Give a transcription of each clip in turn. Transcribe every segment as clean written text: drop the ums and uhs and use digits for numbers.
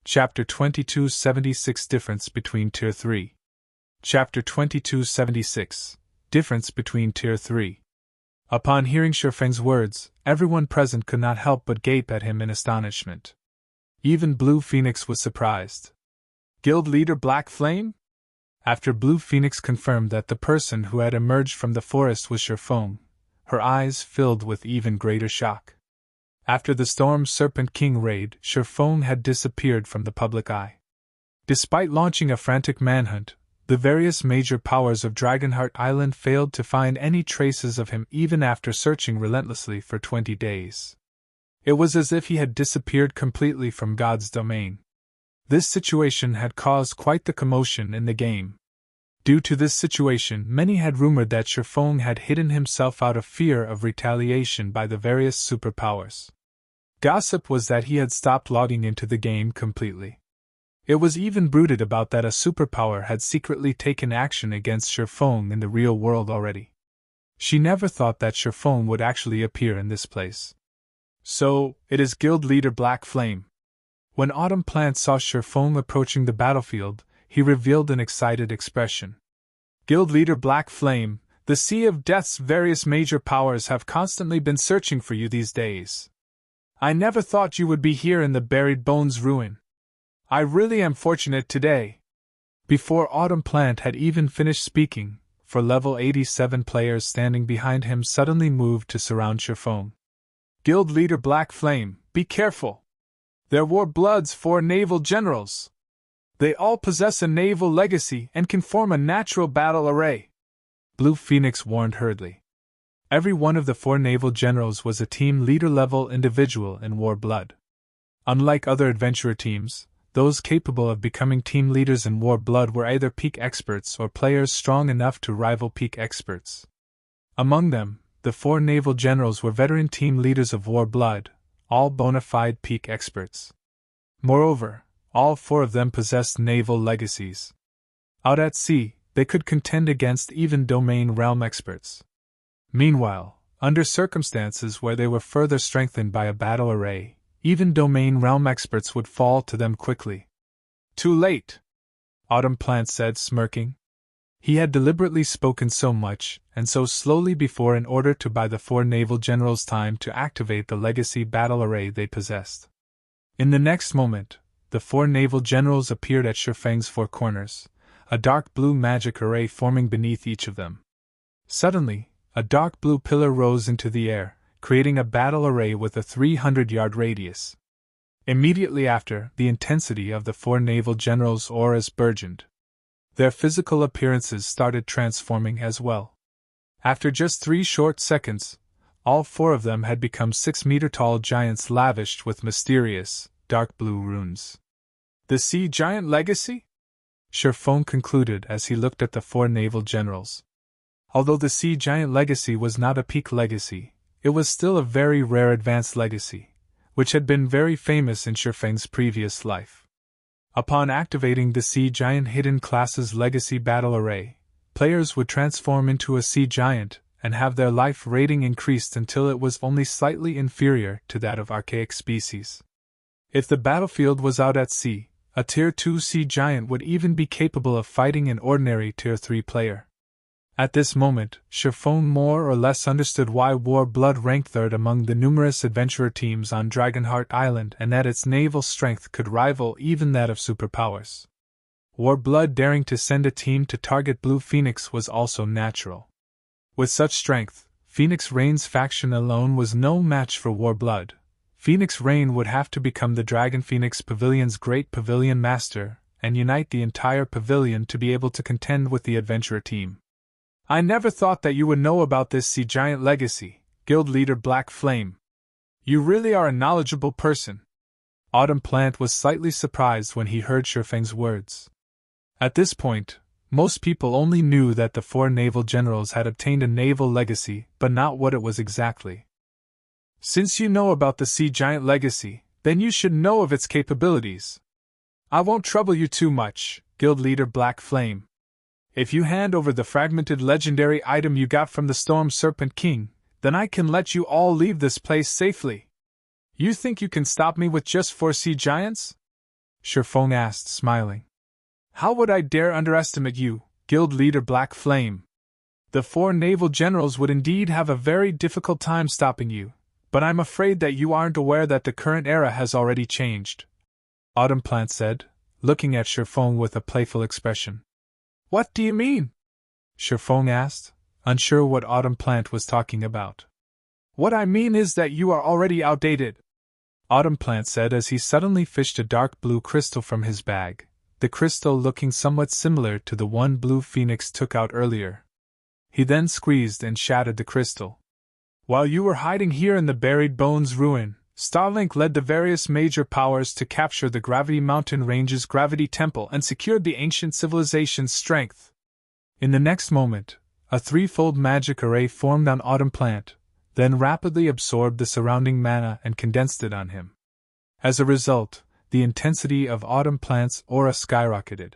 Chapter 2276 Difference between Tier 3. Chapter 2276 Difference between Tier 3. Upon hearing Shifeng's words, everyone present could not help but gape at him in astonishment. Even Blue Phoenix was surprised. Guild leader Black Flame? After Blue Phoenix confirmed that the person who had emerged from the forest was Shifeng, her eyes filled with even greater shock. After the Storm Serpent King raid, Shifeng had disappeared from the public eye. Despite launching a frantic manhunt, the various major powers of Dragonheart Island failed to find any traces of him even after searching relentlessly for 20 days. It was as if he had disappeared completely from God's domain. This situation had caused quite the commotion in the game. Due to this situation, many had rumored that Shifeng had hidden himself out of fear of retaliation by the various superpowers. Gossip was that he had stopped logging into the game completely. It was even bruited about that a superpower had secretly taken action against Shifeng in the real world already. She never thought that Shifeng would actually appear in this place. So, it is Guild Leader Black Flame. When Autumn Plant saw Shifeng approaching the battlefield, he revealed an excited expression. Guild Leader Black Flame, the Sea of Death's various major powers have constantly been searching for you these days. I never thought you would be here in the Buried Bones ruin. I really am fortunate today. Before Autumn Plant had even finished speaking, for level 87 players standing behind him suddenly moved to surround Shifeng. Guild Leader Black Flame, be careful. There were Blood's 4 naval generals. They all possess a naval legacy and can form a natural battle array. Blue Phoenix warned hurriedly. Every one of the 4 naval generals was a team leader-level individual in War Blood. Unlike other adventurer teams, those capable of becoming team leaders in War Blood were either peak experts or players strong enough to rival peak experts. Among them, the 4 naval generals were veteran team leaders of War Blood, all bona fide peak experts. Moreover, all 4 of them possessed naval legacies. Out at sea, they could contend against even domain realm experts. Meanwhile, under circumstances where they were further strengthened by a battle array, even domain realm experts would fall to them quickly. Too late, Autumn Plant said, smirking. He had deliberately spoken so much and so slowly before in order to buy the 4 naval generals time to activate the legacy battle array they possessed. In the next moment, the 4 naval generals appeared at Shifeng's 4 corners, a dark blue magic array forming beneath each of them. Suddenly, a dark blue pillar rose into the air, creating a battle array with a 300-yard radius. Immediately after, the intensity of the 4 naval generals' auras burgeoned. Their physical appearances started transforming as well. After just 3 short seconds, all 4 of them had become 6-meter-tall giants lavished with mysterious, dark blue runes. The Sea Giant Legacy? Shifeng concluded as he looked at the 4 naval generals. Although the Sea Giant Legacy was not a peak legacy, it was still a very rare advanced legacy, which had been very famous in Shifeng's previous life. Upon activating the Sea Giant Hidden Classes Legacy Battle Array, players would transform into a Sea Giant and have their life rating increased until it was only slightly inferior to that of archaic species. If the battlefield was out at sea, a Tier 2 Sea Giant would even be capable of fighting an ordinary Tier 3 player. At this moment, Shifeng more or less understood why War Blood ranked 3rd among the numerous adventurer teams on Dragonheart Island and that its naval strength could rival even that of superpowers. War Blood daring to send a team to target Blue Phoenix was also natural. With such strength, Phoenix Rain's faction alone was no match for War Blood. Phoenix Rain would have to become the Dragon Phoenix Pavilion's great pavilion master and unite the entire pavilion to be able to contend with the adventurer team. I never thought that you would know about this Sea Giant Legacy, Guild Leader Black Flame. You really are a knowledgeable person. Autumn Plant was slightly surprised when he heard Shifeng's words. At this point, most people only knew that the 4 naval generals had obtained a naval legacy, but not what it was exactly. Since you know about the Sea Giant Legacy, then you should know of its capabilities. I won't trouble you too much, Guild Leader Black Flame. If you hand over the fragmented legendary item you got from the Storm Serpent King, then I can let you all leave this place safely. You think you can stop me with just 4 sea giants? Shifeng asked, smiling. How would I dare underestimate you, Guild Leader Black Flame? The 4 naval generals would indeed have a very difficult time stopping you, but I'm afraid that you aren't aware that the current era has already changed, Autumn Plant said, looking at Shifeng with a playful expression. What do you mean? Shifeng asked, unsure what Autumn Plant was talking about. What I mean is that you are already outdated, Autumn Plant said as he suddenly fished a dark blue crystal from his bag, the crystal looking somewhat similar to the one Blue Phoenix took out earlier. He then squeezed and shattered the crystal. While you were hiding here in the Buried Bones ruin, Starlink led the various major powers to capture the Gravity Mountain Range's Gravity Temple and secured the ancient civilization's strength. In the next moment, a 3-fold magic array formed on Autumn Plant, then rapidly absorbed the surrounding mana and condensed it on him. As a result, the intensity of Autumn Plant's aura skyrocketed.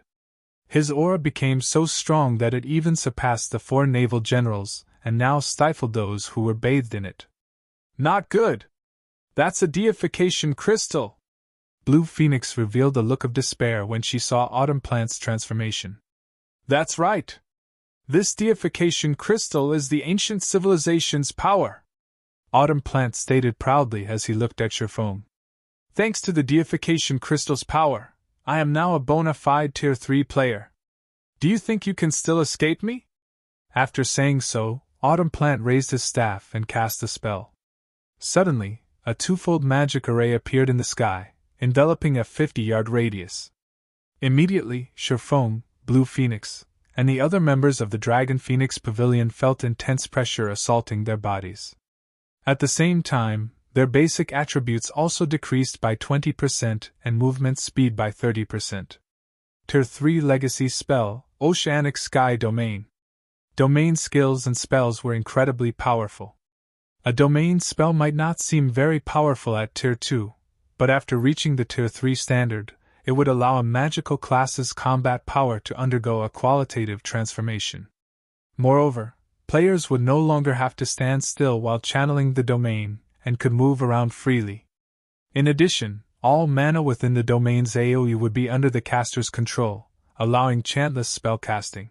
His aura became so strong that it even surpassed the 4 naval generals, and now stifled those who were bathed in it. Not good! That's a deification crystal! Blue Phoenix revealed a look of despair when she saw Autumn Plant's transformation. That's right! This deification crystal is the ancient civilization's power! Autumn Plant stated proudly as he looked at Shifeng. Thanks to the deification crystal's power, I am now a bona fide Tier 3 player. Do you think you can still escape me? After saying so, Autumn Plant raised his staff and cast a spell. Suddenly, a 2-fold magic array appeared in the sky, enveloping a 50-yard radius. Immediately, Shifeng, Blue Phoenix, and the other members of the Dragon Phoenix Pavilion felt intense pressure assaulting their bodies. At the same time, their basic attributes also decreased by 20% and movement speed by 30%. Tier 3 Legacy Spell, Oceanic Sky Domain. Domain skills and spells were incredibly powerful. A domain spell might not seem very powerful at Tier 2, but after reaching the Tier 3 standard, it would allow a magical class's combat power to undergo a qualitative transformation. Moreover, players would no longer have to stand still while channeling the domain, and could move around freely. In addition, all mana within the domain's AoE would be under the caster's control, allowing chantless spellcasting.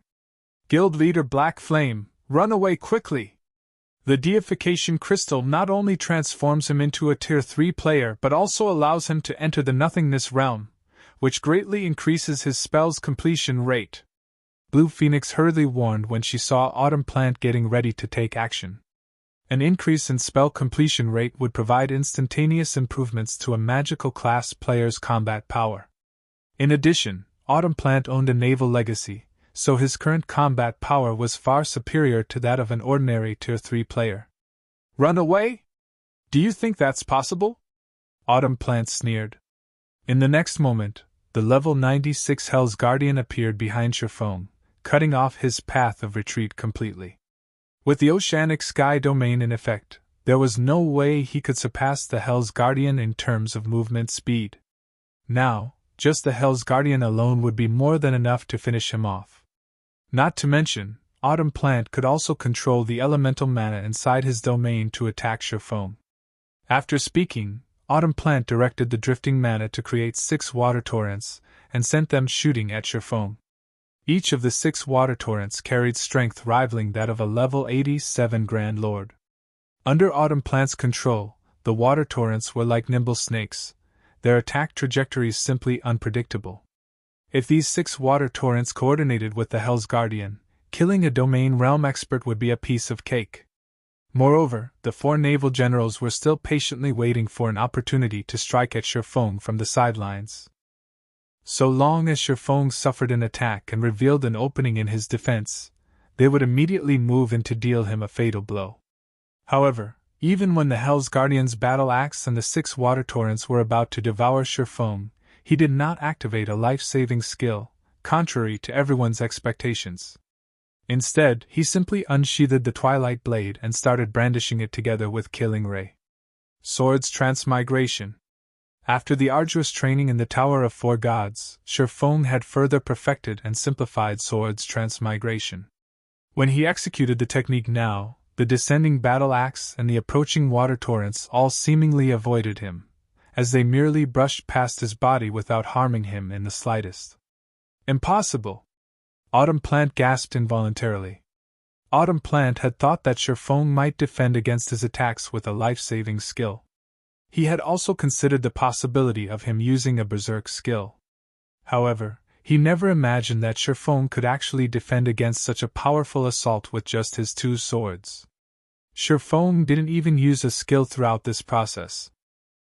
Guild Leader Black Flame, run away quickly! The deification crystal not only transforms him into a Tier 3 player but also allows him to enter the nothingness realm, which greatly increases his spell's completion rate. Blue Phoenix hurriedly warned when she saw Autumn Plant getting ready to take action. An increase in spell completion rate would provide instantaneous improvements to a magical class player's combat power. In addition, Autumn Plant owned a naval legacy, so his current combat power was far superior to that of an ordinary Tier 3 player. Run away? Do you think that's possible? Autumn Plant sneered. In the next moment, the level 96 Hell's Guardian appeared behind Shifeng, cutting off his path of retreat completely. With the Oceanic Sky Domain in effect, there was no way he could surpass the Hell's Guardian in terms of movement speed. Now, just the Hell's Guardian alone would be more than enough to finish him off. Not to mention, Autumn Plant could also control the elemental mana inside his domain to attack Shifeng. After speaking, Autumn Plant directed the drifting mana to create 6 water torrents, and sent them shooting at Shifeng. Each of the 6 water torrents carried strength rivaling that of a level 87 Grand Lord. Under Autumn Plant's control, the water torrents were like nimble snakes, their attack trajectories simply unpredictable. If these 6 water torrents coordinated with the Hell's Guardian, killing a domain realm expert would be a piece of cake. Moreover, the 4 naval generals were still patiently waiting for an opportunity to strike at Shifeng from the sidelines. So long as Shifeng suffered an attack and revealed an opening in his defense, they would immediately move in to deal him a fatal blow. However, even when the Hell's Guardian's battle axe and the 6 water torrents were about to devour Shifeng, he did not activate a life-saving skill, contrary to everyone's expectations. Instead, he simply unsheathed the Twilight Blade and started brandishing it together with Killing Ray. Swords Transmigration. After the arduous training in the Tower of 4 Gods, Shifeng had further perfected and simplified Swords Transmigration. When he executed the technique now, the descending battle axe and the approaching water torrents all seemingly avoided him, as they merely brushed past his body without harming him in the slightest. Impossible! Autumn Plant gasped involuntarily. Autumn Plant had thought that Sherfong might defend against his attacks with a life-saving skill. He had also considered the possibility of him using a berserk skill. However, he never imagined that Sherfong could actually defend against such a powerful assault with just his 2 swords. Sherfong didn't even use a skill throughout this process.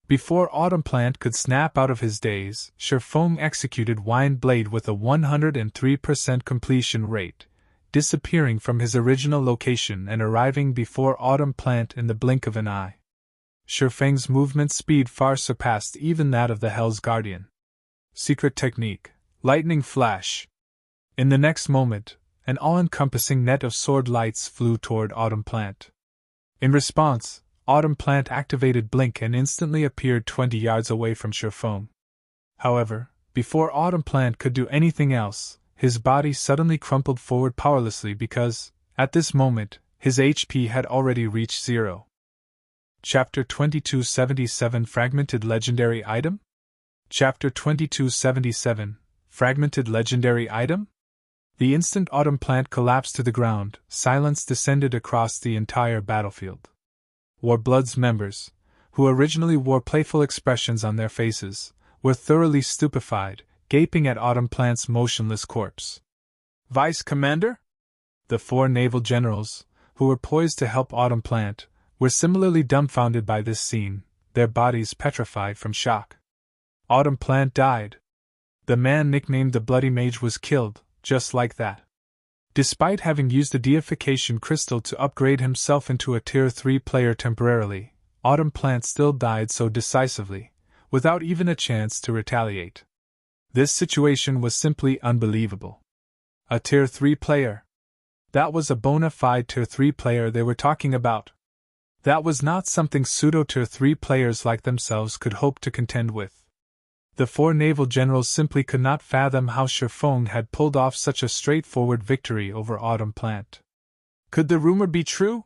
Before Autumn Plant could snap out of his daze, Sherfong executed Wind Blade with a 103% completion rate, disappearing from his original location and arriving before Autumn Plant in the blink of an eye. Sherfeng's movement speed far surpassed even that of the Hell's Guardian. Secret technique: Lightning Flash. In the next moment, an all-encompassing net of sword lights flew toward Autumn Plant. In response, Autumn Plant activated Blink and instantly appeared 20 yards away from Sherfong. However, before Autumn Plant could do anything else, his body suddenly crumpled forward powerlessly because, at this moment, his HP had already reached 0. Chapter 2277 Fragmented Legendary Item? Chapter 2277 Fragmented Legendary Item? The instant Autumn Plant collapsed to the ground, silence descended across the entire battlefield. Warblood's members, who originally wore playful expressions on their faces, were thoroughly stupefied, gaping at Autumn Plant's motionless corpse. Vice Commander? The 4 naval generals, who were poised to help Autumn Plant, were similarly dumbfounded by this scene, their bodies petrified from shock. Autumn Plant died. The man nicknamed the Bloody Mage was killed, just like that. Despite having used a deification crystal to upgrade himself into a Tier 3 player temporarily, Autumn Plant still died so decisively, without even a chance to retaliate. This situation was simply unbelievable. A Tier 3 player. That was a bona fide Tier 3 player they were talking about. That was not something pseudo-Tier 3 players like themselves could hope to contend with. The 4 naval generals simply could not fathom how Sherfong had pulled off such a straightforward victory over Autumn Plant. Could the rumor be true?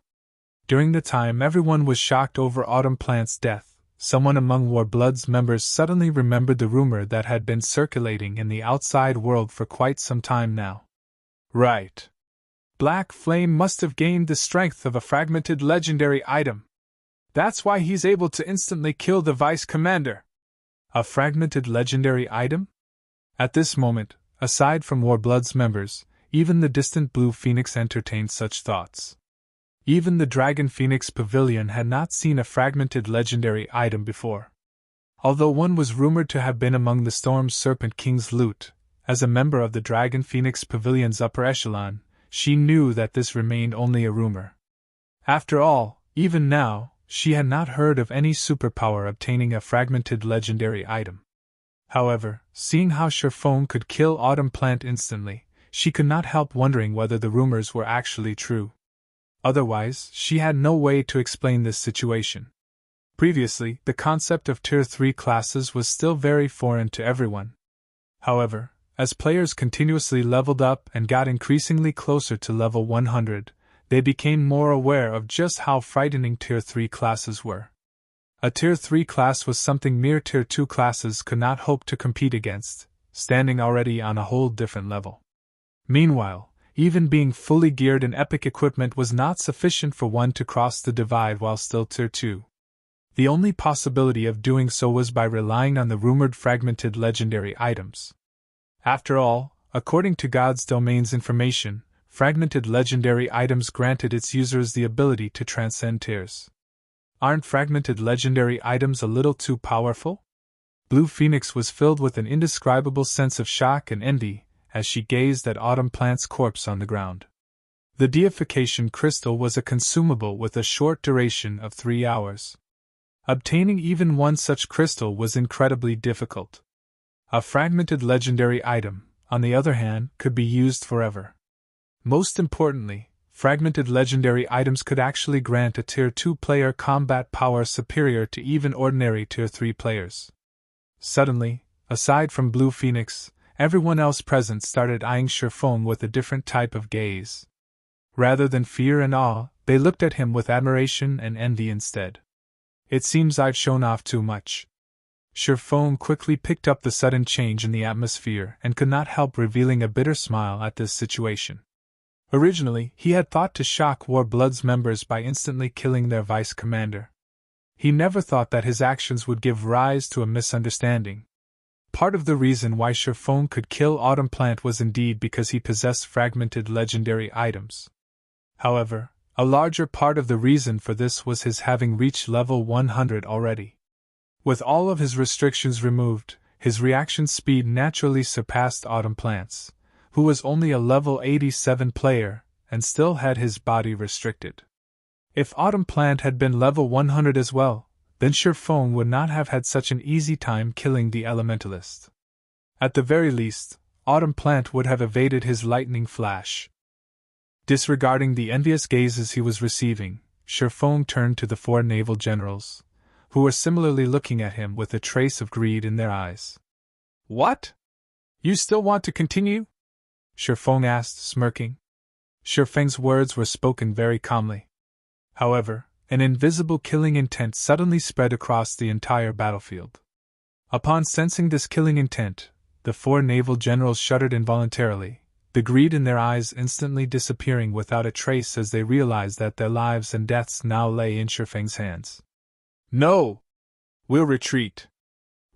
During the time everyone was shocked over Autumn Plant's death, someone among Warblood's members suddenly remembered the rumor that had been circulating in the outside world for quite some time now. Right. Black Flame must have gained the strength of a fragmented legendary item. That's why he's able to instantly kill the Vice Commander. A fragmented legendary item? At this moment, aside from Warblood's members, even the distant Blue Phoenix entertained such thoughts. Even the Dragon Phoenix Pavilion had not seen a fragmented legendary item before. Although one was rumored to have been among the Storm Serpent King's loot, as a member of the Dragon Phoenix Pavilion's upper echelon, she knew that this remained only a rumor. After all, even now, she had not heard of any superpower obtaining a fragmented legendary item. However, seeing how Sherfong could kill Autumn Plant instantly, she could not help wondering whether the rumors were actually true. Otherwise, she had no way to explain this situation. Previously, the concept of Tier 3 classes was still very foreign to everyone. However, as players continuously leveled up and got increasingly closer to level 100, they became more aware of just how frightening Tier 3 classes were. A Tier 3 class was something mere Tier 2 classes could not hope to compete against, standing already on a whole different level. Meanwhile, even being fully geared in epic equipment was not sufficient for one to cross the divide while still Tier 2. The only possibility of doing so was by relying on the rumored fragmented legendary items. After all, according to God's Domain's information, fragmented legendary items granted its users the ability to transcend tiers. Aren't fragmented legendary items a little too powerful? Blue Phoenix was filled with an indescribable sense of shock and envy as she gazed at Autumn Plant's corpse on the ground. The deification crystal was a consumable with a short duration of 3 hours. Obtaining even one such crystal was incredibly difficult. A fragmented legendary item, on the other hand, could be used forever. Most importantly, fragmented legendary items could actually grant a Tier 2 player combat power superior to even ordinary Tier 3 players. Suddenly, aside from Blue Phoenix, everyone else present started eyeing Sherfong with a different type of gaze. Rather than fear and awe, they looked at him with admiration and envy instead. It seems I've shown off too much. Shifeng quickly picked up the sudden change in the atmosphere and could not help revealing a bitter smile at this situation. Originally, he had thought to shock Warblood's members by instantly killing their vice commander. He never thought that his actions would give rise to a misunderstanding. Part of the reason why Shifeng could kill Autumn Plant was indeed because he possessed fragmented legendary items. However, a larger part of the reason for this was his having reached level 100 already. With all of his restrictions removed, his reaction speed naturally surpassed Autumn Plant's, who was only a level 87 player and still had his body restricted. If Autumn Plant had been level 100 as well, then Shifeng would not have had such an easy time killing the elementalist. At the very least, Autumn Plant would have evaded his lightning flash. Disregarding the envious gazes he was receiving, Shifeng turned to the 4 naval generals, who were similarly looking at him with a trace of greed in their eyes. "What? You still want to continue?" Shifeng asked, smirking. Shifeng's words were spoken very calmly. However, an invisible killing intent suddenly spread across the entire battlefield. Upon sensing this killing intent, the 4 naval generals shuddered involuntarily, the greed in their eyes instantly disappearing without a trace as they realized that their lives and deaths now lay in Shifeng's hands. "No! We'll retreat.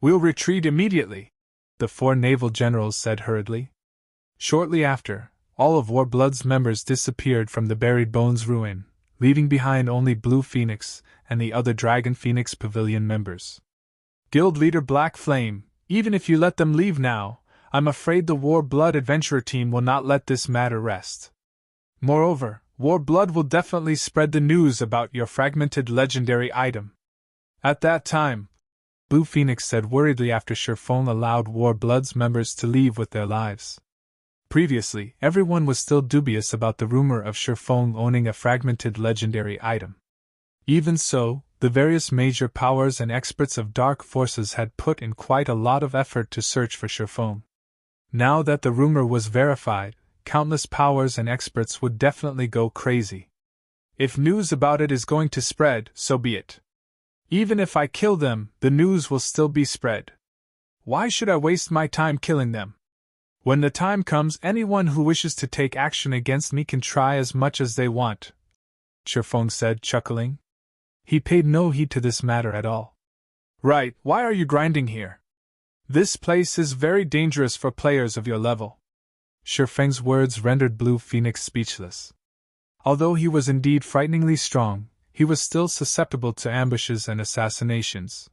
We'll retreat immediately," the 4 naval generals said hurriedly. Shortly after, all of Warblood's members disappeared from the Buried Bones ruin, leaving behind only Blue Phoenix and the other Dragon Phoenix Pavilion members. "Guild leader Black Flame, even if you let them leave now, I'm afraid the Warblood adventurer team will not let this matter rest. Moreover, Warblood will definitely spread the news about your fragmented legendary item. At that time," Blue Phoenix said worriedly after Shifeng allowed Warblood's members to leave with their lives. Previously, everyone was still dubious about the rumor of Shifeng owning a fragmented legendary item. Even so, the various major powers and experts of dark forces had put in quite a lot of effort to search for Shifeng. Now that the rumor was verified, countless powers and experts would definitely go crazy. If news about it is going to spread, so be it. Even if I kill them, the news will still be spread. Why should I waste my time killing them? When the time comes, anyone who wishes to take action against me can try as much as they want," Shifeng said, chuckling. He paid no heed to this matter at all. "Right, why are you grinding here? This place is very dangerous for players of your level." Shifeng's words rendered Blue Phoenix speechless. Although he was indeed frighteningly strong, he was still susceptible to ambushes and assassinations.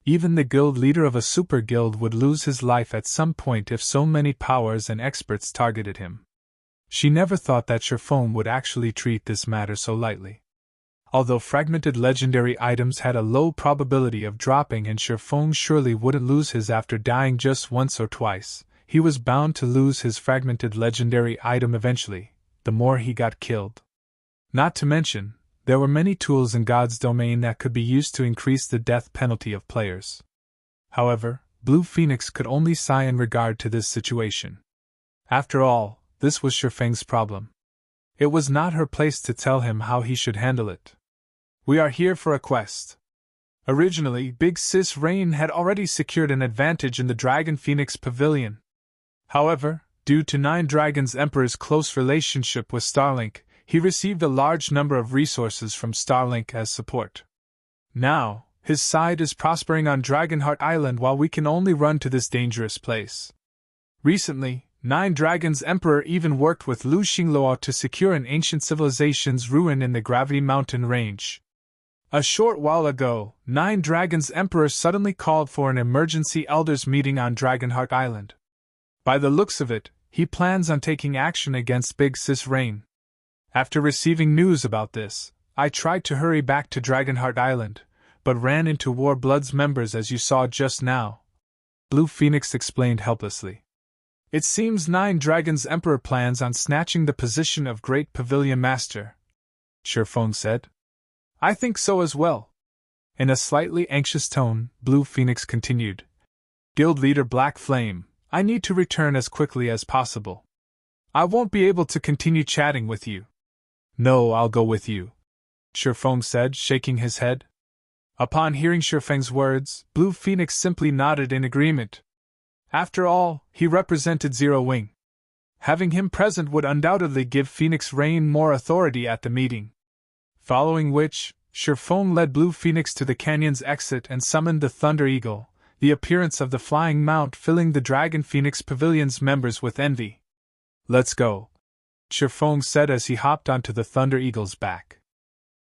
Even the guild leader of a super guild would lose his life at some point if so many powers and experts targeted him. She never thought that Shifeng would actually treat this matter so lightly. Although fragmented legendary items had a low probability of dropping and Shifeng surely wouldn't lose his after dying just once or twice, he was bound to lose his fragmented legendary item eventually, the more he got killed. Not to mention, there were many tools in God's domain that could be used to increase the death penalty of players. However, Blue Phoenix could only sigh in regard to this situation. After all, this was Shifeng's problem. It was not her place to tell him how he should handle it. "We are here for a quest." Originally, Big Sis Rain had already secured an advantage in the Dragon Phoenix Pavilion. However, due to Nine Dragons Emperor's close relationship with Starlink, he received a large number of resources from Starlink as support. Now, his side is prospering on Dragonheart Island while we can only run to this dangerous place. Recently, Nine Dragons Emperor even worked with Lu Xingluo to secure an ancient civilization's ruin in the Gravity Mountain range. A short while ago, Nine Dragons Emperor suddenly called for an emergency elders meeting on Dragonheart Island. By the looks of it, he plans on taking action against Big Sis Rain. After receiving news about this, I tried to hurry back to Dragonheart Island, but ran into Warblood's members as you saw just now, Blue Phoenix explained helplessly. It seems Nine Dragons Emperor plans on snatching the position of Great Pavilion Master, Shifeng said. I think so as well. In a slightly anxious tone, Blue Phoenix continued. Guild leader Black Flame, I need to return as quickly as possible. I won't be able to continue chatting with you. No, I'll go with you, Shifeng said, shaking his head. Upon hearing Shifeng's words, Blue Phoenix simply nodded in agreement. After all, he represented Zero Wing. Having him present would undoubtedly give Phoenix Rain more authority at the meeting. Following which, Shifeng led Blue Phoenix to the canyon's exit and summoned the Thunder Eagle, the appearance of the flying mount filling the Dragon Phoenix Pavilion's members with envy. "Let's go," Shifeng said as he hopped onto the Thunder Eagle's back.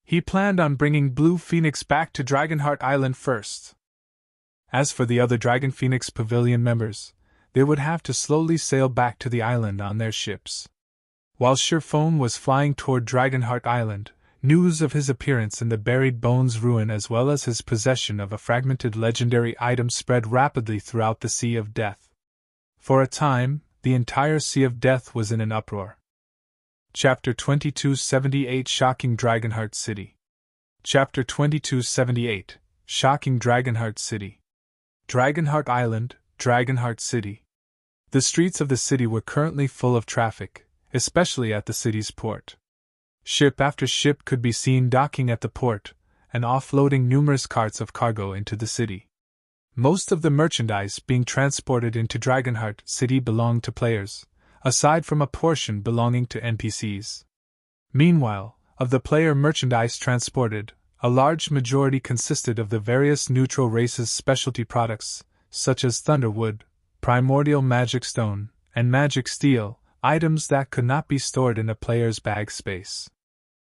He planned on bringing Blue Phoenix back to Dragonheart Island first. As for the other Dragon Phoenix Pavilion members, they would have to slowly sail back to the island on their ships. While Shifeng was flying toward Dragonheart Island, news of his appearance in the Buried Bones ruin as well as his possession of a fragmented legendary item spread rapidly throughout the Sea of Death. For a time, the entire Sea of Death was in an uproar. Chapter 2278 Shocking Dragonheart City. Chapter 2278 Shocking Dragonheart City. Dragonheart Island, Dragonheart City. The streets of the city were currently full of traffic, especially at the city's port. Ship after ship could be seen docking at the port, and offloading numerous carts of cargo into the city. Most of the merchandise being transported into Dragonheart City belonged to players, aside from a portion belonging to NPCs. Meanwhile, of the player merchandise transported, a large majority consisted of the various neutral races' specialty products, such as Thunderwood, Primordial Magic Stone, and Magic Steel, items that could not be stored in a player's bag space.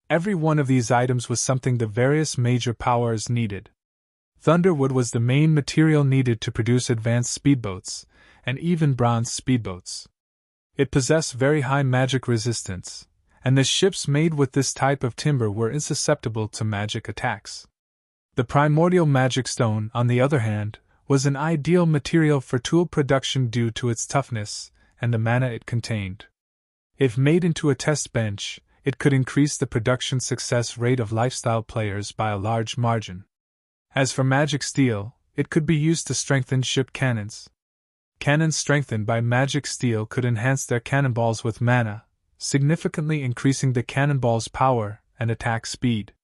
Every one of these items was something the various major powers needed. Thunderwood was the main material needed to produce advanced speedboats, and even bronze speedboats. It possessed very high magic resistance, and the ships made with this type of timber were insusceptible to magic attacks. The Primordial Magic Stone, on the other hand, was an ideal material for tool production due to its toughness and the mana it contained. If made into a test bench, it could increase the production success rate of lifestyle players by a large margin. As for Magic Steel, it could be used to strengthen ship cannons. Cannons strengthened by Magic Steel could enhance their cannonballs with mana, significantly increasing the cannonball's power and attack speed.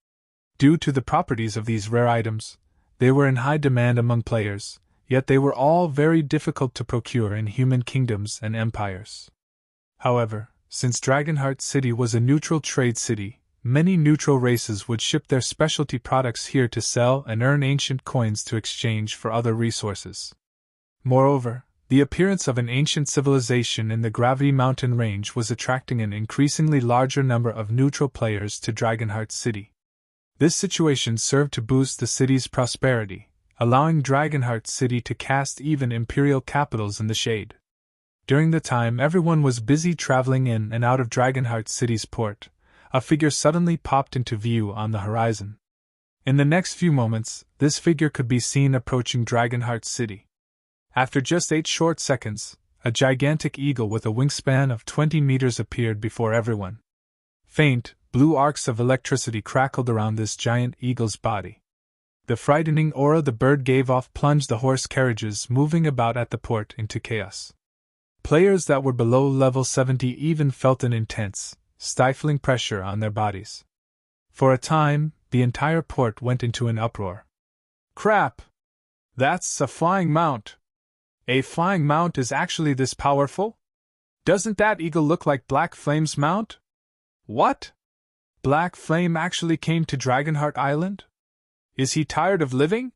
Due to the properties of these rare items, they were in high demand among players, yet they were all very difficult to procure in human kingdoms and empires. However, since Dragonheart City was a neutral trade city, many neutral races would ship their specialty products here to sell and earn ancient coins to exchange for other resources. Moreover, the appearance of an ancient civilization in the Gravity Mountain Range was attracting an increasingly larger number of neutral players to Dragonheart City. This situation served to boost the city's prosperity, allowing Dragonheart City to cast even imperial capitals in the shade. During the time everyone was busy traveling in and out of Dragonheart City's port, a figure suddenly popped into view on the horizon. In the next few moments, this figure could be seen approaching Dragonheart City. After just 8 short seconds, a gigantic eagle with a wingspan of 20 meters appeared before everyone. Faint, blue arcs of electricity crackled around this giant eagle's body. The frightening aura the bird gave off plunged the horse carriages moving about at the port into chaos. Players that were below level 70 even felt an intense, stifling pressure on their bodies. For a time, the entire port went into an uproar. Crap! That's a flying mount! A flying mount is actually this powerful? Doesn't that eagle look like Black Flame's mount? What? Black Flame actually came to Dragonheart Island? Is he tired of living?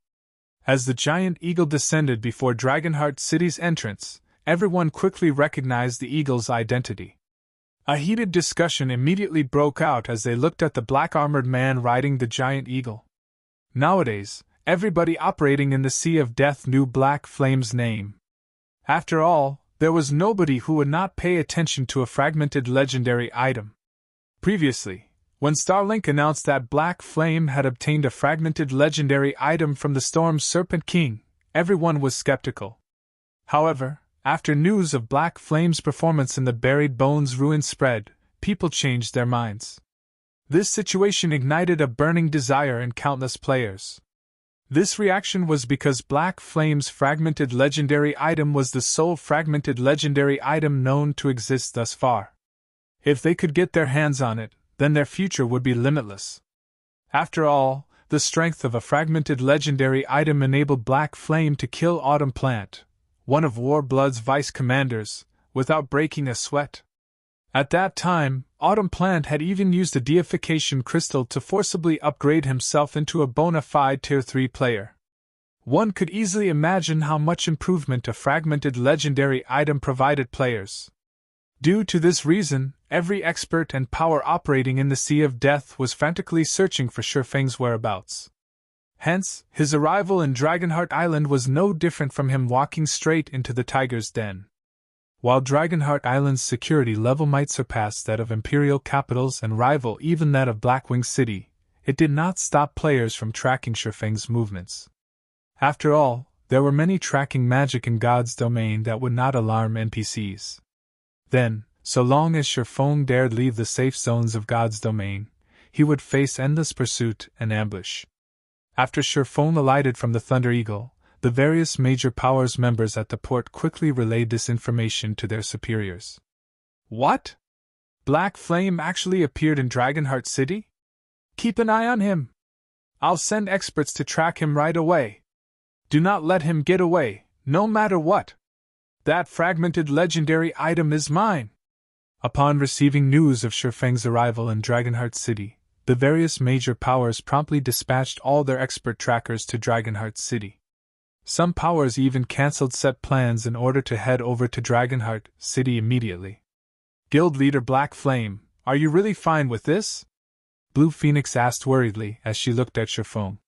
As the giant eagle descended before Dragonheart City's entrance, everyone quickly recognized the eagle's identity. A heated discussion immediately broke out as they looked at the black-armored man riding the giant eagle. Nowadays, everybody operating in the Sea of Death knew Black Flame's name. After all, there was nobody who would not pay attention to a fragmented legendary item. Previously, when Starlink announced that Black Flame had obtained a fragmented legendary item from the Storm Serpent King, everyone was skeptical. However, after news of Black Flame's performance in the Buried Bones ruin spread, people changed their minds. This situation ignited a burning desire in countless players. This reaction was because Black Flame's fragmented legendary item was the sole fragmented legendary item known to exist thus far. If they could get their hands on it, then their future would be limitless. After all, the strength of a fragmented legendary item enabled Black Flame to kill Autumn Plant, one of Warblood's vice commanders, without breaking a sweat. At that time, Autumn Plant had even used a deification crystal to forcibly upgrade himself into a bona fide Tier 3 player. One could easily imagine how much improvement a fragmented legendary item provided players. Due to this reason, every expert and power operating in the Sea of Death was frantically searching for Shifeng's whereabouts. Hence, his arrival in Dragonheart Island was no different from him walking straight into the tiger's den. While Dragonheart Island's security level might surpass that of Imperial capitals and rival even that of Blackwing City, it did not stop players from tracking Shifeng's movements. After all, there were many tracking magic in God's domain that would not alarm NPCs. Then, so long as Shifeng dared leave the safe zones of God's domain, he would face endless pursuit and ambush. After Shifeng alighted from the Thunder Eagle, the various major powers members at the port quickly relayed this information to their superiors. What? Black Flame actually appeared in Dragonheart City? Keep an eye on him. I'll send experts to track him right away. Do not let him get away, no matter what. That fragmented legendary item is mine. Upon receiving news of Shifeng's arrival in Dragonheart City, the various major powers promptly dispatched all their expert trackers to Dragonheart City. Some powers even cancelled set plans in order to head over to Dragonheart City immediately. Guild leader Black Flame, are you really fine with this? Blue Phoenix asked worriedly as she looked at Shifeng.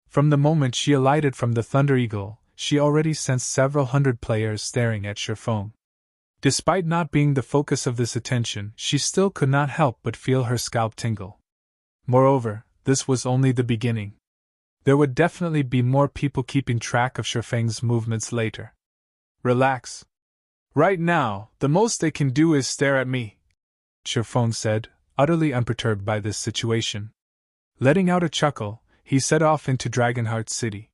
From the moment she alighted from the Thunder Eagle, she already sensed several hundred players staring at Shifeng. Despite not being the focus of this attention, she still could not help but feel her scalp tingle. Moreover, this was only the beginning. There would definitely be more people keeping track of Shifeng's movements later. Relax. Right now, the most they can do is stare at me, Shifeng said, utterly unperturbed by this situation. Letting out a chuckle, he set off into Dragonheart City.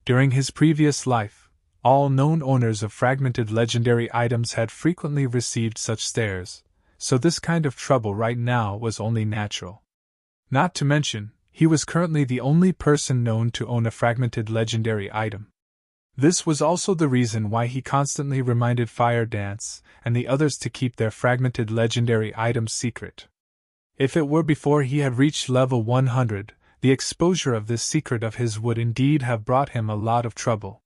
During his previous life, all known owners of fragmented legendary items had frequently received such stares, so this kind of trouble right now was only natural. Not to mention, he was currently the only person known to own a fragmented legendary item. This was also the reason why he constantly reminded Fire Dance and the others to keep their fragmented legendary items secret. If it were before he had reached level 100, the exposure of this secret of his would indeed have brought him a lot of trouble.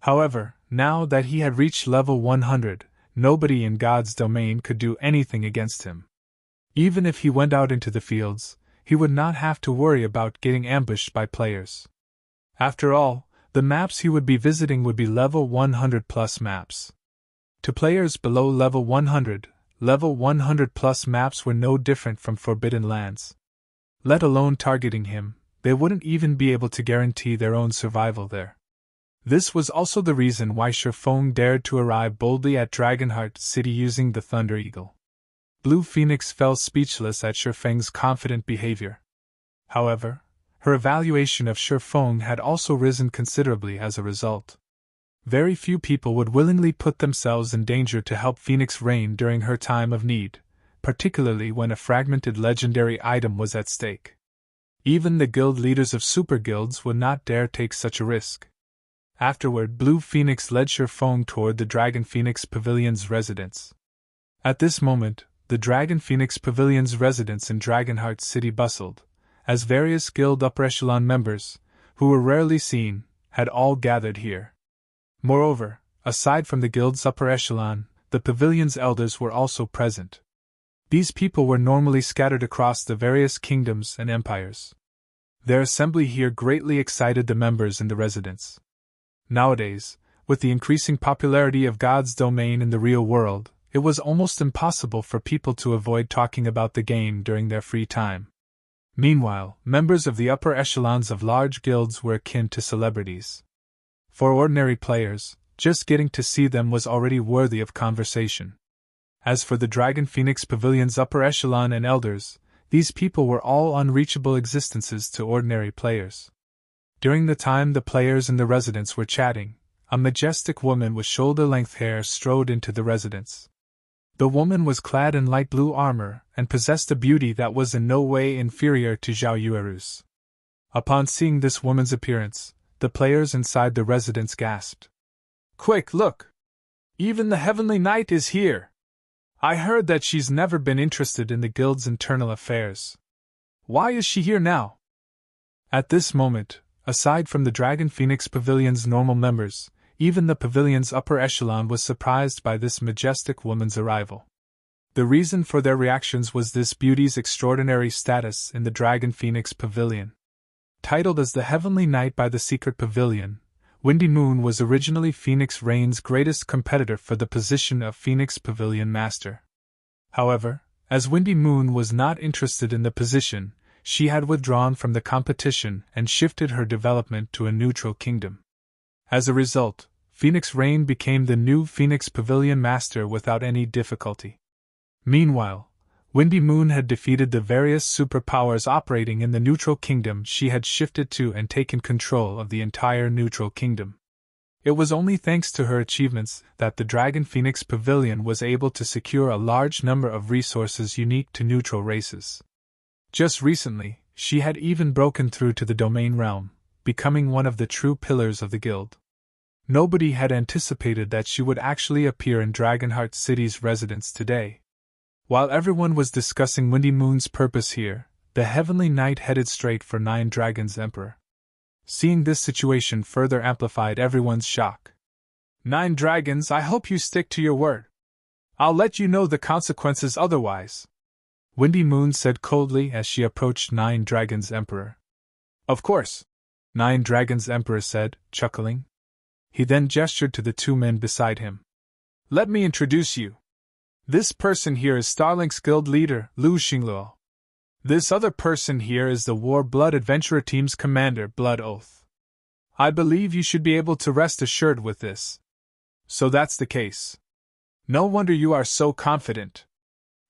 However, now that he had reached level 100, nobody in God's domain could do anything against him. Even if he went out into the fields, he would not have to worry about getting ambushed by players. After all, the maps he would be visiting would be level 100 plus maps. To players below level 100 plus maps were no different from Forbidden Lands. Let alone targeting him, they wouldn't even be able to guarantee their own survival there. This was also the reason why Shifeng dared to arrive boldly at Dragonheart City using the Thunder Eagle. Blue Phoenix fell speechless at Shifeng's confident behavior. However, her evaluation of Shifeng had also risen considerably as a result. Very few people would willingly put themselves in danger to help Phoenix reign during her time of need, particularly when a fragmented legendary item was at stake. Even the guild leaders of super guilds would not dare take such a risk. Afterward, Blue Phoenix led Shifeng toward the Dragon Phoenix Pavilion's residence. At this moment, the Dragon Phoenix Pavilion's residence in Dragonheart City bustled, as various guild upper echelon members, who were rarely seen, had all gathered here. Moreover, aside from the guild's upper echelon, the pavilion's elders were also present. These people were normally scattered across the various kingdoms and empires. Their assembly here greatly excited the members in the residence. Nowadays, with the increasing popularity of God's domain in the real world, it was almost impossible for people to avoid talking about the game during their free time. Meanwhile, members of the upper echelons of large guilds were akin to celebrities. For ordinary players, just getting to see them was already worthy of conversation. As for the Dragon Phoenix Pavilion's upper echelon and elders, these people were all unreachable existences to ordinary players. During the time the players in the residence were chatting, a majestic woman with shoulder-length hair strode into the residence. The woman was clad in light blue armor and possessed a beauty that was in no way inferior to Zhao Yueru's. Upon seeing this woman's appearance, the players inside the residence gasped. "Quick, look! Even the Heavenly Knight is here! I heard that she's never been interested in the guild's internal affairs. Why is she here now?" At this moment, aside from the Dragon Phoenix Pavilion's normal members, even the pavilion's upper echelon was surprised by this majestic woman's arrival. The reason for their reactions was this beauty's extraordinary status in the Dragon Phoenix Pavilion. Titled as the Heavenly Knight by the Secret Pavilion, Windy Moon was originally Phoenix Rain's greatest competitor for the position of Phoenix Pavilion Master. However, as Windy Moon was not interested in the position, she had withdrawn from the competition and shifted her development to a neutral kingdom. As a result, Phoenix Rain became the new Phoenix Pavilion Master without any difficulty. Meanwhile, Windy Moon had defeated the various superpowers operating in the neutral kingdom she had shifted to and taken control of the entire neutral kingdom. It was only thanks to her achievements that the Dragon Phoenix Pavilion was able to secure a large number of resources unique to neutral races. Just recently, she had even broken through to the domain realm, becoming one of the true pillars of the guild. Nobody had anticipated that she would actually appear in Dragonheart City's residence today. While everyone was discussing Windy Moon's purpose here, the Heavenly Knight headed straight for Nine Dragons Emperor. Seeing this situation further amplified everyone's shock. "Nine Dragons, I hope you stick to your word. I'll let you know the consequences otherwise," Windy Moon said coldly as she approached Nine Dragons Emperor. "Of course," Nine Dragons Emperor said, chuckling. He then gestured to the two men beside him. "Let me introduce you. This person here is Starlink's guild leader, Lu Xingluo. This other person here is the War Blood Adventurer Team's commander, Blood Oath. I believe you should be able to rest assured with this. So that's the case. No wonder you are so confident."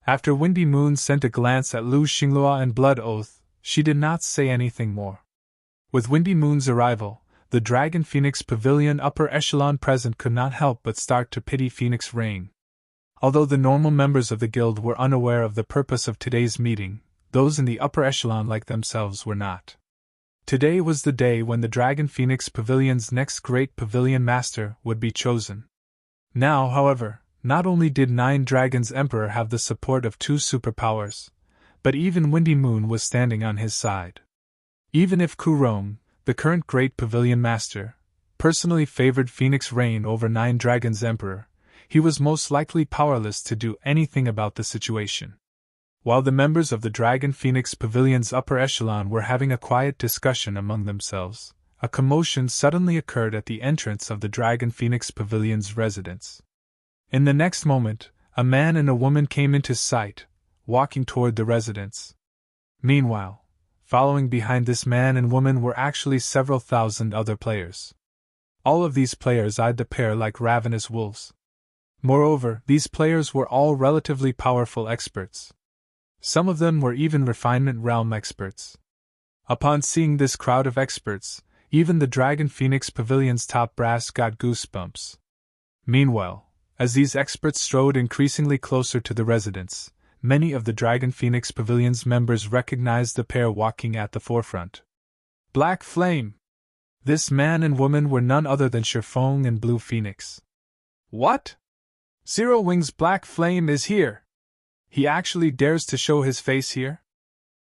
After Windy Moon sent a glance at Lu Xingluo and Blood Oath, she did not say anything more. With Windy Moon's arrival, the Dragon Phoenix Pavilion upper echelon present could not help but start to pity Phoenix Rain. Although the normal members of the guild were unaware of the purpose of today's meeting, those in the upper echelon like themselves were not. Today was the day when the Dragon Phoenix Pavilion's next great pavilion master would be chosen. Now, however, not only did Nine Dragons Emperor have the support of two superpowers, but even Windy Moon was standing on his side. Even if Kurong, the current great pavilion master, personally favored Phoenix Rain over Nine Dragons Emperor, he was most likely powerless to do anything about the situation. While the members of the Dragon Phoenix Pavilion's upper echelon were having a quiet discussion among themselves, a commotion suddenly occurred at the entrance of the Dragon Phoenix Pavilion's residence. In the next moment, a man and a woman came into sight, walking toward the residence. Meanwhile, following behind this man and woman were actually several thousand other players. All of these players eyed the pair like ravenous wolves. Moreover, these players were all relatively powerful experts. Some of them were even refinement realm experts. Upon seeing this crowd of experts, even the Dragon Phoenix Pavilion's top brass got goosebumps. Meanwhile, as these experts strode increasingly closer to the residence, many of the Dragon Phoenix Pavilion's members recognized the pair walking at the forefront. Black Flame! This man and woman were none other than Shifeng and Blue Phoenix. What? Zero Wing's Black Flame is here! He actually dares to show his face here?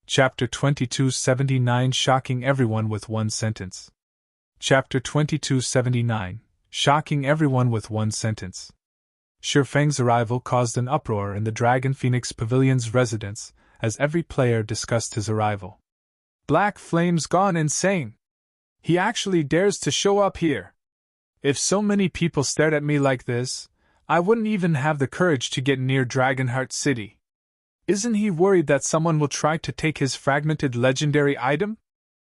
Chapter 2279 Shocking Everyone with One Sentence. Chapter 2279 Shocking Everyone with One Sentence. Shifeng's arrival caused an uproar in the Dragon Phoenix Pavilion's residence as every player discussed his arrival. Black Flame's gone insane! He actually dares to show up here! If so many people stared at me like this, I wouldn't even have the courage to get near Dragonheart City. Isn't he worried that someone will try to take his fragmented legendary item?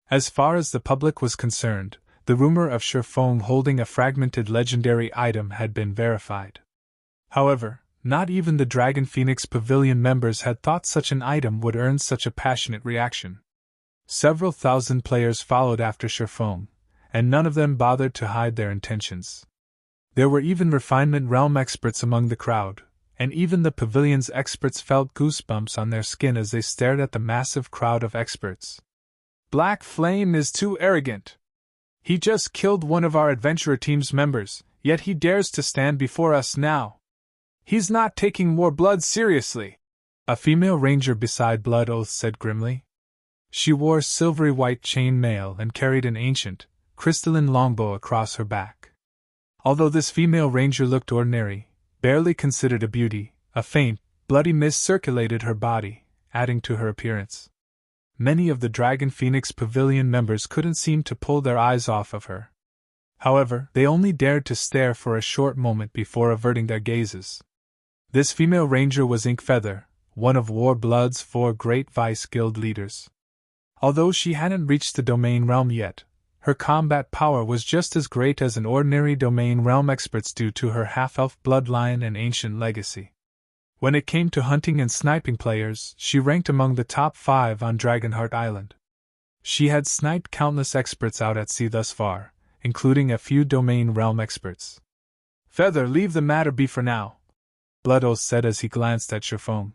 As far as the public was concerned, the rumor of Shifeng holding a fragmented legendary item had been verified. However, not even the Dragon Phoenix Pavilion members had thought such an item would earn such a passionate reaction. Several thousand players followed after Shifeng, and none of them bothered to hide their intentions. There were even refinement realm experts among the crowd, and even the pavilion's experts felt goosebumps on their skin as they stared at the massive crowd of experts. Black Flame is too arrogant. He just killed one of our adventurer team's members, yet he dares to stand before us now. He's not taking more blood seriously. A female ranger beside Blood Oath said grimly. She wore silvery white chain mail and carried an ancient, crystalline longbow across her back. Although this female ranger looked ordinary, barely considered a beauty, a faint, bloody mist circulated her body, adding to her appearance. Many of the Dragon Phoenix Pavilion members couldn't seem to pull their eyes off of her. However, they only dared to stare for a short moment before averting their gazes. This female ranger was Inkfeather, one of Warblood's 4 great vice guild leaders. Although she hadn't reached the domain realm yet, her combat power was just as great as an ordinary domain realm expert's due to her half-elf bloodline and ancient legacy. When it came to hunting and sniping players, she ranked among the top 5 on Dragonheart Island. She had sniped countless experts out at sea thus far, including a few domain realm experts. Feather, leave the matter be for now, Blood Oath said as he glanced at Cherfone.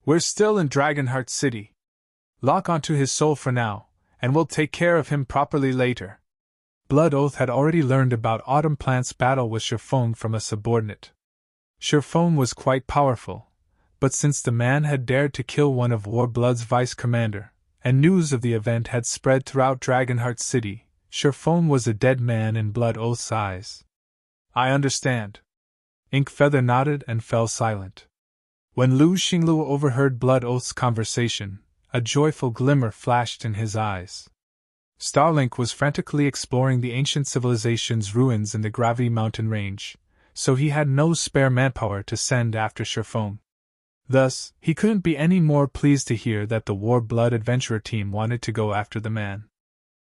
We're still in Dragonheart City. Lock onto his soul for now, and we'll take care of him properly later. Blood Oath had already learned about Autumn Plant's battle with Cherfone from a subordinate. Cherfone was quite powerful, but since the man had dared to kill one of Warblood's vice-commander, and news of the event had spread throughout Dragonheart City, Cherfone was a dead man in Blood Oath's eyes. I understand. Inkfeather nodded and fell silent. When Lu Xinglu overheard Blood Oath's conversation, a joyful glimmer flashed in his eyes. Starlink was frantically exploring the ancient civilization's ruins in the Gravity Mountain range, so he had no spare manpower to send after Cherfone. Thus, he couldn't be any more pleased to hear that the Warblood adventurer team wanted to go after the man.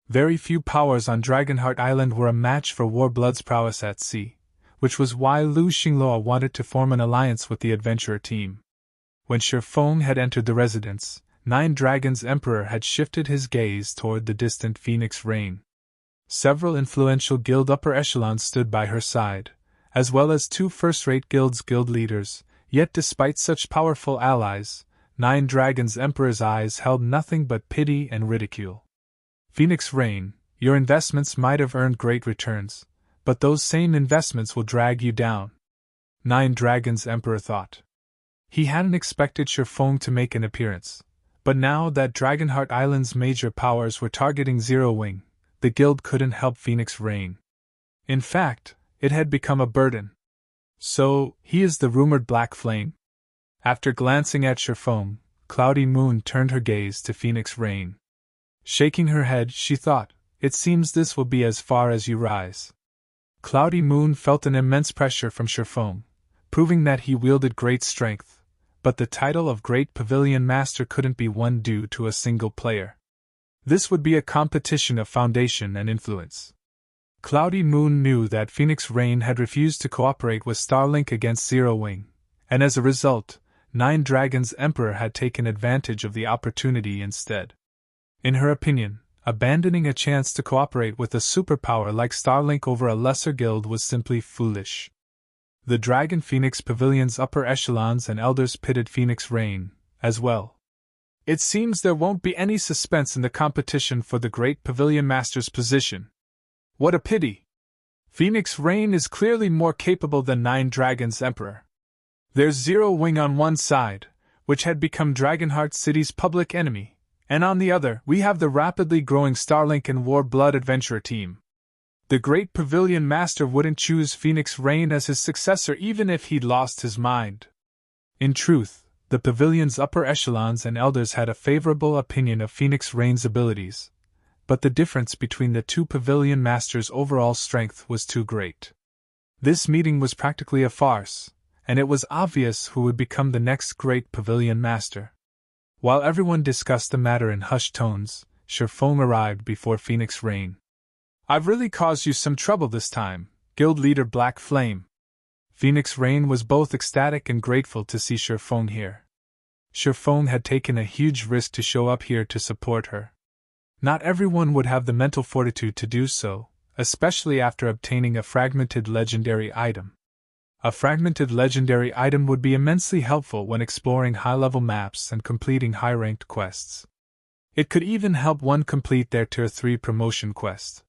Very few powers on Dragonheart Island were a match for Warblood's prowess at sea, which was why Lu Xinglu wanted to form an alliance with the adventurer team. When Cherfone had entered the residence, 9 Dragons' Emperor had shifted his gaze toward the distant Phoenix Rain. Several influential guild upper echelons stood by her side, as well as 2 first-rate guild leaders, yet despite such powerful allies, 9 Dragons' Emperor's eyes held nothing but pity and ridicule. Phoenix Rain, your investments might have earned great returns, but those same investments will drag you down. 9 Dragons' Emperor thought. He hadn't expected Cherfone to make an appearance, but now that Dragonheart Island's major powers were targeting Zero Wing, the guild couldn't help Phoenix Rain. In fact, it had become a burden. So, he is the rumored Black Flame? After glancing at Cherfone, Cloudy Moon turned her gaze to Phoenix Rain. Shaking her head, she thought, it seems this will be as far as you rise. Cloudy Moon felt an immense pressure from Cherfone, proving that he wielded great strength, but the title of Great Pavilion Master couldn't be won due to a single player. This would be a competition of foundation and influence. Cloudy Moon knew that Phoenix Rain had refused to cooperate with Starlink against Zero Wing, and as a result, 9 Dragons' Emperor had taken advantage of the opportunity instead. In her opinion, abandoning a chance to cooperate with a superpower like Starlink over a lesser guild was simply foolish. The Dragon Phoenix Pavilion's upper echelons and elders pitted Phoenix Rain, as well. It seems there won't be any suspense in the competition for the Great Pavilion Master's position. What a pity! Phoenix Rain is clearly more capable than 9 Dragons' Emperor. There's Zero Wing on one side, which had become Dragonheart City's public enemy, and on the other, we have the rapidly growing Starlink and Warblood adventurer team. The Great Pavilion Master wouldn't choose Phoenix Rain as his successor even if he'd lost his mind. In truth, the pavilion's upper echelons and elders had a favorable opinion of Phoenix Rain's abilities, but the difference between the 2 pavilion masters' overall strength was too great. This meeting was practically a farce, and it was obvious who would become the next Great Pavilion Master. While everyone discussed the matter in hushed tones, Cherfone arrived before Phoenix Rain. I've really caused you some trouble this time, Guild Leader Black Flame. Phoenix Rain was both ecstatic and grateful to see Cherfone here. Cherfone had taken a huge risk to show up here to support her. Not everyone would have the mental fortitude to do so, especially after obtaining a fragmented legendary item. A fragmented legendary item would be immensely helpful when exploring high-level maps and completing high-ranked quests. It could even help one complete their Tier 3 promotion quest.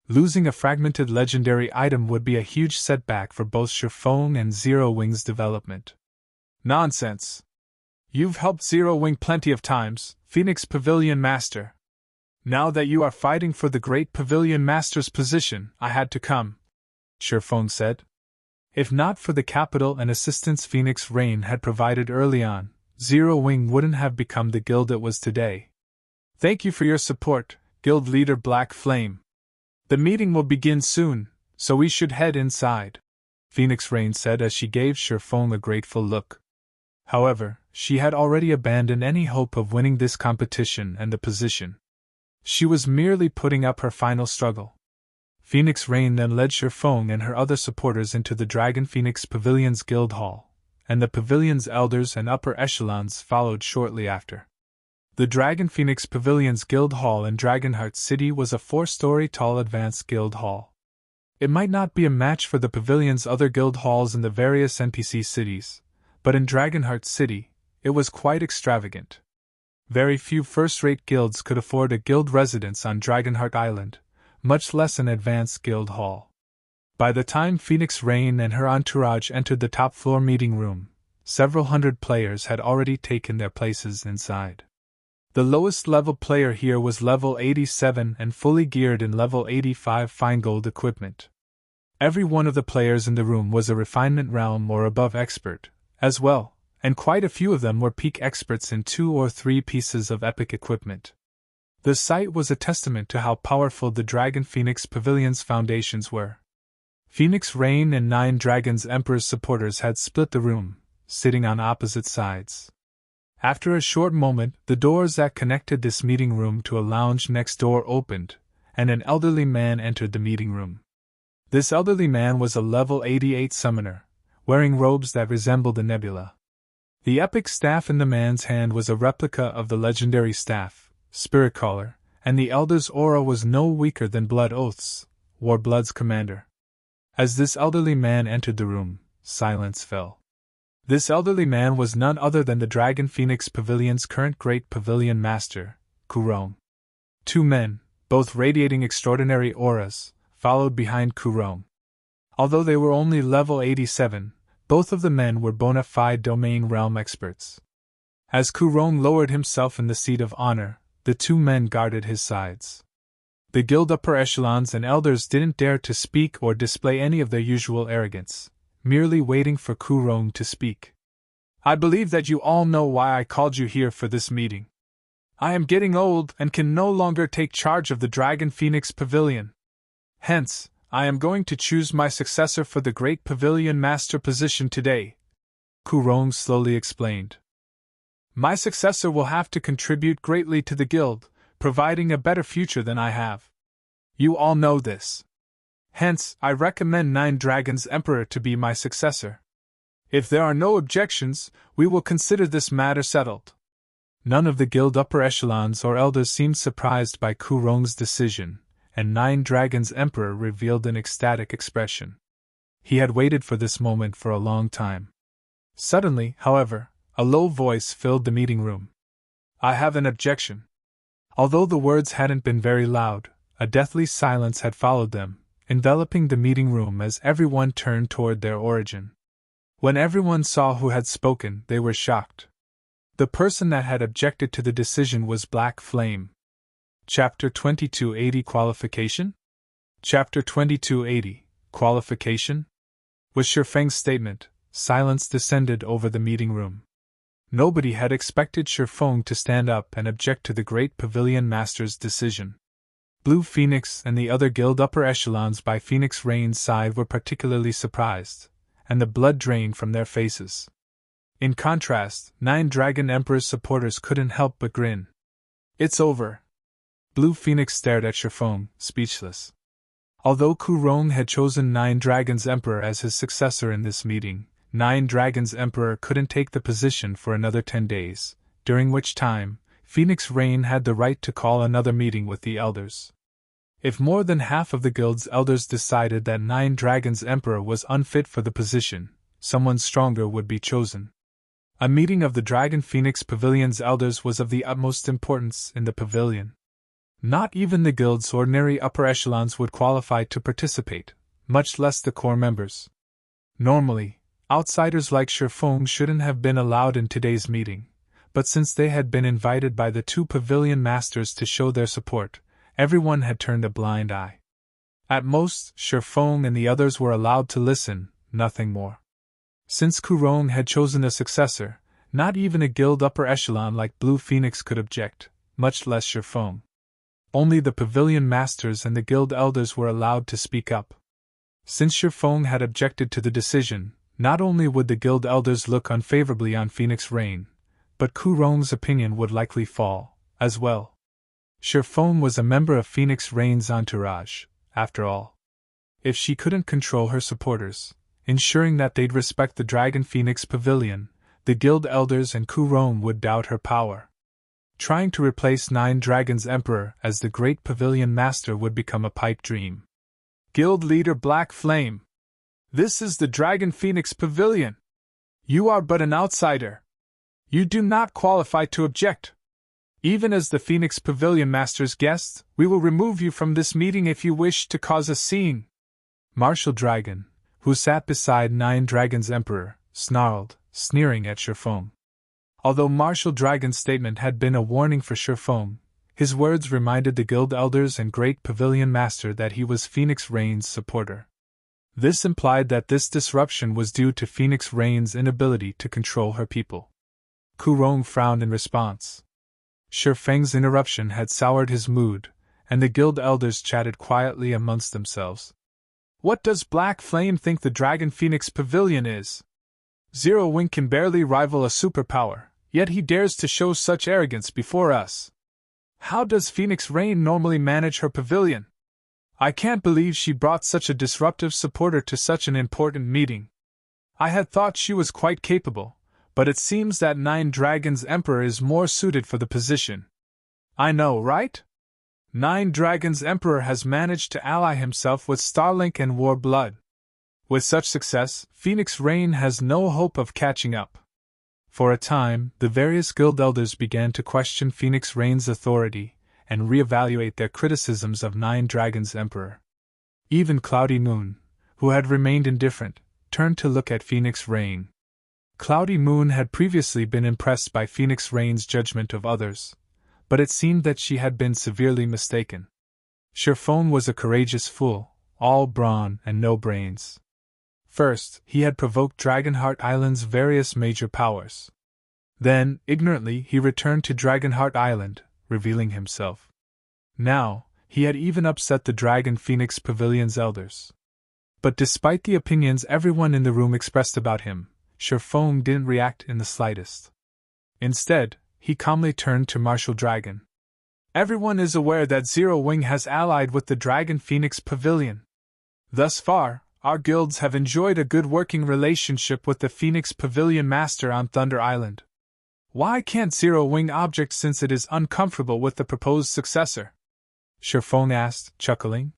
Losing a fragmented legendary item would be a huge setback for both Shifeng and Zero Wing's development. Nonsense! You've helped Zero Wing plenty of times, Phoenix Pavilion Master. Now that you are fighting for the great Pavilion Master's position, I had to come, Shifeng said. If not for the capital and assistance Phoenix Rain had provided early on, Zero Wing wouldn't have become the guild it was today. Thank you for your support, Guild Leader Black Flame. The meeting will begin soon, so we should head inside, Phoenix Rain said as she gave Shifeng a grateful look. However, she had already abandoned any hope of winning this competition and the position. She was merely putting up her final struggle. Phoenix Rain then led Shifeng and her other supporters into the Dragon Phoenix Pavilion's guild hall, and the pavilion's elders and upper echelons followed shortly after. The Dragon Phoenix Pavilion's guild hall in Dragonheart City was a 4-story tall advanced guild hall. It might not be a match for the pavilion's other guild halls in the various NPC cities, but in Dragonheart City, it was quite extravagant. Very few first-rate guilds could afford a guild residence on Dragonheart Island, much less an advanced guild hall. By the time Phoenix Rain and her entourage entered the top-floor meeting room, several hundred players had already taken their places inside. The lowest level player here was level 87 and fully geared in level 85 fine gold equipment. Every one of the players in the room was a refinement realm or above expert, as well, and quite a few of them were peak experts in 2 or 3 pieces of epic equipment. The sight was a testament to how powerful the Dragon Phoenix Pavilion's foundations were. Phoenix Rain and 9 Dragons Emperor's supporters had split the room, sitting on opposite sides. After a short moment, the doors that connected this meeting room to a lounge next door opened, and an elderly man entered the meeting room. This elderly man was a level 88 summoner, wearing robes that resembled a nebula. The epic staff in the man's hand was a replica of the legendary staff, Spirit Caller, and the elder's aura was no weaker than Blood Oath's, Warblood's commander. As this elderly man entered the room, silence fell. This elderly man was none other than the Dragon Phoenix Pavilion's current Great Pavilion Master, Kurong. 2 men, both radiating extraordinary auras, followed behind Kurong. Although they were only level 87, both of the men were bona fide domain realm experts. As Kurong lowered himself in the seat of honor, the 2 men guarded his sides. The guild upper echelons and elders didn't dare to speak or display any of their usual arrogance, merely waiting for Kurong to speak. I believe that you all know why I called you here for this meeting. I am getting old and can no longer take charge of the Dragon Phoenix Pavilion. Hence, I am going to choose my successor for the Great Pavilion Master position today, Kurong slowly explained. My successor will have to contribute greatly to the guild, providing a better future than I have. You all know this. Hence, I recommend 9 Dragons Emperor to be my successor. If there are no objections, we will consider this matter settled. None of the guild upper echelons or elders seemed surprised by Kurong's decision, and 9 Dragons Emperor revealed an ecstatic expression. He had waited for this moment for a long time. Suddenly, however, a low voice filled the meeting room. I have an objection. Although the words hadn't been very loud, a deathly silence had followed them, enveloping the meeting room as everyone turned toward their origin. When everyone saw who had spoken, they were shocked. The person that had objected to the decision was Black Flame. Chapter 2280 Qualification? Chapter 2280 Qualification? With Shifeng's statement, silence descended over the meeting room. Nobody had expected Shifeng to stand up and object to the Great Pavilion Master's decision. Blue Phoenix and the other guild upper echelons by Phoenix Rain's side were particularly surprised, and the blood drained from their faces. In contrast, 9 Dragon Emperor's supporters couldn't help but grin. It's over. Blue Phoenix stared at Shifeng, speechless. Although Kurong had chosen 9 Dragons Emperor as his successor in this meeting, 9 Dragons Emperor couldn't take the position for another 10 days, during which time, Phoenix Rain had the right to call another meeting with the elders. If more than half of the guild's elders decided that 9 Dragons Emperor was unfit for the position, someone stronger would be chosen. A meeting of the Dragon Phoenix Pavilion's elders was of the utmost importance in the pavilion. Not even the guild's ordinary upper echelons would qualify to participate, much less the core members. Normally, outsiders like Shifeng shouldn't have been allowed in today's meeting, but since they had been invited by the two pavilion masters to show their support, everyone had turned a blind eye. At most, Shifeng and the others were allowed to listen, nothing more. Since Kurong had chosen a successor, not even a guild upper echelon like Blue Phoenix could object, much less Shifeng. Only the pavilion masters and the guild elders were allowed to speak up. Since Shifeng had objected to the decision, not only would the guild elders look unfavorably on Phoenix Rain, but Kurong's opinion would likely fall, as well. Shifeng was a member of Phoenix Rain's entourage, after all. If she couldn't control her supporters, ensuring that they'd respect the Dragon Phoenix Pavilion, the guild elders and Kurong would doubt her power. Trying to replace Nine Dragons Emperor as the great pavilion master would become a pipe dream. Guild leader Black Flame. This is the Dragon Phoenix Pavilion. You are but an outsider. You do not qualify to object. Even as the Phoenix Pavilion Master's guest, we will remove you from this meeting if you wish to cause a scene. Martial Dragon, who sat beside Nine Dragons Emperor, snarled, sneering at Shifeng. Although Martial Dragon's statement had been a warning for Shifeng, his words reminded the guild elders and great pavilion master that he was Phoenix Rain's supporter. This implied that this disruption was due to Phoenix Rain's inability to control her people. Kurong frowned in response. Shifeng's interruption had soured his mood, and the guild elders chatted quietly amongst themselves. What does Black Flame think the Dragon Phoenix Pavilion is? Zero Wing can barely rival a superpower, yet he dares to show such arrogance before us. How does Phoenix Rain normally manage her pavilion? I can't believe she brought such a disruptive supporter to such an important meeting. I had thought she was quite capable, but it seems that Nine Dragons Emperor is more suited for the position. I know, right? Nine Dragons Emperor has managed to ally himself with Starlink and Warblood. With such success, Phoenix Rain has no hope of catching up. For a time, the various guild elders began to question Phoenix Rain's authority and reevaluate their criticisms of Nine Dragons Emperor. Even Cloudy Moon, who had remained indifferent, turned to look at Phoenix Rain. Cloudy Moon had previously been impressed by Phoenix Rain's judgment of others, but it seemed that she had been severely mistaken. Shifeng was a courageous fool, all brawn and no brains. First, he had provoked Dragonheart Island's various major powers. Then, ignorantly, he returned to Dragonheart Island, revealing himself. Now, he had even upset the Dragon Phoenix Pavilion's elders. But despite the opinions everyone in the room expressed about him, Shifeng didn't react in the slightest. Instead, he calmly turned to Martial Dragon. Everyone is aware that Zero Wing has allied with the Dragon Phoenix Pavilion. Thus far, our guilds have enjoyed a good working relationship with the Phoenix Pavilion Master on Thunder Island. Why can't Zero Wing object since it is uncomfortable with the proposed successor? Shifeng asked, chuckling.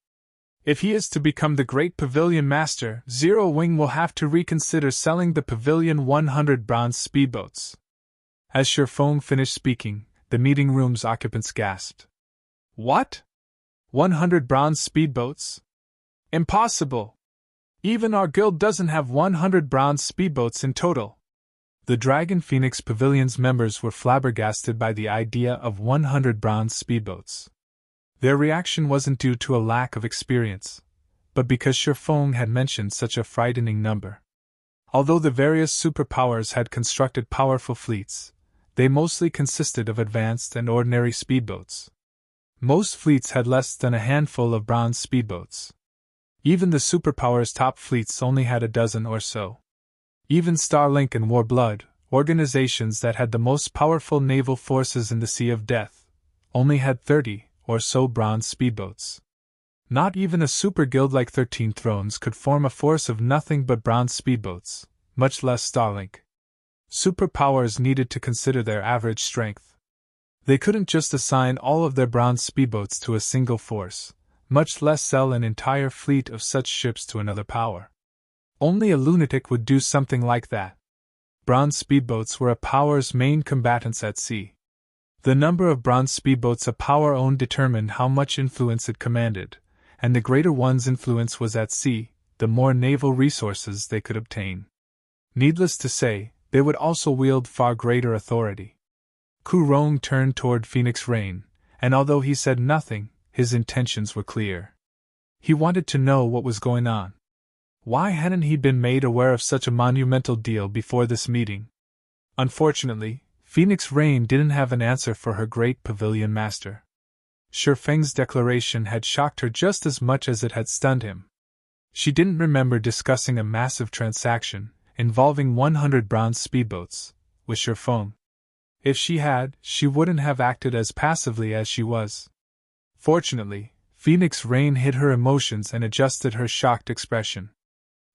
If he is to become the great Pavilion Master, Zero Wing will have to reconsider selling the Pavilion 100 bronze speedboats. As Shifeng finished speaking, the meeting room's occupants gasped. What? 100 bronze speedboats? Impossible! Even our guild doesn't have 100 bronze speedboats in total. The Dragon Phoenix Pavilion's members were flabbergasted by the idea of 100 bronze speedboats. Their reaction wasn't due to a lack of experience, but because Shifeng had mentioned such a frightening number. Although the various superpowers had constructed powerful fleets, they mostly consisted of advanced and ordinary speedboats. Most fleets had less than a handful of bronze speedboats. Even the superpowers' top fleets only had a dozen or so. Even Starlink and Warblood, organizations that had the most powerful naval forces in the Sea of Death, only had 30 or so bronze speedboats. Not even a super guild like 13 Thrones could form a force of nothing but bronze speedboats, much less Starlink. Superpowers needed to consider their average strength. They couldn't just assign all of their bronze speedboats to a single force, much less sell an entire fleet of such ships to another power. Only a lunatic would do something like that. bronze speedboats were a power's main combatants at sea. The number of bronze speedboats a power owned determined how much influence it commanded, and the greater one's influence was at sea, the more naval resources they could obtain. Needless to say, they would also wield far greater authority. Ku Rong turned toward Phoenix Rain, and although he said nothing, his intentions were clear. He wanted to know what was going on. Why hadn't he been made aware of such a monumental deal before this meeting? Unfortunately, Phoenix Rain didn't have an answer for her great pavilion master. Shi Feng's declaration had shocked her just as much as it had stunned him. She didn't remember discussing a massive transaction, involving 100 bronze speedboats, with Shi Feng. If she had, she wouldn't have acted as passively as she was. Fortunately, Phoenix Rain hid her emotions and adjusted her shocked expression.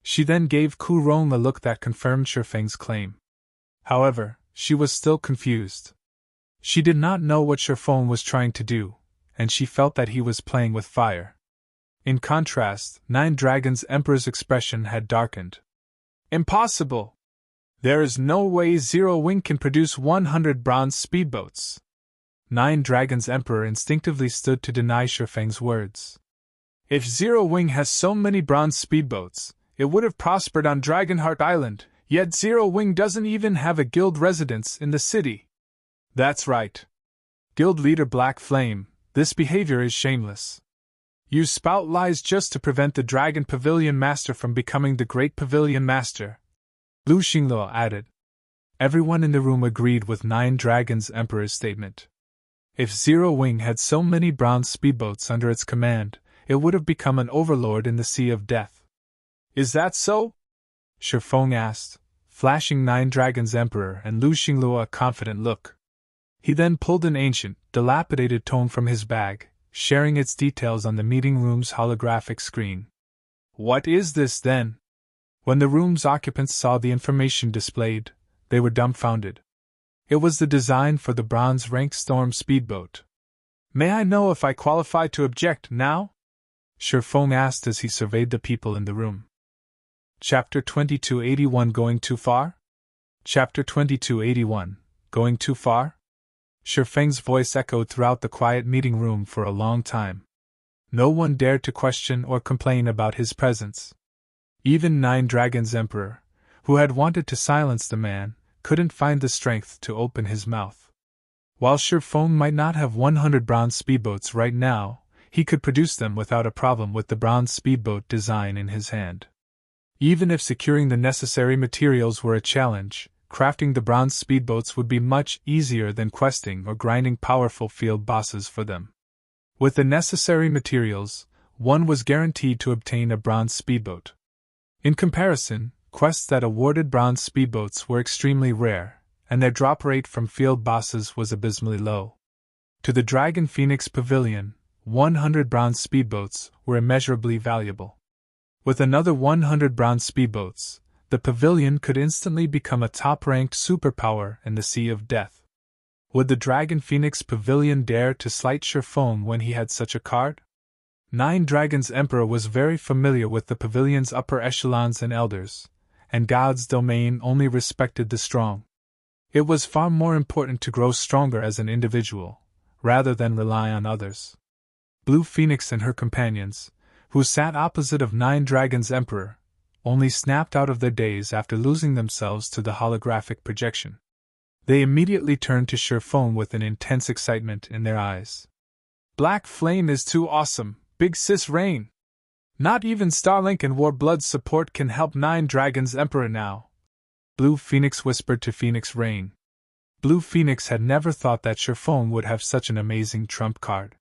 She then gave Ku Rong a look that confirmed Shi Feng's claim. However, she was still confused. She did not know what Shi Feng was trying to do, and she felt that he was playing with fire. In contrast, Nine Dragons Emperor's expression had darkened. Impossible! There is no way Zero Wing can produce 100 bronze speedboats. Nine Dragons Emperor instinctively stood to deny Shi Feng's words. If Zero Wing has so many bronze speedboats, it would have prospered on Dragonheart Island, yet Zero Wing doesn't even have a guild residence in the city. That's right. Guild leader Black Flame, this behavior is shameless. You spout lies just to prevent the Dragon Pavilion Master from becoming the Great Pavilion Master, Lu Xingluo added. Everyone in the room agreed with Nine Dragons Emperor's statement. If Zero Wing had so many bronze speedboats under its command, it would have become an overlord in the Sea of Death. Is that so? Shi Feng asked, flashing Nine Dragons Emperor and Lu Xingluo a confident look. He then pulled an ancient, dilapidated tome from his bag, sharing its details on the meeting room's holographic screen. What is this, then? When the room's occupants saw the information displayed, they were dumbfounded. It was the design for the bronze-ranked Storm speedboat. May I know if I qualify to object now? Shi Feng asked as he surveyed the people in the room. Chapter 2281 Going Too Far? Chapter 2281 Going Too Far? Shi Feng's voice echoed throughout the quiet meeting room for a long time. No one dared to question or complain about his presence. Even Nine Dragons Emperor, who had wanted to silence the man, couldn't find the strength to open his mouth. While Shi Feng might not have 100 bronze speedboats right now, he could produce them without a problem with the bronze speedboat design in his hand. Even if securing the necessary materials were a challenge, crafting the bronze speedboats would be much easier than questing or grinding powerful field bosses for them. With the necessary materials, one was guaranteed to obtain a bronze speedboat. In comparison, quests that awarded bronze speedboats were extremely rare, and their drop rate from field bosses was abysmally low. To the Dragon Phoenix Pavilion, 100 bronze speedboats were immeasurably valuable. With another 100 bronze speedboats, the pavilion could instantly become a top-ranked superpower in the Sea of Death. Would the Dragon Phoenix Pavilion dare to slight Shi Feng when he had such a card? Nine Dragons Emperor was very familiar with the pavilion's upper echelons and elders, and God's domain only respected the strong. It was far more important to grow stronger as an individual, rather than rely on others. Blue Phoenix and her companions, who sat opposite of Nine Dragons Emperor, only snapped out of their daze after losing themselves to the holographic projection. They immediately turned to Shi Feng with an intense excitement in their eyes. Black Flame is too awesome, Big Sis Rain! Not even Starlink and Warblood's support can help Nine Dragons Emperor now, Blue Phoenix whispered to Phoenix Rain. Blue Phoenix had never thought that Shi Feng would have such an amazing trump card.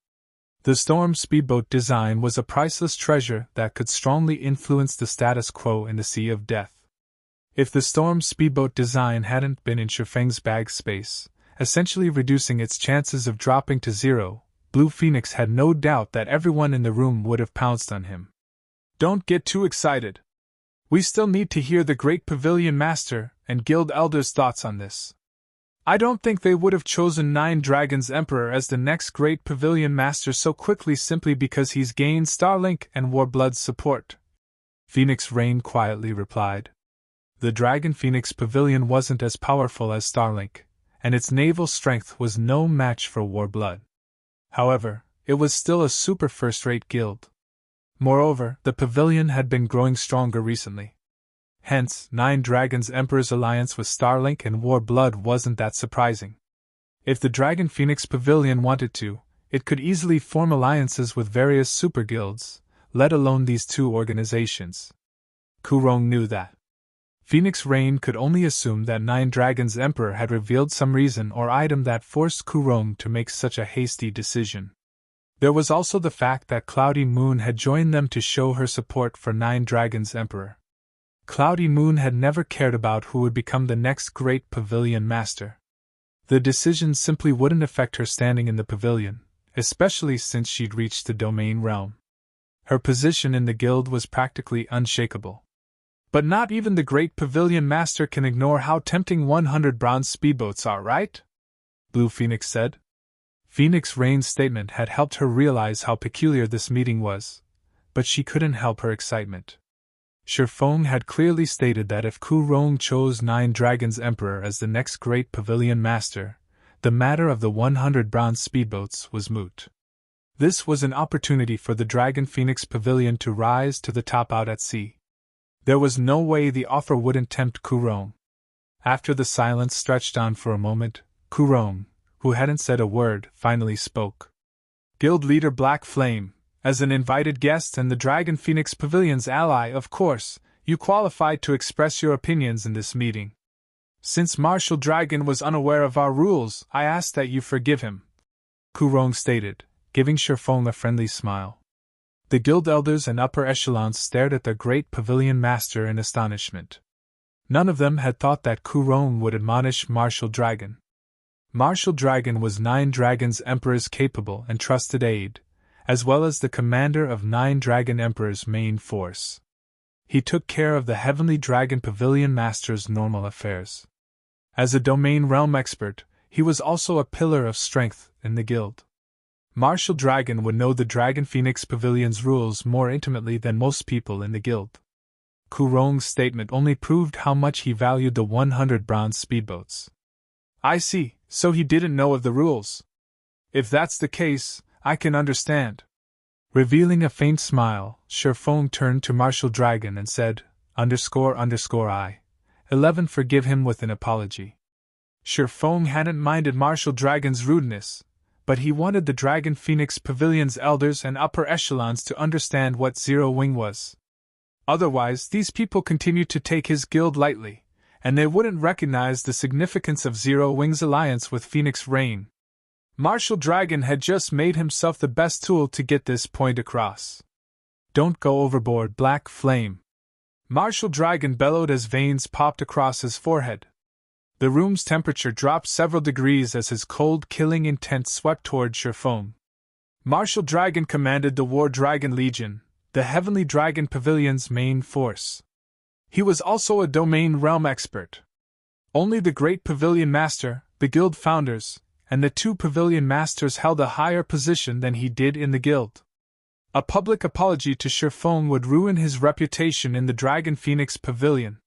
The Storm speedboat design was a priceless treasure that could strongly influence the status quo in the Sea of Death. If the Storm speedboat design hadn't been in Shi Feng's bag space, essentially reducing its chances of dropping to zero, Blue Phoenix had no doubt that everyone in the room would have pounced on him. Don't get too excited. We still need to hear the Great Pavilion Master and Guild Elder's thoughts on this. I don't think they would have chosen Nine Dragons Emperor as the next Great Pavilion Master so quickly simply because he's gained Starlink and Warblood's support, Phoenix Rain quietly replied. the Dragon Phoenix Pavilion wasn't as powerful as Starlink, and its naval strength was no match for Warblood. However, it was still a super first-rate guild. Moreover, the pavilion had been growing stronger recently. Hence, Nine Dragons Emperor's alliance with Starlink and Warblood wasn't that surprising. If the Dragon Phoenix Pavilion wanted to, it could easily form alliances with various super guilds, let alone these two organizations. Kurong knew that. Phoenix Rain could only assume that Nine Dragons Emperor had revealed some reason or item that forced Kurong to make such a hasty decision. There was also the fact that Cloudy Moon had joined them to show her support for Nine Dragons Emperor. Cloudy Moon had never cared about who would become the next great pavilion master. The decision simply wouldn't affect her standing in the pavilion, especially since she'd reached the domain realm. Her position in the guild was practically unshakable. But not even the great pavilion master can ignore how tempting 100 bronze speedboats are, right? Blue Phoenix said. Phoenix Rain's statement had helped her realize how peculiar this meeting was, but she couldn't help her excitement. Shifeng had clearly stated that if Kurong chose Nine Dragons Emperor as the next great pavilion master, the matter of the 100 bronze speedboats was moot. This was an opportunity for the Dragon Phoenix Pavilion to rise to the top out at sea. There was no way the offer wouldn't tempt Kurong. After the silence stretched on for a moment, Kurong, who hadn't said a word, finally spoke. Guild leader Black Flame, as an invited guest and the Dragon Phoenix Pavilion's ally, of course, you qualified to express your opinions in this meeting. Since Martial Dragon was unaware of our rules, I ask that you forgive him, Kurong stated, giving Shifeng a friendly smile. The guild elders and upper echelons stared at the great pavilion master in astonishment. None of them had thought that Kurong would admonish Martial Dragon. Martial Dragon was Nine Dragons Emperor's capable and trusted aide, as well as the commander of Nine Dragon Emperor's main force. He took care of the Heavenly Dragon Pavilion Master's normal affairs. As a domain realm expert, he was also a pillar of strength in the guild. Martial Dragon would know the Dragon Phoenix Pavilion's rules more intimately than most people in the guild. Kurong's statement only proved how much he valued the 100 bronze speedboats. I see, so he didn't know of the rules. If that's the case, I can understand. Revealing a faint smile, Shifeng turned to Martial Dragon and said, __I. 11 forgive him with an apology. Shifeng hadn't minded Martial Dragon's rudeness, but he wanted the Dragon Phoenix Pavilion's elders and upper echelons to understand what Zero Wing was. Otherwise, these people continued to take his guild lightly, and they wouldn't recognize the significance of Zero Wing's alliance with Phoenix Rain. Martial Dragon had just made himself the best tool to get this point across. Don't go overboard, Black Flame. Martial Dragon bellowed as veins popped across his forehead. The room's temperature dropped several degrees as his cold, killing intent swept toward Shifeng. Martial Dragon commanded the War Dragon Legion, the Heavenly Dragon Pavilion's main force. He was also a domain realm expert. Only the Great Pavilion Master, the guild founders, and the two pavilion masters held a higher position than he did in the guild. A public apology to Shifeng would ruin his reputation in the Dragon Phoenix Pavilion.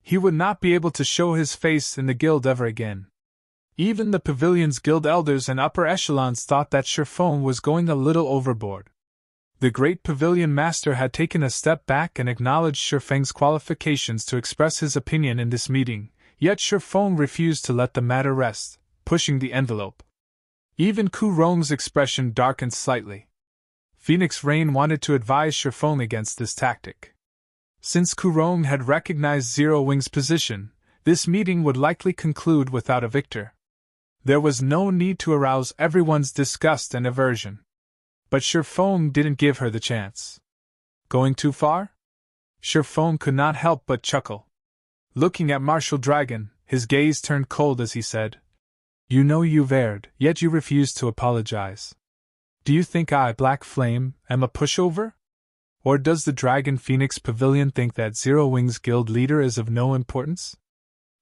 He would not be able to show his face in the guild ever again. Even the pavilion's guild elders and upper echelons thought that Shifeng was going a little overboard. The great pavilion master had taken a step back and acknowledged Shifeng's qualifications to express his opinion in this meeting, yet Shifeng refused to let the matter rest, pushing the envelope. Even Kurong's expression darkened slightly. Phoenix Rain wanted to advise Shifeng against this tactic. Since Kurong had recognized Zero Wing's position, this meeting would likely conclude without a victor. There was no need to arouse everyone's disgust and aversion. But Shifeng didn't give her the chance. Going too far? Shifeng could not help but chuckle. Looking at Martial Dragon, his gaze turned cold as he said, You know you've erred, yet you refuse to apologize. Do you think I, Black Flame, am a pushover? Or does the Dragon Phoenix Pavilion think that Zero Wing's guild leader is of no importance?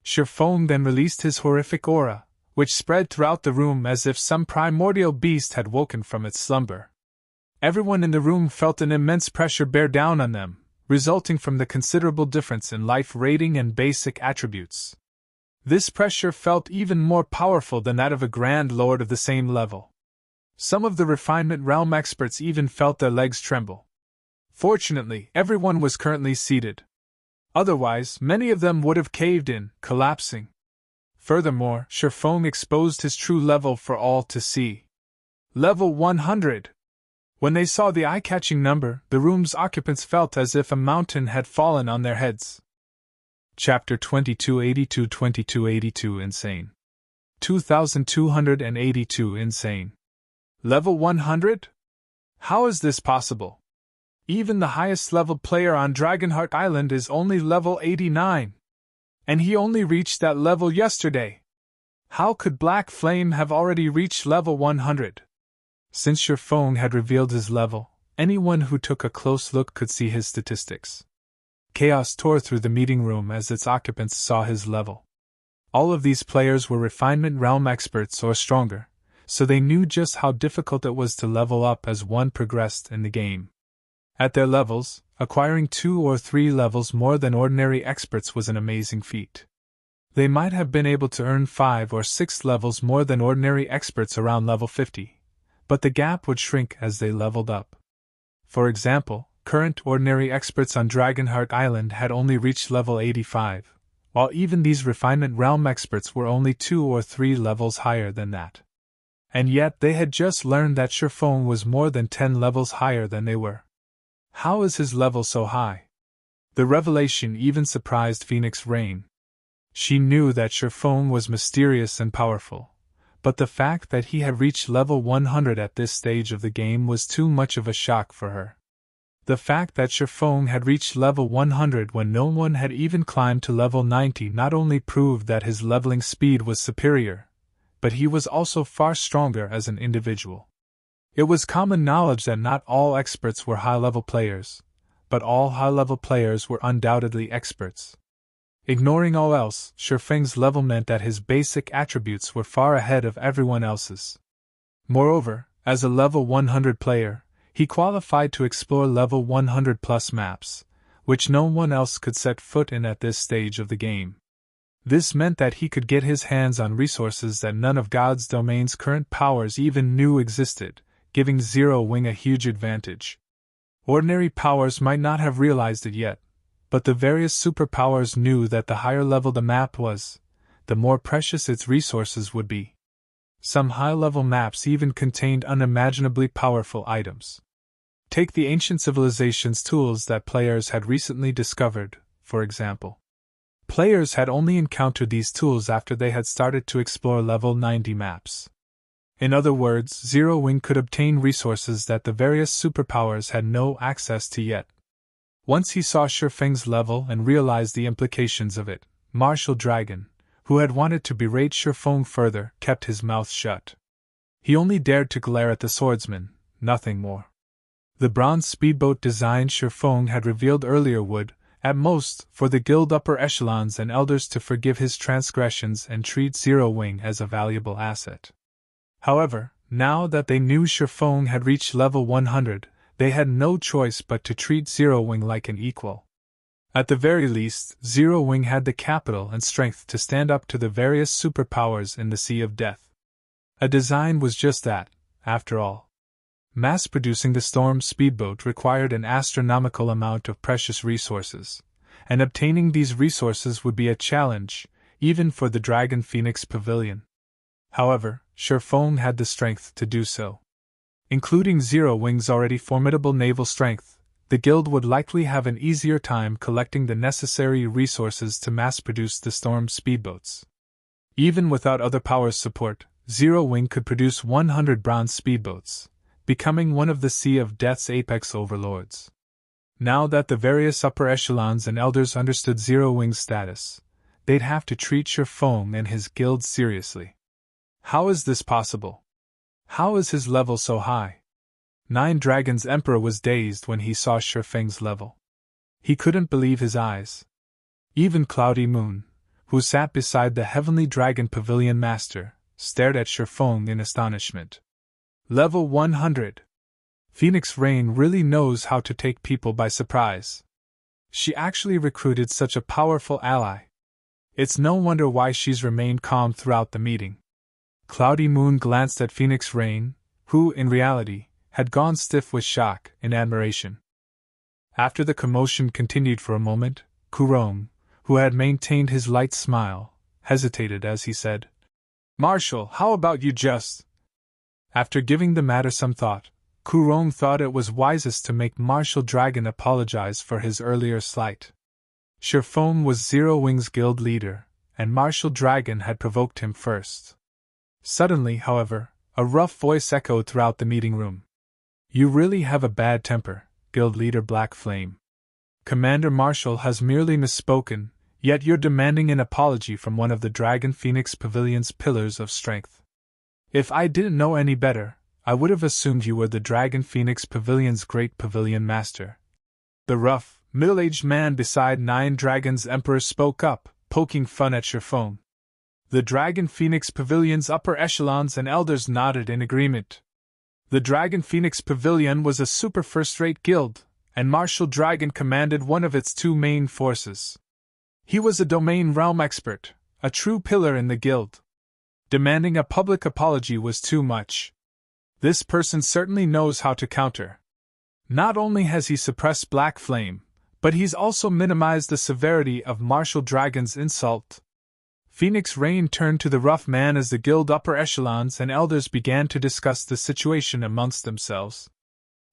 Shifeng then released his horrific aura, which spread throughout the room as if some primordial beast had woken from its slumber. Everyone in the room felt an immense pressure bear down on them, resulting from the considerable difference in life rating and basic attributes. This pressure felt even more powerful than that of a Grand Lord of the same level. Some of the Refinement Realm experts even felt their legs tremble. Fortunately, everyone was currently seated. Otherwise, many of them would have caved in, collapsing. Furthermore, Shifeng exposed his true level for all to see. Level 100! When they saw the eye-catching number, the room's occupants felt as if a mountain had fallen on their heads. Chapter 2282 Insane. 2282 Insane. Level 100? How is this possible? Even the highest level player on Dragonheart Island is only level 89. And he only reached that level yesterday. How could Black Flame have already reached level 100? Since Shifeng had revealed his level, anyone who took a close look could see his statistics. Chaos tore through the meeting room as its occupants saw his level. All of these players were Refinement Realm experts or stronger, so they knew just how difficult it was to level up as one progressed in the game. At their levels, acquiring 2 or 3 levels more than ordinary experts was an amazing feat. They might have been able to earn 5 or 6 levels more than ordinary experts around level 50, but the gap would shrink as they leveled up. For example, current ordinary experts on Dragonheart Island had only reached level 85, while even these Refinement Realm experts were only 2 or 3 levels higher than that. And yet they had just learned that Shifeng was more than 10 levels higher than they were. How is his level so high? The revelation even surprised Phoenix Rain. She knew that Shifeng was mysterious and powerful, but the fact that he had reached level 100 at this stage of the game was too much of a shock for her. The fact that Shifeng had reached level 100 when no one had even climbed to level 90 not only proved that his leveling speed was superior, but he was also far stronger as an individual. It was common knowledge that not all experts were high-level players, but all high-level players were undoubtedly experts. Ignoring all else, Shifeng's level meant that his basic attributes were far ahead of everyone else's. Moreover, as a level 100 player, he qualified to explore level 100 plus maps, which no one else could set foot in at this stage of the game. This meant that he could get his hands on resources that none of God's domain's current powers even knew existed, giving Zero Wing a huge advantage. Ordinary powers might not have realized it yet, but the various superpowers knew that the higher level the map was, the more precious its resources would be. Some high-level maps even contained unimaginably powerful items. Take the ancient civilization's tools that players had recently discovered, for example. Players had only encountered these tools after they had started to explore level 90 maps. In other words, Zero Wing could obtain resources that the various superpowers had no access to yet. Once he saw Shifeng's level and realized the implications of it, Martial Dragon, who had wanted to berate Shifeng further, kept his mouth shut. He only dared to glare at the swordsman, nothing more. The bronze speedboat design Shifeng had revealed earlier would, at most, for the guild upper echelons and elders to forgive his transgressions and treat Zero Wing as a valuable asset. However, now that they knew Shifeng had reached level 100, they had no choice but to treat Zero Wing like an equal. At the very least, Zero Wing had the capital and strength to stand up to the various superpowers in the Sea of Death. A design was just that, after all. Mass-producing the Storm speedboat required an astronomical amount of precious resources, and obtaining these resources would be a challenge, even for the Dragon Phoenix Pavilion. However, Shifeng had the strength to do so. Including Zero Wing's already formidable naval strength, the guild would likely have an easier time collecting the necessary resources to mass-produce the Storm speedboats. Even without other powers' support, Zero Wing could produce 100 bronze speedboats, becoming one of the Sea of Death's apex overlords. Now that the various upper echelons and elders understood Zero Wing's status, they'd have to treat Shifeng and his guild seriously. How is this possible? How is his level so high? Nine Dragons Emperor was dazed when he saw Shifeng's level. He couldn't believe his eyes. Even Cloudy Moon, who sat beside the Heavenly Dragon Pavilion Master, stared at Shifeng in astonishment. Level 100. Phoenix Rain really knows how to take people by surprise. She actually recruited such a powerful ally. It's no wonder why she's remained calm throughout the meeting. Cloudy Moon glanced at Phoenix Rain, who, in reality, had gone stiff with shock and admiration. After the commotion continued for a moment, Kurong, who had maintained his light smile, hesitated as he said, "Marshal, how about you just—" After giving the matter some thought, Kurong thought it was wisest to make Marshal Dragon apologize for his earlier slight. Shifeng was Zero Wing's guild leader, and Marshal Dragon had provoked him first. Suddenly, however, a rough voice echoed throughout the meeting room. "You really have a bad temper, Guild Leader Black Flame. Commander Marshal has merely misspoken, yet you're demanding an apology from one of the Dragon Phoenix Pavilion's pillars of strength. If I didn't know any better, I would have assumed you were the Dragon Phoenix Pavilion's great pavilion master." The rough, middle-aged man beside Nine Dragons Emperor spoke up, poking fun at Shifeng. The Dragon Phoenix Pavilion's upper echelons and elders nodded in agreement. The Dragon Phoenix Pavilion was a super first-rate guild, and Marshal Dragon commanded one of its two main forces. He was a domain realm expert, a true pillar in the guild. Demanding a public apology was too much. This person certainly knows how to counter. Not only has he suppressed Black Flame, but he's also minimized the severity of Marshal Dragon's insult. Phoenix Rain turned to the rough man as the guild upper echelons and elders began to discuss the situation amongst themselves.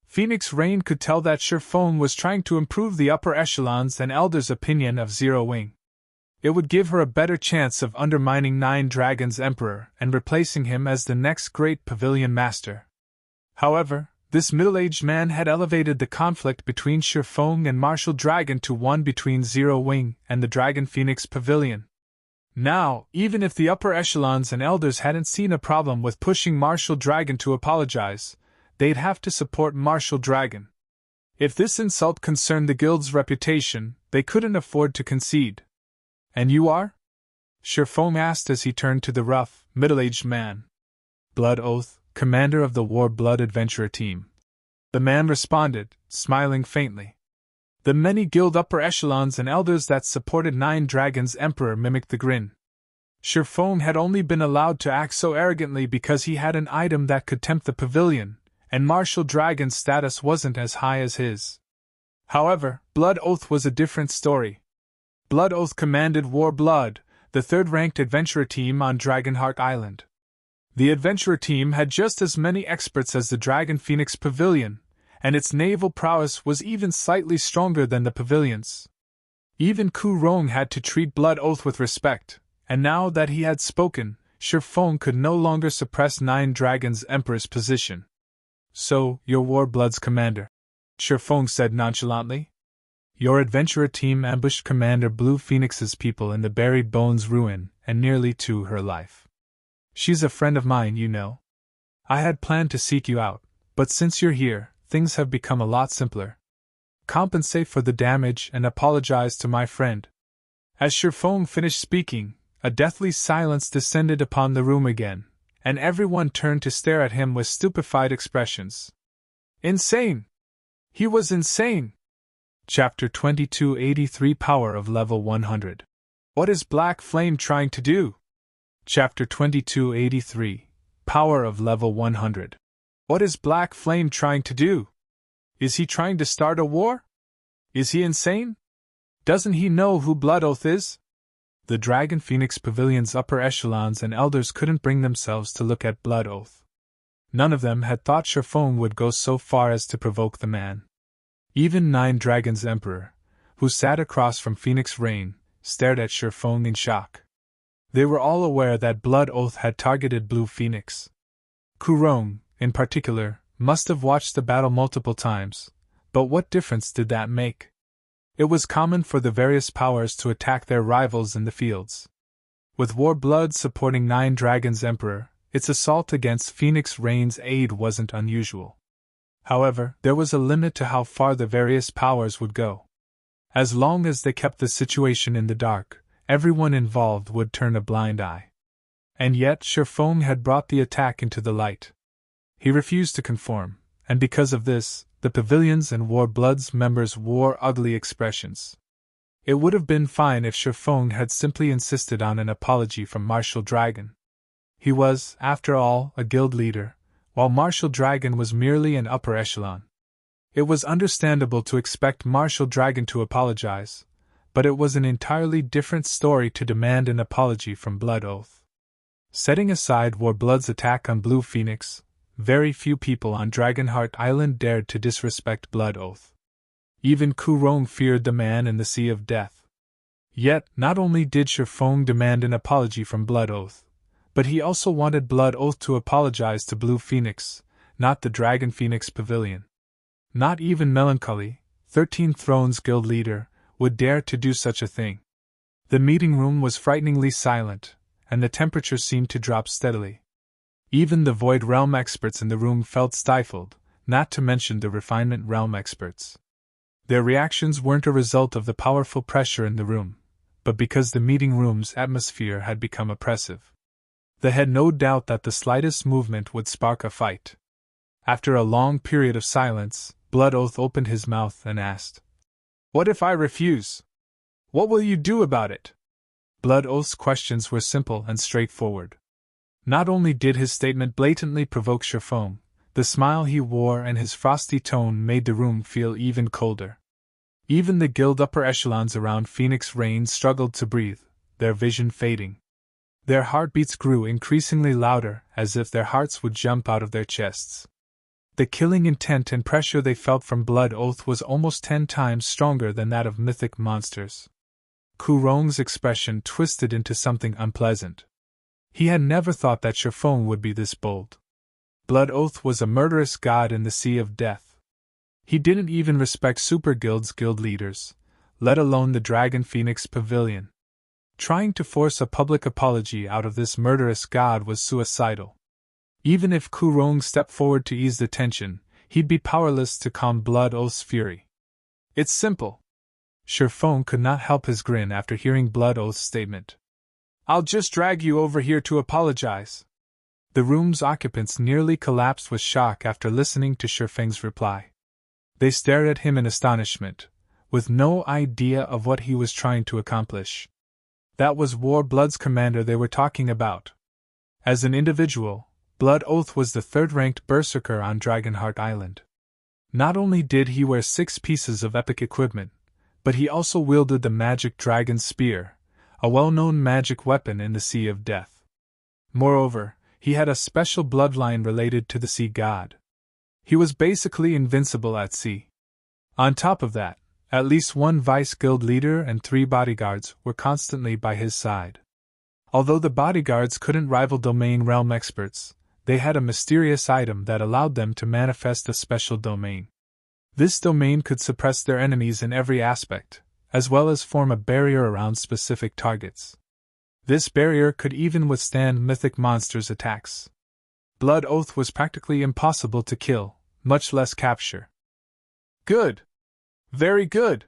Phoenix Rain could tell that Shifeng was trying to improve the upper echelons and elders' opinion of Zero Wing. It would give her a better chance of undermining Nine Dragons Emperor and replacing him as the next great pavilion master. However, this middle-aged man had elevated the conflict between Shifeng and Marshal Dragon to one between Zero Wing and the Dragon Phoenix Pavilion. Now, even if the upper echelons and elders hadn't seen a problem with pushing Marshal Dragon to apologize, they'd have to support Marshal Dragon. If this insult concerned the guild's reputation, they couldn't afford to concede. "And you are?" Shifeng asked as he turned to the rough, middle-aged man. "Blood Oath, commander of the War Blood Adventurer team." The man responded, smiling faintly. The many guild upper echelons and elders that supported Nine Dragons Emperor mimicked the grin. Shifeng had only been allowed to act so arrogantly because he had an item that could tempt the pavilion, and Marshal Dragon's status wasn't as high as his. However, Blood Oath was a different story. Blood Oath commanded War Blood, the third-ranked adventurer team on Dragonheart Island. The adventurer team had just as many experts as the Dragon Phoenix Pavilion, and its naval prowess was even slightly stronger than the pavilion's. Even Kurong had to treat Blood Oath with respect, and now that he had spoken, Shifeng could no longer suppress Nine Dragons Emperor's position. "So, you're War Blood's commander," Shifeng said nonchalantly. "Your adventurer team ambushed Commander Blue Phoenix's people in the Buried Bones ruin and nearly to her life. She's a friend of mine, you know. I had planned to seek you out, but since you're here, things have become a lot simpler. Compensate for the damage and apologize to my friend." As Shifeng finished speaking, a deathly silence descended upon the room again, and everyone turned to stare at him with stupefied expressions. Insane! He was insane! Chapter 2283 Power of Level 100. What is Black Flame trying to do? Chapter 2283 Power of Level 100. What is Black Flame trying to do? Is he trying to start a war? Is he insane? Doesn't he know who Blood Oath is? The Dragon Phoenix Pavilion's upper echelons and elders couldn't bring themselves to look at Blood Oath. None of them had thought Shifeng would go so far as to provoke the man. Even Nine Dragons Emperor, who sat across from Phoenix Rain, stared at Shifeng in shock. They were all aware that Blood Oath had targeted Blue Phoenix. Kurong, in particular, must have watched the battle multiple times, but what difference did that make? It was common for the various powers to attack their rivals in the fields. With War Blood supporting Nine Dragons Emperor, its assault against Phoenix Rain's aid wasn't unusual. However, there was a limit to how far the various powers would go. As long as they kept the situation in the dark, everyone involved would turn a blind eye. And yet Shifeng had brought the attack into the light. He refused to conform, and because of this, the Pavilions and War Bloods members wore ugly expressions. It would have been fine if Shifeng had simply insisted on an apology from Martial Dragon. He was, after all, a guild leader, while Martial Dragon was merely an upper echelon. It was understandable to expect Martial Dragon to apologize, but it was an entirely different story to demand an apology from Blood Oath. Setting aside War Blood's attack on Blue Phoenix, very few people on Dragonheart Island dared to disrespect Blood Oath. Even Kurong feared the man in the Sea of Death. Yet, not only did Shifeng demand an apology from Blood Oath, but he also wanted Blood Oath to apologize to Blue Phoenix, not the Dragon Phoenix Pavilion. Not even Melancholy, 13 Thrones Guild leader, would dare to do such a thing. The meeting room was frighteningly silent, and the temperature seemed to drop steadily. Even the Void Realm experts in the room felt stifled, not to mention the Refinement Realm experts. Their reactions weren't a result of the powerful pressure in the room, but because the meeting room's atmosphere had become oppressive. They had no doubt that the slightest movement would spark a fight. After a long period of silence, Blood Oath opened his mouth and asked, "What if I refuse? What will you do about it?" Blood Oath's questions were simple and straightforward. Not only did his statement blatantly provoke Shifeng, the smile he wore and his frosty tone made the room feel even colder. Even the guild upper echelons around Phoenix Rain struggled to breathe, their vision fading. Their heartbeats grew increasingly louder, as if their hearts would jump out of their chests. The killing intent and pressure they felt from Blood Oath was almost 10 times stronger than that of mythic monsters. Kurong's expression twisted into something unpleasant. He had never thought that Shifeng would be this bold. Blood Oath was a murderous god in the Sea of Death. He didn't even respect Super Guild's guild leaders, let alone the Dragon Phoenix Pavilion. Trying to force a public apology out of this murderous god was suicidal. Even if Kurong stepped forward to ease the tension, he'd be powerless to calm Blood Oath's fury. "It's simple." Shifeng could not help his grin after hearing Blood Oath's statement. "I'll just drag you over here to apologize." The room's occupants nearly collapsed with shock after listening to Shifeng's reply. They stared at him in astonishment, with no idea of what he was trying to accomplish. That was War Blood's commander they were talking about. As an individual, Blood Oath was the third-ranked berserker on Dragonheart Island. Not only did he wear 6 pieces of epic equipment, but he also wielded the magic dragon spear, a well-known magic weapon in the Sea of Death. Moreover, he had a special bloodline related to the sea god. He was basically invincible at sea. On top of that, at least 1 vice guild leader and 3 bodyguards were constantly by his side. Although the bodyguards couldn't rival domain realm experts, they had a mysterious item that allowed them to manifest a special domain. This domain could suppress their enemies in every aspect, as well as form a barrier around specific targets. This barrier could even withstand mythic monsters' attacks. Blood Oath was practically impossible to kill, much less capture. "Good! Very good!"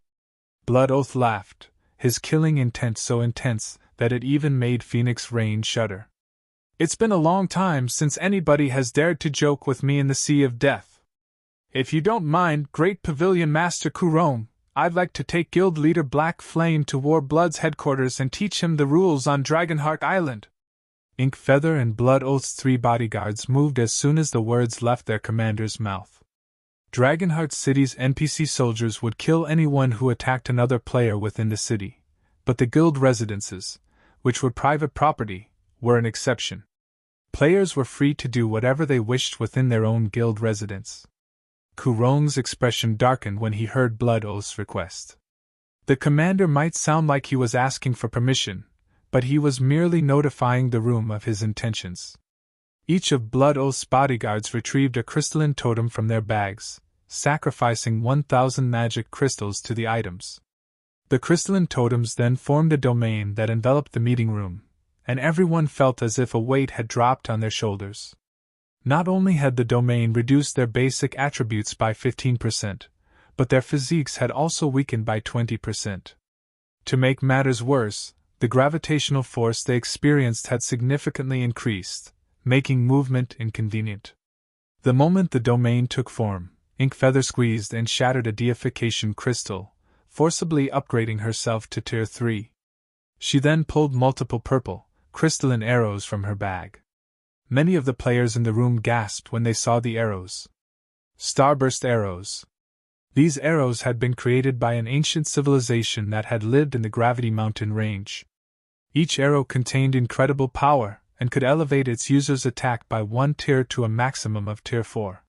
Blood Oath laughed, his killing intent so intense that it even made Phoenix Rain shudder. "It's been a long time since anybody has dared to joke with me in the Sea of Death. If you don't mind, Great Pavilion Master Kurong, I'd like to take Guild Leader Black Flame to War Blood's headquarters and teach him the rules on Dragonheart Island." Ink Feather and Blood Oath's 3 bodyguards moved as soon as the words left their commander's mouth. Dragonheart City's NPC soldiers would kill anyone who attacked another player within the city, but the guild residences, which were private property, were an exception. Players were free to do whatever they wished within their own guild residence. Kurong's expression darkened when he heard Blood Oath's request. The commander might sound like he was asking for permission, but he was merely notifying the room of his intentions. Each of Blood Oath's bodyguards retrieved a crystalline totem from their bags, sacrificing 1,000 magic crystals to the items. The crystalline totems then formed a domain that enveloped the meeting room, and everyone felt as if a weight had dropped on their shoulders. Not only had the domain reduced their basic attributes by 15%, but their physiques had also weakened by 20%. To make matters worse, the gravitational force they experienced had significantly increased, making movement inconvenient. The moment the domain took form, Inkfeather squeezed and shattered a deification crystal, forcibly upgrading herself to Tier 3. She then pulled multiple purple, crystalline arrows from her bag. Many of the players in the room gasped when they saw the arrows. Starburst arrows. These arrows had been created by an ancient civilization that had lived in the Gravity Mountain range. Each arrow contained incredible power and could elevate its user's attack by 1 tier to a maximum of Tier 4.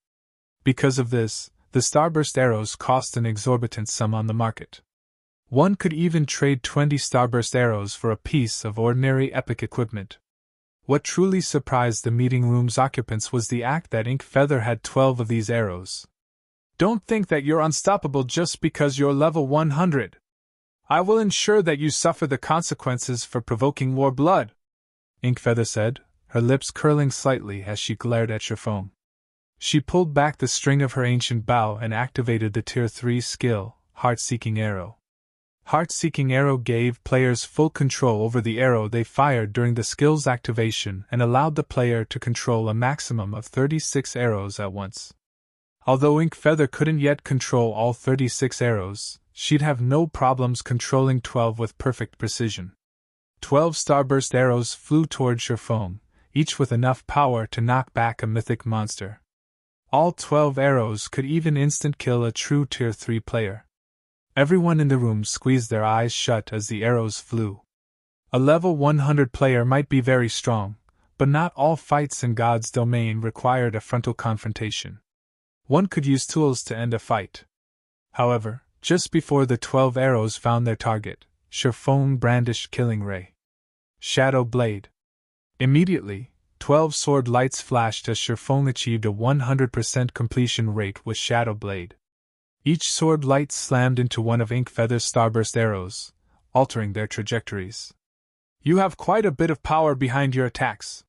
Because of this, the Starburst arrows cost an exorbitant sum on the market. One could even trade 20 Starburst arrows for a piece of ordinary epic equipment. What truly surprised the meeting room's occupants was the act that Inkfeather had 12 of these arrows. Don't think that you're unstoppable just because you're level 100. I will ensure that you suffer the consequences for provoking war blood, Inkfeather said, her lips curling slightly as she glared at Chiffon. She pulled back the string of her ancient bow and activated the Tier 3 skill, Heart-Seeking Arrow. Heart-Seeking Arrow gave players full control over the arrow they fired during the skill's activation and allowed the player to control a maximum of 36 arrows at once. Although Inkfeather couldn't yet control all 36 arrows, she'd have no problems controlling 12 with perfect precision. 12 Starburst arrows flew toward Chiffon, each with enough power to knock back a mythic monster. All 12 arrows could even instant kill a true Tier 3 player. Everyone in the room squeezed their eyes shut as the arrows flew. A level 100 player might be very strong, but not all fights in God's domain required a frontal confrontation. One could use tools to end a fight. However, just before the 12 arrows found their target, Chiffon brandished Killing Ray. Shadow Blade. Immediately, 12 sword lights flashed as Chiffon achieved a 100% completion rate with Shadow Blade. Each sword light slammed into one of Inkfeather's Starburst arrows, altering their trajectories. You have quite a bit of power behind your attacks.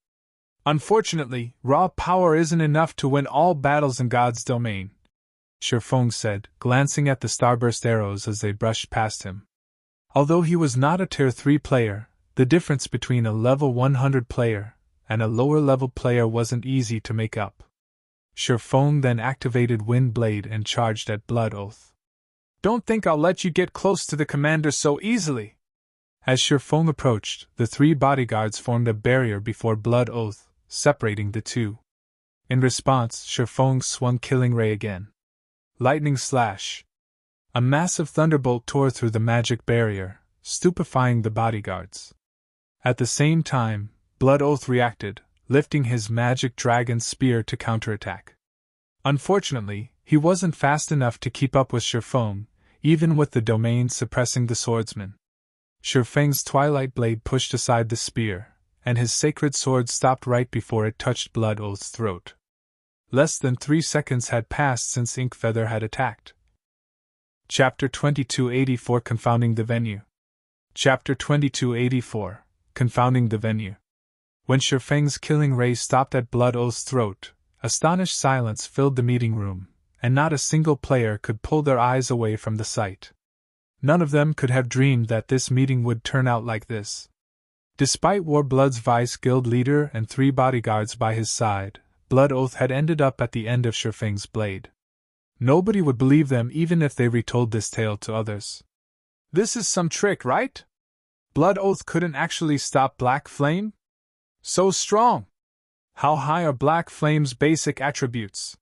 Unfortunately, raw power isn't enough to win all battles in God's domain, Chiffon said, glancing at the Starburst arrows as they brushed past him. Although he was not a Tier 3 player, the difference between a level 100 player and a lower level player wasn't easy to make up. Chiffon then activated Wind Blade and charged at Blood Oath. Don't think I'll let you get close to the commander so easily. As Chiffon approached, the 3 bodyguards formed a barrier before Blood Oath, separating the two. In response, Chiffon swung Killing Ray again. Lightning Slash. A massive thunderbolt tore through the magic barrier, stupefying the bodyguards. At the same time, Blood Oath reacted, lifting his magic dragon spear to counterattack. Unfortunately, he wasn't fast enough to keep up with Chiffon, even with the domain suppressing the swordsman. Chifeng's Twilight Blade pushed aside the spear, and his sacred sword stopped right before it touched Blood Oath's throat. Less than 3 seconds had passed since Inkfeather had attacked. Chapter 2284 Confounding the Venue. Chapter 2284 Confounding the Venue. When Chifeng's Killing Ray stopped at Blood Oath's throat, astonished silence filled the meeting room, and not a single player could pull their eyes away from the sight. None of them could have dreamed that this meeting would turn out like this. Despite Warblood's vice guild leader and 3 bodyguards by his side, Blood Oath had ended up at the end of Chifeng's blade. Nobody would believe them even if they retold this tale to others. This is some trick, right? Blood Oath couldn't actually stop Black Flame? So strong! How high are Black Flame's basic attributes?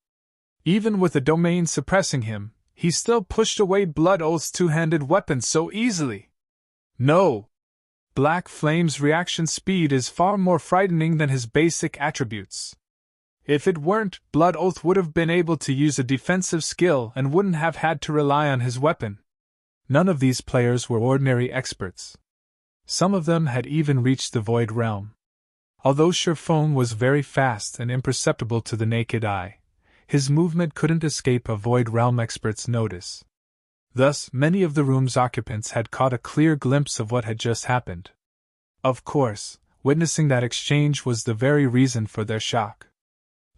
Even with the domain suppressing him, he still pushed away Blood Oath's 2-handed weapon so easily. No! Black Flame's reaction speed is far more frightening than his basic attributes. If it weren't, Blood Oath would have been able to use a defensive skill and wouldn't have had to rely on his weapon. None of these players were ordinary experts. Some of them had even reached the Void Realm. Although Chiffon was very fast and imperceptible to the naked eye, his movement couldn't escape a Void Realm expert's notice. Thus, many of the room's occupants had caught a clear glimpse of what had just happened. Of course, witnessing that exchange was the very reason for their shock.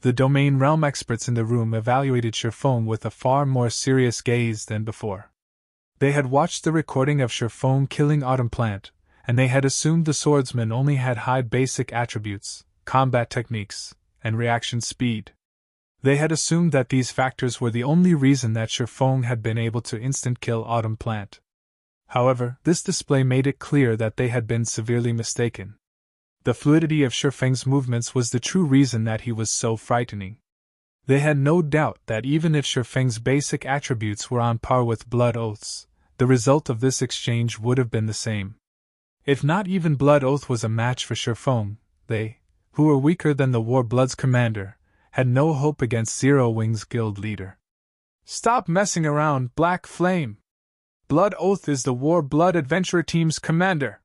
The Domain Realm experts in the room evaluated Chiffon with a far more serious gaze than before. They had watched the recording of Chiffon killing Autumn Plant, and they had assumed the swordsman only had high basic attributes, combat techniques, and reaction speed. They had assumed that these factors were the only reason that Shifeng had been able to instant-kill Autumn Plant. However, this display made it clear that they had been severely mistaken. The fluidity of Shifeng's movements was the true reason that he was so frightening. They had no doubt that even if Shifeng's basic attributes were on par with Blood Oath's, the result of this exchange would have been the same. If not even Blood Oath was a match for Shifeng, they, who were weaker than the War Blood's commander, had no hope against Zero Wing's guild leader. "Stop messing around, Black Flame! Blood Oath is the War Blood Adventurer Team's commander!"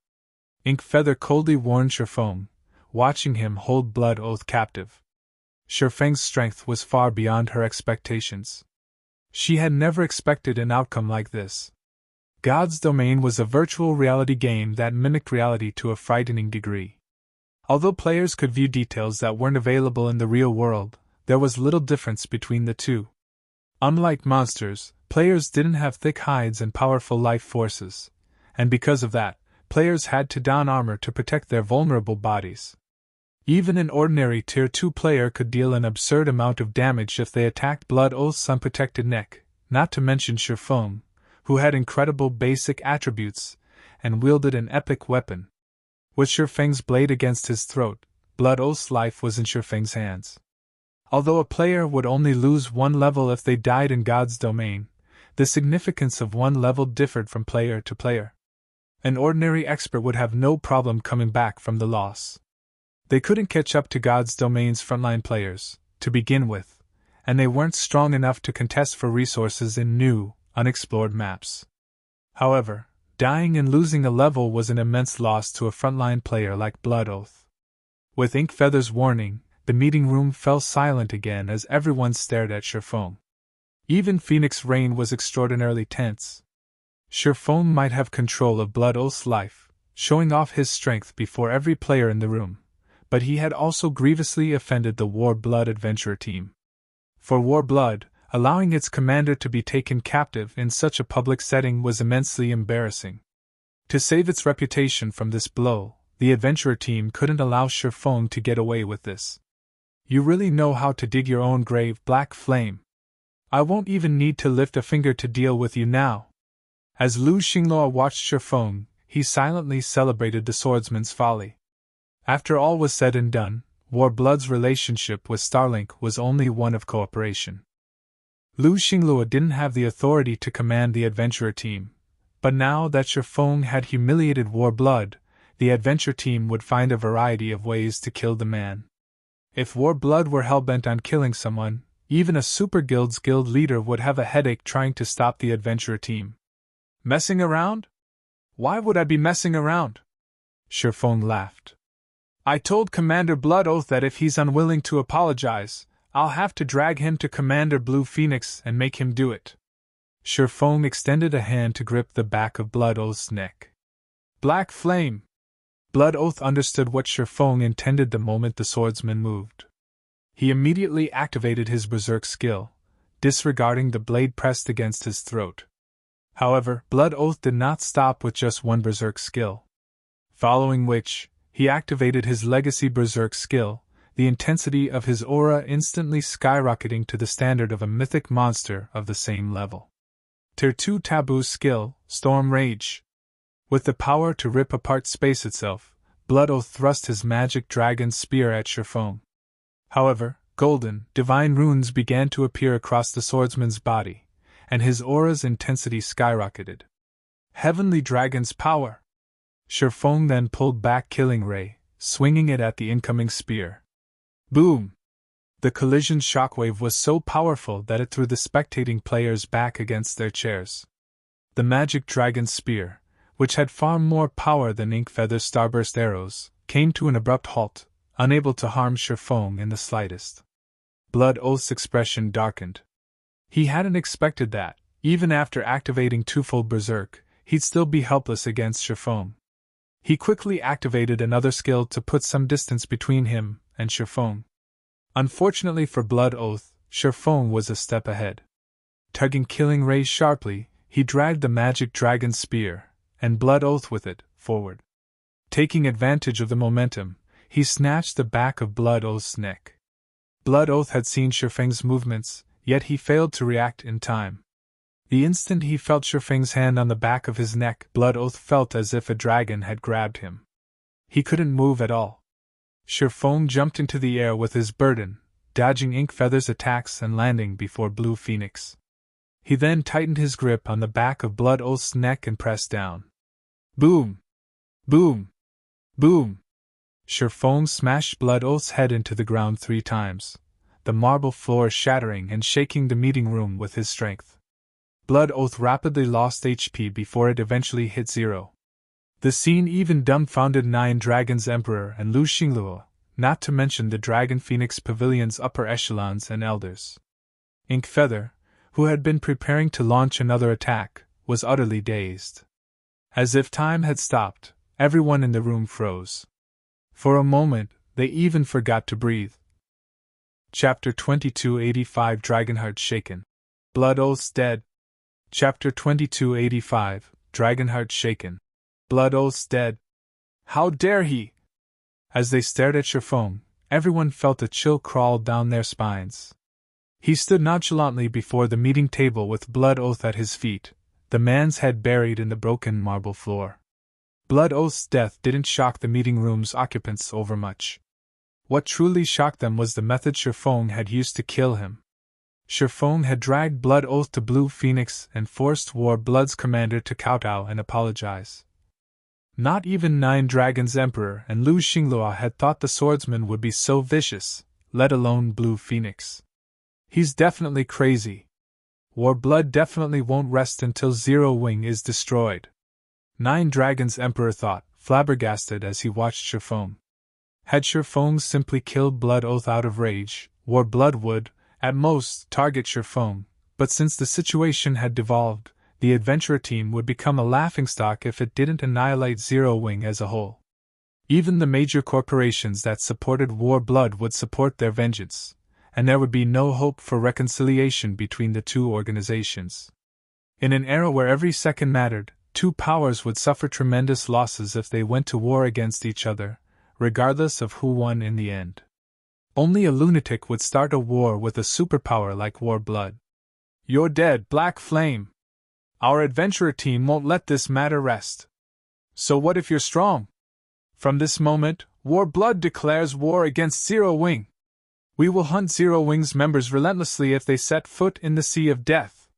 Inkfeather coldly warned Shifeng, watching him hold Blood Oath captive. Shifeng's strength was far beyond her expectations. She had never expected an outcome like this. God's Domain was a virtual reality game that mimicked reality to a frightening degree. Although players could view details that weren't available in the real world, there was little difference between the two. Unlike monsters, players didn't have thick hides and powerful life forces, and because of that, players had to don armor to protect their vulnerable bodies. Even an ordinary Tier 2 player could deal an absurd amount of damage if they attacked Blood Oath's unprotected neck, not to mention Shifeng, who had incredible basic attributes and wielded an epic weapon. With Shifeng's blade against his throat, Blood Oath's life was in Shifeng's hands. Although a player would only lose one level if they died in God's Domain, the significance of one level differed from player to player. An ordinary expert would have no problem coming back from the loss. They couldn't catch up to God's Domain's frontline players, to begin with, and they weren't strong enough to contest for resources in new, unexplored maps. However, dying and losing a level was an immense loss to a frontline player like Blood Oath. With Inkfeather's warning, the meeting room fell silent again as everyone stared at Shifeng. Even Phoenix Rain was extraordinarily tense. Shifeng might have control of Blood Oath's life, showing off his strength before every player in the room, but he had also grievously offended the War Blood Adventurer Team. For War Blood, allowing its commander to be taken captive in such a public setting was immensely embarrassing. To save its reputation from this blow, the Adventurer Team couldn't allow Shifeng to get away with this. "You really know how to dig your own grave, Black Flame. I won't even need to lift a finger to deal with you now." As Lu Xingluo watched Shifeng, he silently celebrated the swordsman's folly. After all was said and done, War Blood's relationship with Starlink was only one of cooperation. Lu Xingluo didn't have the authority to command the Adventurer Team, but now that Shifeng had humiliated War Blood, the Adventure Team would find a variety of ways to kill the man. If War Blood were hellbent on killing someone, even a Super Guild's guild leader would have a headache trying to stop the Adventurer Team. "Messing around? Why would I be messing around?" Shifeng laughed. "I told Commander Blood Oath that if he's unwilling to apologize, I'll have to drag him to Commander Blue Phoenix and make him do it." Shifeng extended a hand to grip the back of Blood Oath's neck. "Black Flame!" Blood Oath understood what Shifeng intended the moment the swordsman moved. He immediately activated his berserk skill, disregarding the blade pressed against his throat. However, Blood Oath did not stop with just one berserk skill. Following which, he activated his legacy berserk skill, the intensity of his aura instantly skyrocketing to the standard of a mythic monster of the same level. Tier 2 Taboo skill, Storm Rage. With the power to rip apart space itself, Blood Oath thrust his magic dragon spear at Shifeng. However, golden, divine runes began to appear across the swordsman's body, and his aura's intensity skyrocketed. Heavenly Dragon's power! Shifeng then pulled back Killing Ray, swinging it at the incoming spear. Boom! The collision shockwave was so powerful that it threw the spectating players back against their chairs. The magic dragon spear, which had far more power than Inkfeather's starburst arrows, came to an abrupt halt, unable to harm Shifeng in the slightest. Blood Oath's expression darkened. He hadn't expected that, even after activating twofold berserk, he'd still be helpless against Shifeng. He quickly activated another skill to put some distance between him and Shifeng. Unfortunately for Blood Oath, Shifeng was a step ahead. Tugging Killing Ray sharply, he dragged the magic dragon spear, and Blood Oath with it, forward. Taking advantage of the momentum, he snatched the back of Blood Oath's neck. Blood Oath had seen Shifeng's movements, yet he failed to react in time. The instant he felt Shifeng's hand on the back of his neck, Blood Oath felt as if a dragon had grabbed him. He couldn't move at all. Shifeng jumped into the air with his burden, dodging Ink Feather's attacks and landing before Blue Phoenix. He then tightened his grip on the back of Blood Oath's neck and pressed down. Boom! Boom! Boom! Shifeng smashed Blood Oath's head into the ground 3 times, the marble floor shattering and shaking the meeting room with his strength. Blood Oath rapidly lost HP before it eventually hit 0. The scene even dumbfounded 9 Dragons Emperor and Lu Xingluo, not to mention the Dragon Phoenix Pavilion's upper echelons and elders. Ink Feather, who had been preparing to launch another attack, was utterly dazed. As if time had stopped, everyone in the room froze. For a moment, they even forgot to breathe. Chapter 2285 Dragonheart Shaken. Blood Oath's dead. Chapter 2285 Dragonheart Shaken. Blood Oath's dead. How dare he! As they stared at Shifeng, everyone felt a chill crawl down their spines. He stood nonchalantly before the meeting table with Blood Oath at his feet, the man's head buried in the broken marble floor. Blood Oath's death didn't shock the meeting room's occupants overmuch. What truly shocked them was the method Shifeng had used to kill him. Shifeng had dragged Blood Oath to Blue Phoenix and forced War Blood's commander to kowtow and apologize. Not even 9 Dragons Emperor and Lu Xingluo had thought the swordsman would be so vicious, let alone Blue Phoenix. He's definitely crazy. War Blood definitely won't rest until Zero Wing is destroyed. 9 Dragons Emperor thought, flabbergasted as he watched Shifeng. Had Shifeng simply killed Blood Oath out of rage, War Blood would, at most, target Shifeng, but since the situation had devolved, the adventurer team would become a laughingstock if it didn't annihilate Zero Wing as a whole. Even the major corporations that supported War Blood would support their vengeance, and there would be no hope for reconciliation between the 2 organizations. In an era where every second mattered, 2 powers would suffer tremendous losses if they went to war against each other, regardless of who won in the end. Only a lunatic would start a war with a superpower like War Blood. You're dead, Black Flame! Our adventurer team won't let this matter rest. So what if you're strong? From this moment, War Blood declares war against Zero Wing. We will hunt Zero Wing's members relentlessly if they set foot in the Sea of Death.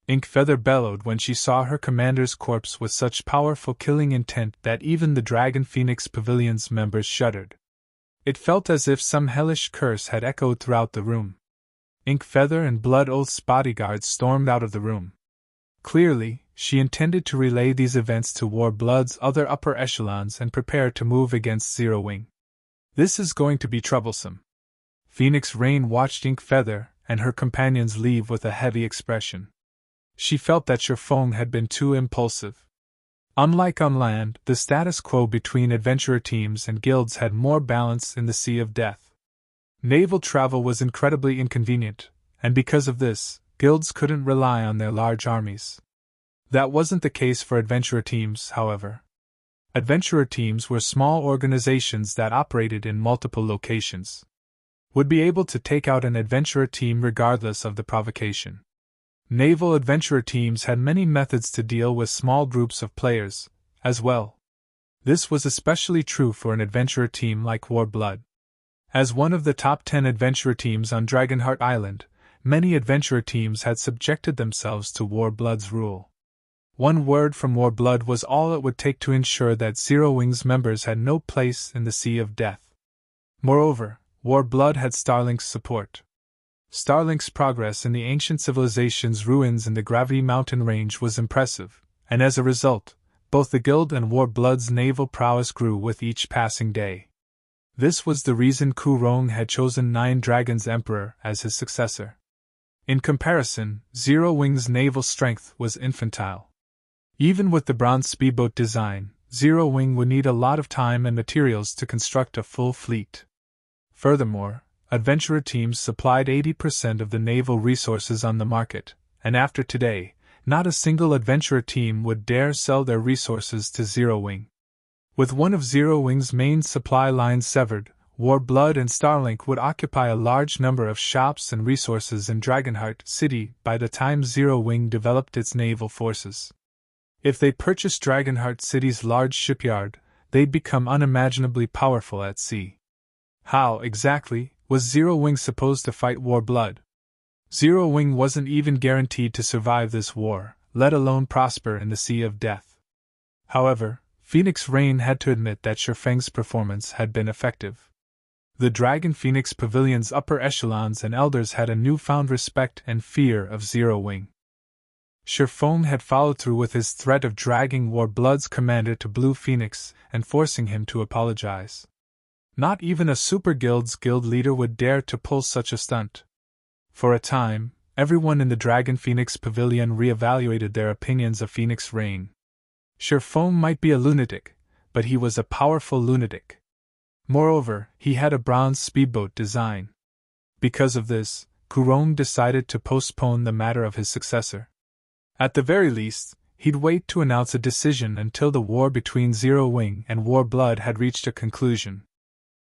Ink Feather bellowed when she saw her commander's corpse with such powerful killing intent that even the Dragon Phoenix Pavilion's members shuddered. It felt as if some hellish curse had echoed throughout the room. Ink Feather and Blood Oath's bodyguards stormed out of the room. Clearly, she intended to relay these events to War Blood's other upper echelons and prepare to move against Zero Wing. This is going to be troublesome. Phoenix Rain watched Ink Feather and her companions leave with a heavy expression. She felt that Shifeng had been too impulsive. Unlike on land, the status quo between adventurer teams and guilds had more balance in the Sea of Death. Naval travel was incredibly inconvenient, and because of this, guilds couldn't rely on their large armies. That wasn't the case for adventurer teams, however. Adventurer teams were small organizations that operated in multiple locations. Would be able to take out an adventurer team regardless of the provocation. Naval adventurer teams had many methods to deal with small groups of players, as well. This was especially true for an adventurer team like War Blood. As one of the top 10 adventurer teams on Dragonheart Island, many adventurer teams had subjected themselves to War Blood's rule. One word from War Blood was all it would take to ensure that Zero Wing's members had no place in the Sea of Death. Moreover, War Blood had Starlink's support. Starlink's progress in the ancient civilization's ruins in the Gravity Mountain range was impressive, and as a result, both the Guild and War Blood's naval prowess grew with each passing day. This was the reason Ku Rong had chosen 9 Dragons Emperor as his successor. In comparison, Zero Wing's naval strength was infantile. Even with the bronze speedboat design, Zero Wing would need a lot of time and materials to construct a full fleet. Furthermore, adventurer teams supplied 80% of the naval resources on the market, and after today, not a single adventurer team would dare sell their resources to Zero Wing. With one of Zero Wing's main supply lines severed, Warblood and Starlink would occupy a large number of shops and resources in Dragonheart City by the time Zero Wing developed its naval forces. If they purchased Dragonheart City's large shipyard, they'd become unimaginably powerful at sea. How, exactly, was Zero Wing supposed to fight Warblood? Zero Wing wasn't even guaranteed to survive this war, let alone prosper in the Sea of Death. However, Phoenix Rain had to admit that Shifeng's performance had been effective. The Dragon Phoenix Pavilion's upper echelons and elders had a newfound respect and fear of Zero Wing. Shifeng had followed through with his threat of dragging Warblood's commander to Blue Phoenix and forcing him to apologize. Not even a Super Guild's guild leader would dare to pull such a stunt. For a time, everyone in the Dragon Phoenix Pavilion re-evaluated their opinions of Phoenix Rain. Shifeng might be a lunatic, but he was a powerful lunatic. Moreover, he had a bronze speedboat design. Because of this, Kurong decided to postpone the matter of his successor. At the very least, he'd wait to announce a decision until the war between Zero Wing and Warblood had reached a conclusion.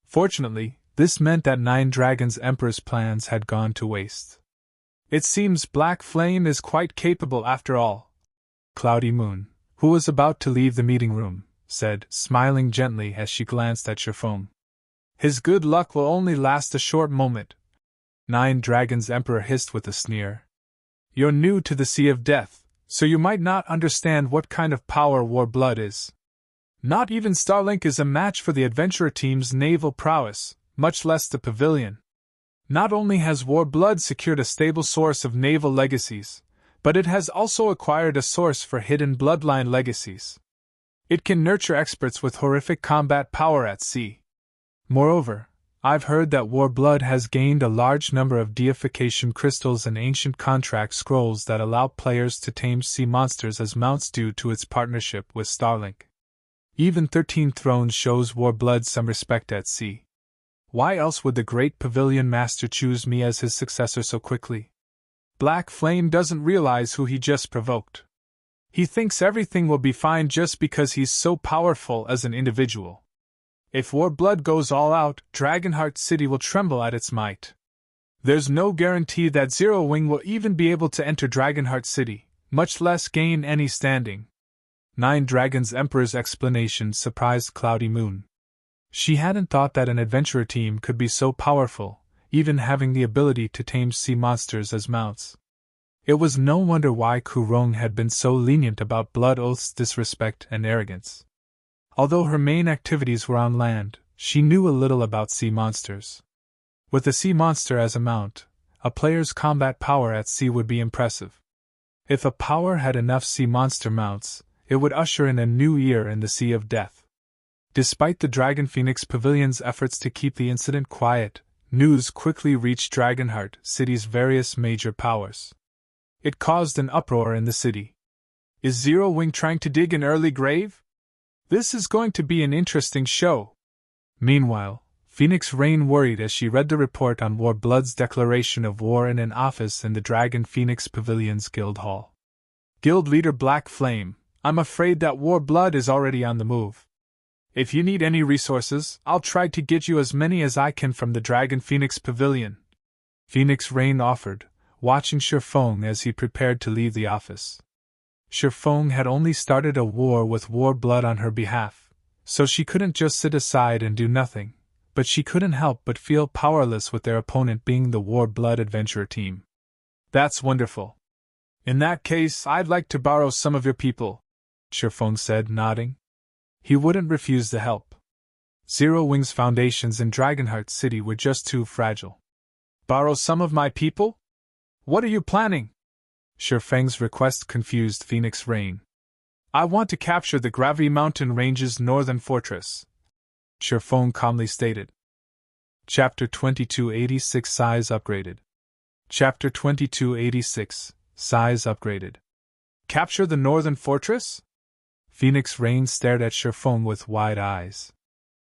Fortunately, this meant that Nine Dragons Emperor's plans had gone to waste. It seems Black Flame is quite capable after all, Cloudy Moon, who was about to leave the meeting room, said, smiling gently as she glanced at Shifeng. His good luck will only last a short moment, Nine Dragons Emperor hissed with a sneer. You're new to the Sea of Death, so you might not understand what kind of power Warblood is. Not even Starlink is a match for the adventurer team's naval prowess, much less the pavilion. Not only has Warblood secured a stable source of naval legacies, but it has also acquired a source for hidden bloodline legacies. It can nurture experts with horrific combat power at sea. Moreover, I've heard that Warblood has gained a large number of deification crystals and ancient contract scrolls that allow players to tame sea monsters as mounts due to its partnership with Starlink. Even 13 Thrones shows Warblood some respect at sea. Why else would the great Pavilion Master choose me as his successor so quickly? Black Flame doesn't realize who he just provoked. He thinks everything will be fine just because he's so powerful as an individual. If Warblood goes all out, Dragonheart City will tremble at its might. There's no guarantee that Zero Wing will even be able to enter Dragonheart City, much less gain any standing. Nine Dragons Emperor's explanation surprised Cloudy Moon. She hadn't thought that an adventurer team could be so powerful, even having the ability to tame sea monsters as mounts. It was no wonder why Kurong had been so lenient about Blood Oath's disrespect and arrogance. Although her main activities were on land, she knew a little about sea monsters. With a sea monster as a mount, a player's combat power at sea would be impressive. If a power had enough sea monster mounts, it would usher in a new era in the Sea of Death. Despite the Dragon Phoenix Pavilion's efforts to keep the incident quiet, news quickly reached Dragonheart City's various major powers. It caused an uproar in the city. Is Zero Wing trying to dig an early grave? This is going to be an interesting show. Meanwhile, Phoenix Rain worried as she read the report on Warblood's declaration of war in an office in the Dragon Phoenix Pavilion's guild hall. Guild leader Black Flame, I'm afraid that Warblood is already on the move. If you need any resources, I'll try to get you as many as I can from the Dragon Phoenix Pavilion, Phoenix Rain offered, watching Shifeng as he prepared to leave the office. Shifeng had only started a war with Warblood on her behalf, so she couldn't just sit aside and do nothing, but she couldn't help but feel powerless with their opponent being the Warblood adventurer team. That's wonderful. In that case, I'd like to borrow some of your people, Shifeng said, nodding. He wouldn't refuse the help. Zero Wing's foundations in Dragonheart City were just too fragile. Borrow some of my people? What are you planning? Shifeng's request confused Phoenix Rain. I want to capture the Gravity Mountain Range's northern fortress, Shifeng calmly stated. Chapter 2286 Size Upgraded. Chapter 2286 Size Upgraded. Capture the northern fortress? Phoenix Rain stared at Shifeng with wide eyes.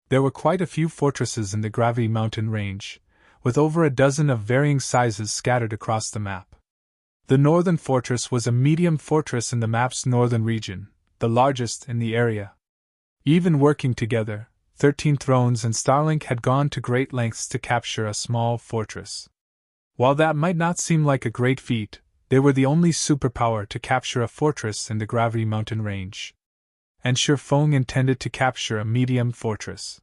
There were quite a few fortresses in the Gravity Mountain Range, with over a dozen of varying sizes scattered across the map. The northern fortress was a medium fortress in the map's northern region, the largest in the area. Even working together, 13 Thrones and Starlink had gone to great lengths to capture a small fortress. While that might not seem like a great feat, they were the only superpower to capture a fortress in the Gravity Mountain range. And Shifeng intended to capture a medium fortress.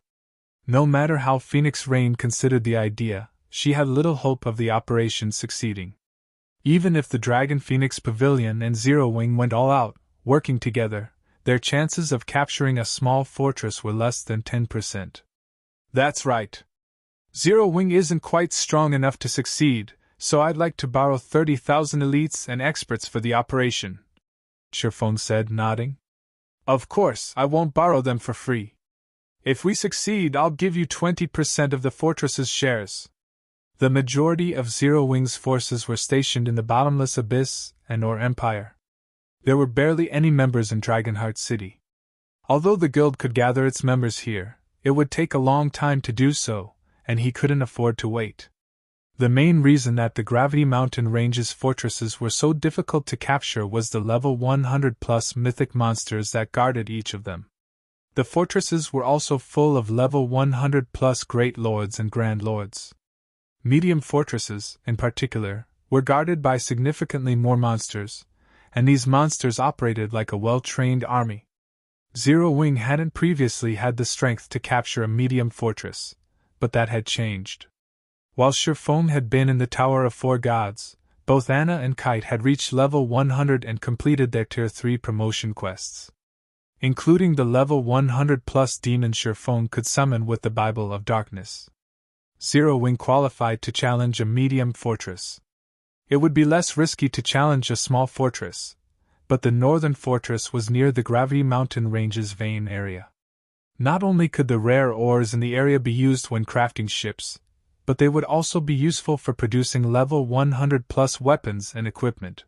No matter how Phoenix Rain considered the idea, she had little hope of the operation succeeding. Even if the Dragon Phoenix Pavilion and Zero Wing went all out, working together, their chances of capturing a small fortress were less than 10%. That's right. Zero Wing isn't quite strong enough to succeed, so I'd like to borrow 30,000 elites and experts for the operation, Shifeng said, nodding. Of course, I won't borrow them for free. If we succeed, I'll give you 20% of the fortress's shares. The majority of Zero Wing's forces were stationed in the Bottomless Abyss and or Empire. There were barely any members in Dragonheart City. Although the guild could gather its members here, it would take a long time to do so, and he couldn't afford to wait. The main reason that the Gravity Mountain Range's fortresses were so difficult to capture was the level 100+ mythic monsters that guarded each of them. The fortresses were also full of level 100+ Great Lords and Grand Lords. Medium fortresses, in particular, were guarded by significantly more monsters, and these monsters operated like a well-trained army. Zero Wing hadn't previously had the strength to capture a medium fortress, but that had changed. While Shifeng had been in the Tower of Four Gods, both Anna and Kite had reached level 100 and completed their Tier 3 promotion quests. Including the level 100+ demon Shifeng could summon with the Bible of Darkness. Zero Wing qualified to challenge a medium fortress. It would be less risky to challenge a small fortress, but the northern fortress was near the Gravity Mountain Range's vein area. Not only could the rare ores in the area be used when crafting ships, but they would also be useful for producing level 100+ weapons and equipment.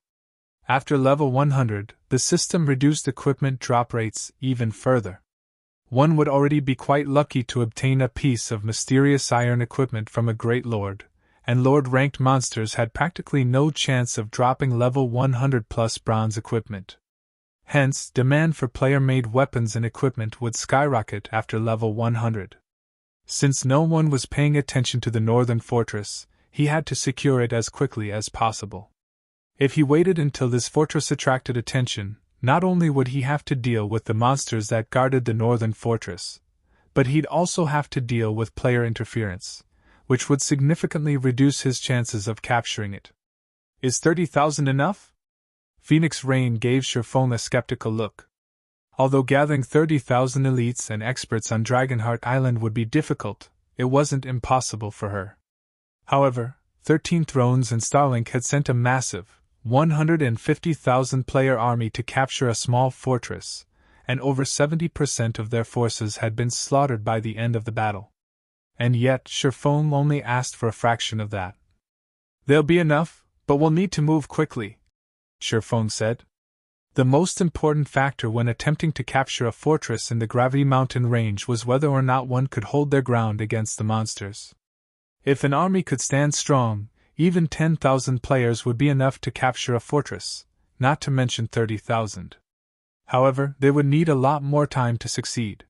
After level 100, the system reduced equipment drop rates even further. One would already be quite lucky to obtain a piece of mysterious iron equipment from a Great Lord, and Lord-ranked monsters had practically no chance of dropping level 100+ bronze equipment. Hence, demand for player-made weapons and equipment would skyrocket after level 100. Since no one was paying attention to the northern fortress, he had to secure it as quickly as possible. If he waited until this fortress attracted attention, not only would he have to deal with the monsters that guarded the northern fortress, but he'd also have to deal with player interference, which would significantly reduce his chances of capturing it. Is 30,000 enough? Phoenix Rain gave Shifeng a skeptical look. Although gathering 30,000 elites and experts on Dragonheart Island would be difficult, it wasn't impossible for her. However, 13 Thrones and Starlink had sent a massive, 150,000 player army to capture a small fortress, and over 70% of their forces had been slaughtered by the end of the battle. And yet, Shifeng only asked for a fraction of that. There'll be enough, but we'll need to move quickly, Shifeng said. The most important factor when attempting to capture a fortress in the Gravity Mountain Range was whether or not one could hold their ground against the monsters. If an army could stand strong, even 10,000 players would be enough to capture a fortress, not to mention 30,000. However, they would need a lot more time to succeed.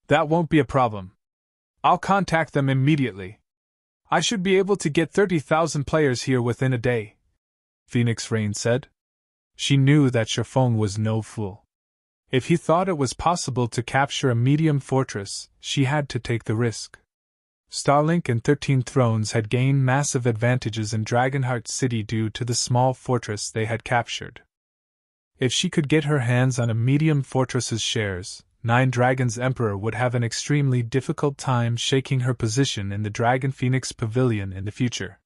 That won't be a problem. I'll contact them immediately. I should be able to get 30,000 players here within a day, Phoenix Rain said. She knew that Shifeng was no fool. If he thought it was possible to capture a medium fortress, she had to take the risk. Starlink and 13 Thrones had gained massive advantages in Dragonheart City due to the small fortress they had captured. If she could get her hands on a medium fortress's shares, Nine Dragons Emperor would have an extremely difficult time shaking her position in the Dragon Phoenix Pavilion in the future.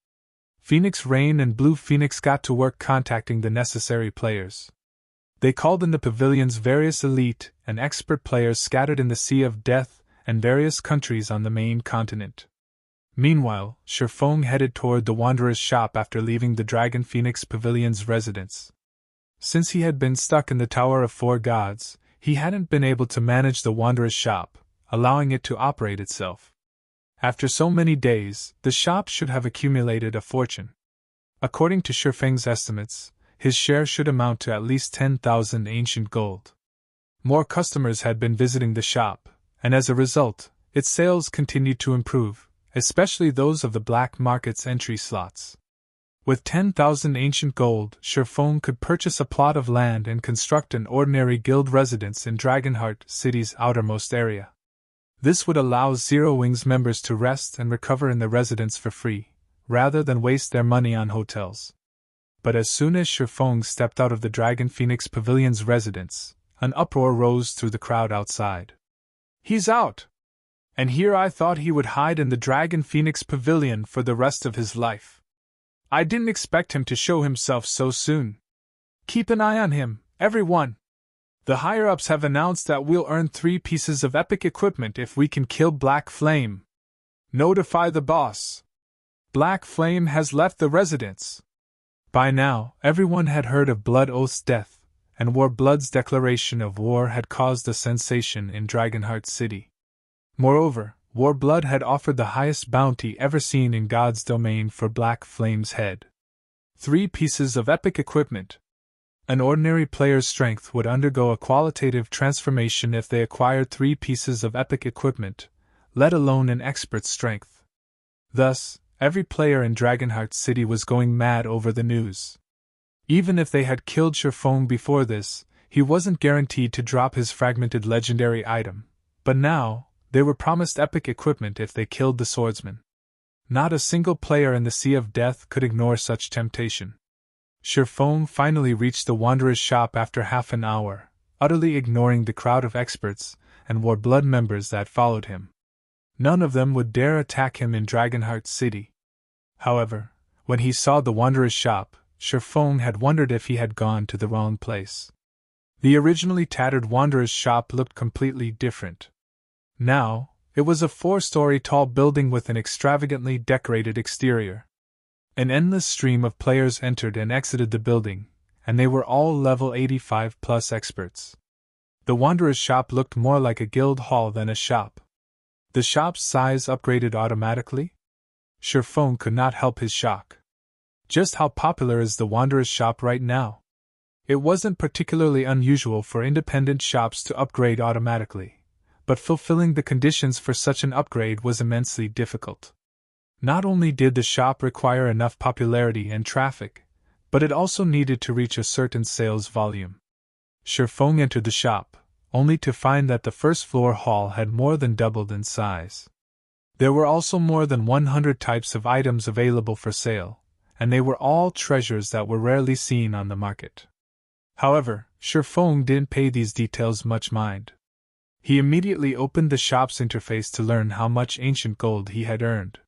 Phoenix Rain and Blue Phoenix got to work contacting the necessary players. They called in the pavilion's various elite and expert players scattered in the Sea of Death and various countries on the main continent. Meanwhile, Shifeng headed toward the Wanderer's shop after leaving the Dragon Phoenix Pavilion's residence. Since he had been stuck in the Tower of Four Gods, he hadn't been able to manage the Wanderer's shop, allowing it to operate itself. After so many days, the shop should have accumulated a fortune. According to Shifeng's estimates, his share should amount to at least 10,000 ancient gold. More customers had been visiting the shop, and as a result, its sales continued to improve, especially those of the black market's entry slots. With 10,000 ancient gold, Sherfong could purchase a plot of land and construct an ordinary guild residence in Dragonheart City's outermost area. This would allow Zero Wings members to rest and recover in the residence for free, rather than waste their money on hotels. But as soon as Sherfong stepped out of the Dragon Phoenix Pavilion's residence, an uproar rose through the crowd outside. "He's out! And here I thought he would hide in the Dragon Phoenix Pavilion for the rest of his life. I didn't expect him to show himself so soon. Keep an eye on him, everyone. The higher-ups have announced that we'll earn 3 pieces of epic equipment if we can kill Black Flame. Notify the boss. Black Flame has left the residence." By now, everyone had heard of Blood Oath's death, and Warblood's declaration of war had caused a sensation in Dragonheart City. Moreover, Warblood had offered the highest bounty ever seen in God's domain for Black Flame's head. 3 pieces of epic equipment. An ordinary player's strength would undergo a qualitative transformation if they acquired 3 pieces of epic equipment, let alone an expert's strength. Thus, every player in Dragonheart City was going mad over the news. Even if they had killed Sherfong before this, he wasn't guaranteed to drop his fragmented legendary item, but now, they were promised epic equipment if they killed the swordsman. Not a single player in the Sea of Death could ignore such temptation. Sherfong finally reached the Wanderer's shop after half an hour, utterly ignoring the crowd of experts and Warblood members that followed him. None of them would dare attack him in Dragonheart City. However, when he saw the Wanderer's shop, Sherfong had wondered if he had gone to the wrong place. The originally tattered Wanderer's shop looked completely different. Now, it was a 4-story tall building with an extravagantly decorated exterior. An endless stream of players entered and exited the building, and they were all level 85+ experts. The Wanderer's shop looked more like a guild hall than a shop. The shop's size upgraded automatically? Sherfong could not help his shock. Just how popular is the Wanderer's shop right now? It wasn't particularly unusual for independent shops to upgrade automatically, but fulfilling the conditions for such an upgrade was immensely difficult. Not only did the shop require enough popularity and traffic, but it also needed to reach a certain sales volume. Sherfong entered the shop, only to find that the first-floor hall had more than doubled in size. There were also more than 100 types of items available for sale, and they were all treasures that were rarely seen on the market. However, Sherfong didn't pay these details much mind. He immediately opened the shop's interface to learn how much ancient gold he had earned.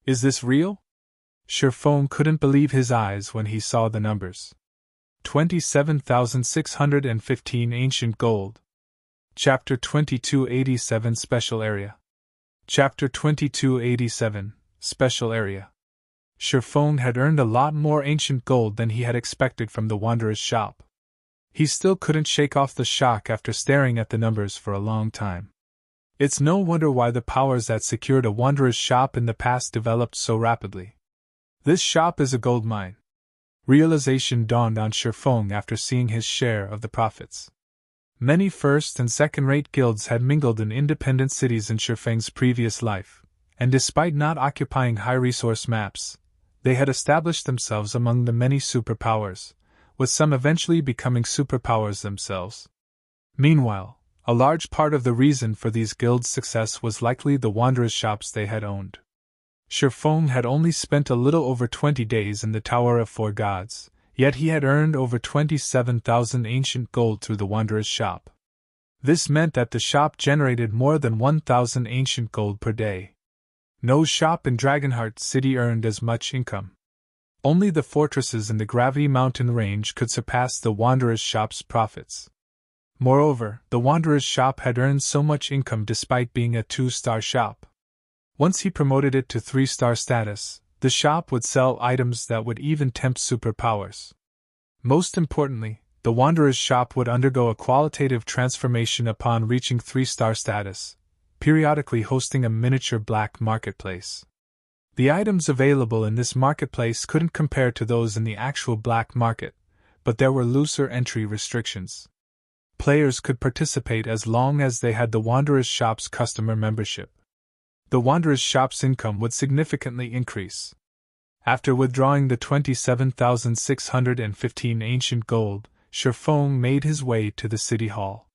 Is this real? Sherfong couldn't believe his eyes when he saw the numbers. 27,615 ancient gold. Chapter 2287 Special Area. Chapter 2287 Special Area. Sherfong had earned a lot more ancient gold than he had expected from the Wanderer's shop. He still couldn't shake off the shock after staring at the numbers for a long time. It's no wonder why the powers that secured a Wanderer's shop in the past developed so rapidly. This shop is a gold mine. Realization dawned on Sherfong after seeing his share of the profits. Many first- and second-rate guilds had mingled in independent cities in Sherfeng's previous life, and despite not occupying high-resource maps, they had established themselves among the many superpowers, with some eventually becoming superpowers themselves. Meanwhile, a large part of the reason for these guilds' success was likely the Wanderer's shops they had owned. Sherfong had only spent a little over 20 days in the Tower of Four Gods, yet he had earned over 27,000 ancient gold through the Wanderer's shop. This meant that the shop generated more than 1,000 ancient gold per day. No shop in Dragonheart City earned as much income. Only the fortresses in the Gravity Mountain range could surpass the Wanderer's shop's profits. Moreover, the Wanderer's shop had earned so much income despite being a 2-star shop. Once he promoted it to 3-star status, the shop would sell items that would even tempt superpowers. Most importantly, the Wanderer's shop would undergo a qualitative transformation upon reaching 3-star status, periodically hosting a miniature black marketplace. The items available in this marketplace couldn't compare to those in the actual black market, but there were looser entry restrictions. Players could participate as long as they had the Wanderer's shop's customer membership. The Wanderer's shop's income would significantly increase. After withdrawing the 27,615 ancient gold, Sherfong made his way to the city hall.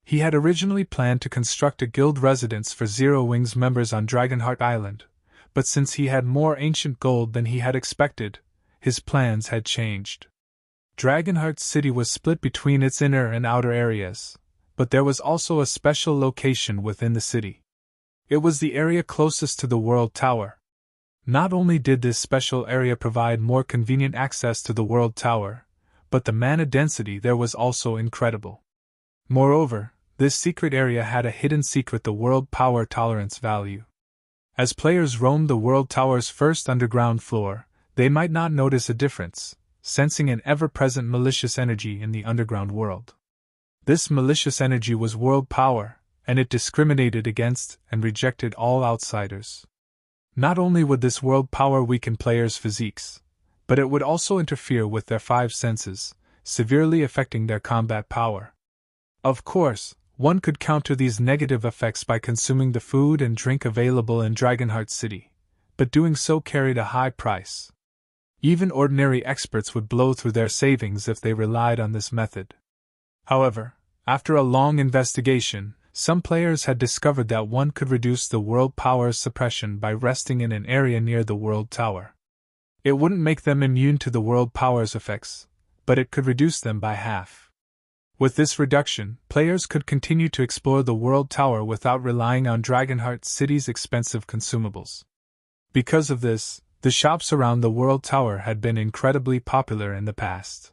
He had originally planned to construct a guild residence for Zero Wings members on Dragonheart Island, but since he had more ancient gold than he had expected, his plans had changed. Dragonheart City was split between its inner and outer areas, but there was also a special location within the city. It was the area closest to the World Tower. Not only did this special area provide more convenient access to the World Tower, but the mana density there was also incredible. Moreover, this secret area had a hidden secret: the World Power Tolerance value. As players roamed the World Tower's first underground floor, they might not notice a difference, sensing an ever-present malicious energy in the underground world. This malicious energy was world power, and it discriminated against and rejected all outsiders. Not only would this world power weaken players' physiques, but it would also interfere with their five senses, severely affecting their combat power. Of course, one could counter these negative effects by consuming the food and drink available in Dragonheart City, but doing so carried a high price. Even ordinary experts would blow through their savings if they relied on this method. However, after a long investigation, some players had discovered that one could reduce the world power's suppression by resting in an area near the World Tower. It wouldn't make them immune to the world power's effects, but it could reduce them by half. With this reduction, players could continue to explore the World Tower without relying on Dragonheart City's expensive consumables. Because of this, the shops around the World Tower had been incredibly popular in the past.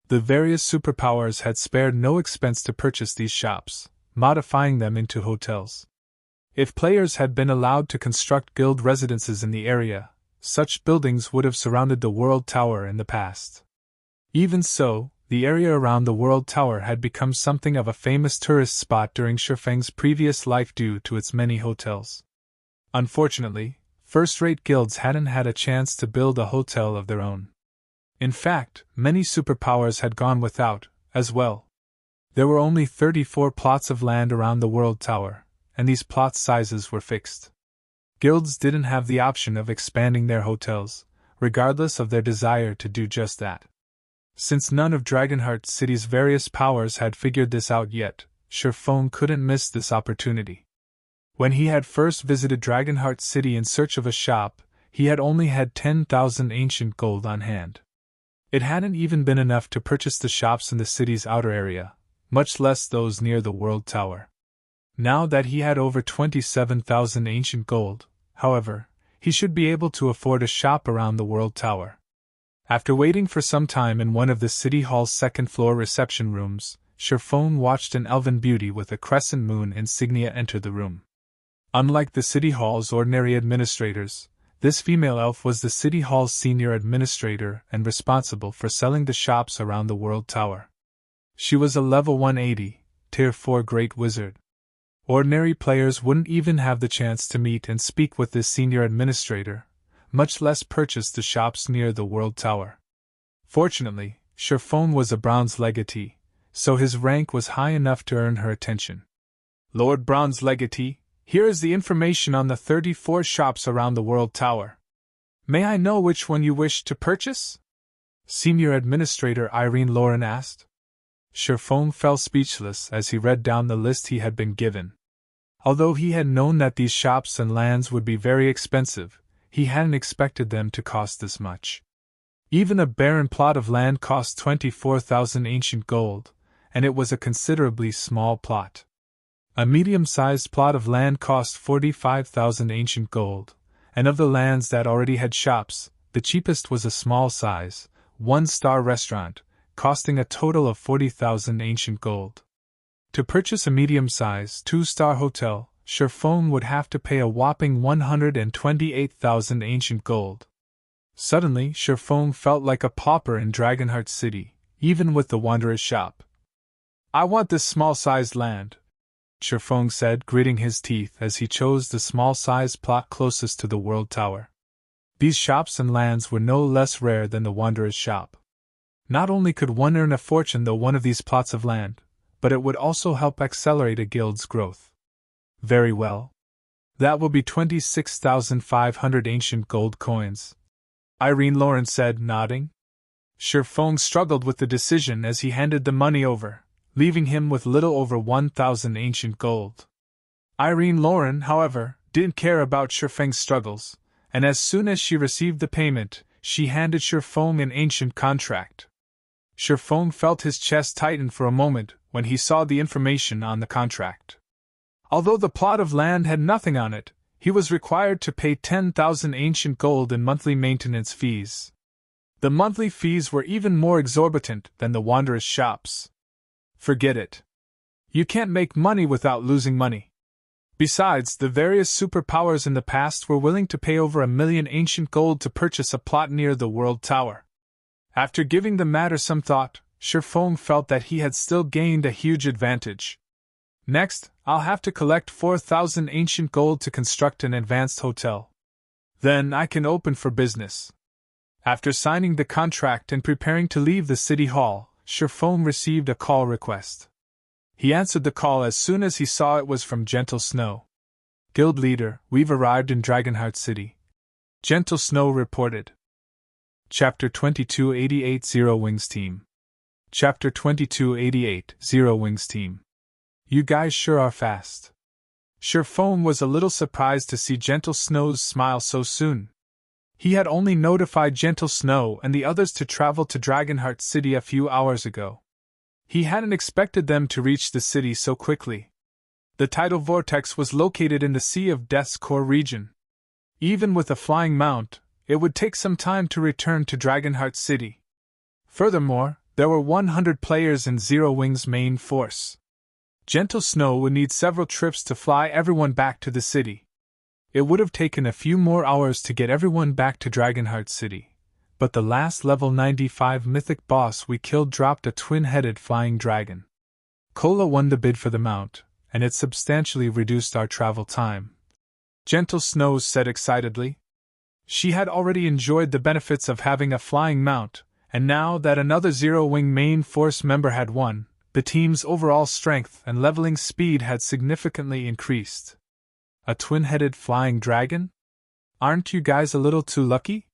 The various superpowers had spared no expense to purchase these shops, modifying them into hotels. If players had been allowed to construct guild residences in the area, such buildings would have surrounded the World Tower in the past. Even so, the area around the World Tower had become something of a famous tourist spot during Sherfeng's previous life due to its many hotels. Unfortunately, first-rate guilds hadn't had a chance to build a hotel of their own. In fact, many superpowers had gone without, as well. There were only 34 plots of land around the World Tower, and these plot sizes were fixed. Guilds didn't have the option of expanding their hotels, regardless of their desire to do just that. Since none of Dragonheart City's various powers had figured this out yet, Sherfong couldn't miss this opportunity. When he had first visited Dragonheart City in search of a shop, he had only had 10,000 ancient gold on hand. It hadn't even been enough to purchase the shops in the city's outer area, much less those near the World Tower. Now that he had over 27,000 ancient gold, however, he should be able to afford a shop around the World Tower. After waiting for some time in one of the City Hall's second-floor reception rooms, Sherfong watched an elven beauty with a crescent moon insignia enter the room. Unlike the City Hall's ordinary administrators, this female elf was the City Hall's senior administrator and responsible for selling the shops around the World Tower. She was a level 180, Tier 4 Great Wizard. Ordinary players wouldn't even have the chance to meet and speak with this senior administrator, much less purchase the shops near the World Tower. Fortunately, Sherfong was a bronze legatee, so his rank was high enough to earn her attention. Lord Bronze Legatee, here is the information on the 34 shops around the World Tower. May I know which one you wish to purchase? Senior Administrator Irene Lauren asked. Sherfong fell speechless as he read down the list he had been given. Although he had known that these shops and lands would be very expensive, he hadn't expected them to cost this much. Even a barren plot of land cost 24,000 ancient gold, and it was a considerably small plot. A medium-sized plot of land cost 45,000 ancient gold, and of the lands that already had shops, the cheapest was a small-size, one-star restaurant, costing a total of 40,000 ancient gold. To purchase a medium-sized, two-star hotel, Sherfong would have to pay a whopping 128,000 ancient gold. Suddenly, Sherfong felt like a pauper in Dragonheart City, even with the Wanderer's shop. I want this small-sized land, Sherfong said, gritting his teeth as he chose the small-sized plot closest to the World Tower. These shops and lands were no less rare than the Wanderer's shop. Not only could one earn a fortune though one of these plots of land, but it would also help accelerate a guild's growth. Very well. That will be 26,500 ancient gold coins, Irene Lauren said, nodding. Shifeng struggled with the decision as he handed the money over, leaving him with little over 1,000 ancient gold. Irene Lauren, however, didn't care about Shifeng's struggles, and as soon as she received the payment, she handed Shifeng an ancient contract. Shifeng felt his chest tighten for a moment when he saw the information on the contract. Although the plot of land had nothing on it, he was required to pay 10,000 ancient gold in monthly maintenance fees. The monthly fees were even more exorbitant than the Wanderer's shops. Forget it. You can't make money without losing money. Besides, the various superpowers in the past were willing to pay over 1,000,000 ancient gold to purchase a plot near the World Tower. After giving the matter some thought, Shifeng felt that he had still gained a huge advantage. Next, I'll have to collect 4,000 ancient gold to construct an advanced hotel. Then I can open for business. After signing the contract and preparing to leave the city hall, Shifeng received a call request. He answered the call as soon as he saw it was from Gentle Snow. Guild leader, we've arrived in Dragonheart City. Gentle Snow reported. Chapter 2288 Zero Wings Team. Chapter 2288 Zero Wings Team. You guys sure are fast. Shifeng was a little surprised to see Gentle Snow's smile so soon. He had only notified Gentle Snow and the others to travel to Dragonheart City a few hours ago. He hadn't expected them to reach the city so quickly. The tidal vortex was located in the Sea of Death's core region. Even with a flying mount, it would take some time to return to Dragonheart City. Furthermore, there were 100 players in Zero Wing's main force. Gentle Snow would need several trips to fly everyone back to the city. It would have taken a few more hours to get everyone back to Dragonheart City, but the last level 95 mythic boss we killed dropped a twin-headed flying dragon. Cola won the bid for the mount, and it substantially reduced our travel time. Gentle Snow said excitedly. She had already enjoyed the benefits of having a flying mount, and now that another Zero Wing main force member had won, the team's overall strength and leveling speed had significantly increased. A twin-headed flying dragon? Aren't you guys a little too lucky?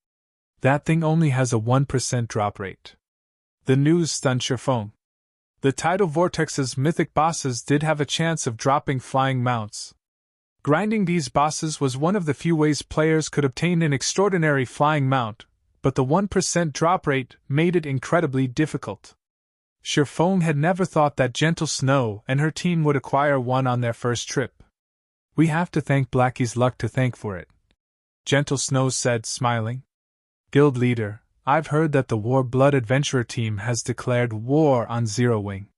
That thing only has a 1% drop rate. The news stunned Shifeng. The tidal vortex's mythic bosses did have a chance of dropping flying mounts. Grinding these bosses was one of the few ways players could obtain an extraordinary flying mount, but the 1% drop rate made it incredibly difficult. Shifeng had never thought that Gentle Snow and her team would acquire one on their first trip. We have to thank Blackie's luck to thank for it, Gentle Snow said, smiling. Guild leader, I've heard that the War Blood Adventurer team has declared war on Zero Wing.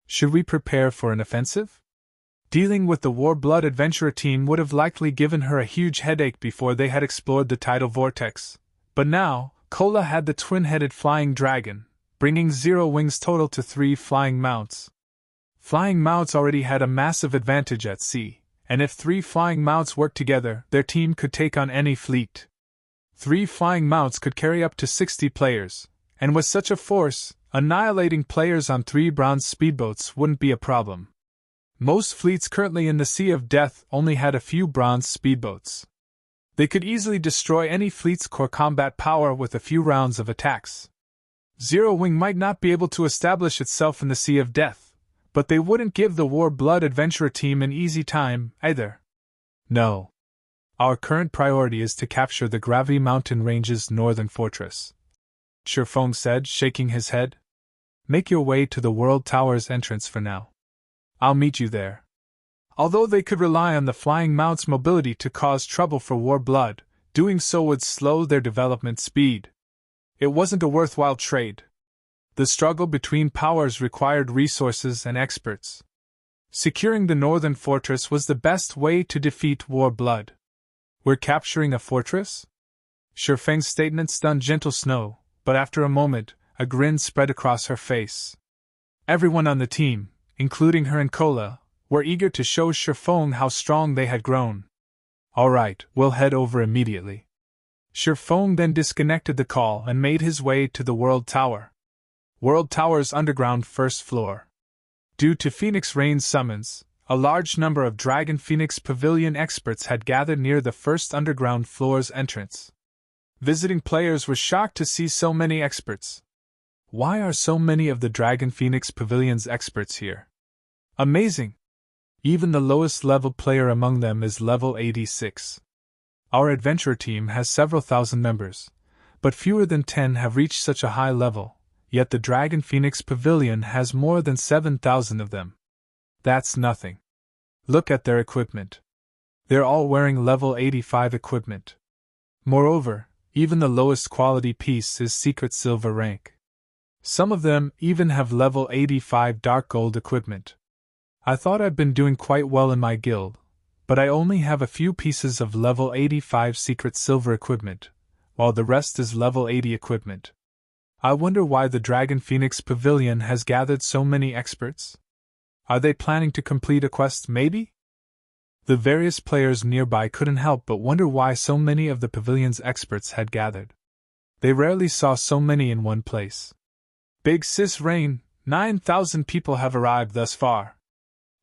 Should we prepare for an offensive? Dealing with the War Blood Adventurer team would have likely given her a huge headache before they had explored the tidal vortex, but now, Cola had the twin-headed flying dragon, bringing Zero Wing's total to 3 flying mounts. Flying mounts already had a massive advantage at sea, and if 3 flying mounts worked together, their team could take on any fleet. 3 flying mounts could carry up to 60 players, and with such a force, annihilating players on 3 bronze speedboats wouldn't be a problem. Most fleets currently in the Sea of Death only had a few bronze speedboats. They could easily destroy any fleet's core combat power with a few rounds of attacks. Zero Wing might not be able to establish itself in the Sea of Death, but they wouldn't give the War Blood Adventurer team an easy time, either. No. Our current priority is to capture the Gravity Mountain Range's northern fortress, Shifeng said, shaking his head. Make your way to the World Tower's entrance for now. I'll meet you there. Although they could rely on the flying mount's mobility to cause trouble for War Blood, doing so would slow their development speed. It wasn't a worthwhile trade. The struggle between powers required resources and experts. Securing the northern fortress was the best way to defeat War Blood. We're capturing a fortress? Shifeng's statement stunned Gentle Snow, but after a moment, a grin spread across her face. Everyone on the team, including her and Cola, were eager to show Shifeng how strong they had grown. All right, we'll head over immediately. Shifeng then disconnected the call and made his way to the World Tower. World Tower's underground first floor. Due to Phoenix Rain's summons, A large number of Dragon Phoenix Pavilion experts had gathered near the first underground floor's entrance. Visiting players were shocked to see so many experts. Why are so many of the Dragon Phoenix Pavilion's experts here? Amazing! Even the lowest level player among them is level 86. Our adventurer team has several thousand members, but fewer than 10 have reached such a high level, yet the Dragon Phoenix Pavilion has more than 7,000 of them. That's nothing. Look at their equipment. They're all wearing level 85 equipment. Moreover, even the lowest quality piece is secret silver rank. Some of them even have level 85 dark gold equipment. I thought I'd been doing quite well in my guild, but I only have a few pieces of level 85 secret silver equipment, while the rest is level 80 equipment. I wonder why the Dragon Phoenix Pavilion has gathered so many experts? Are they planning to complete a quest, maybe? The various players nearby couldn't help but wonder why so many of the pavilion's experts had gathered. They rarely saw so many in one place. Big Sis Rain, 9,000 people have arrived thus far.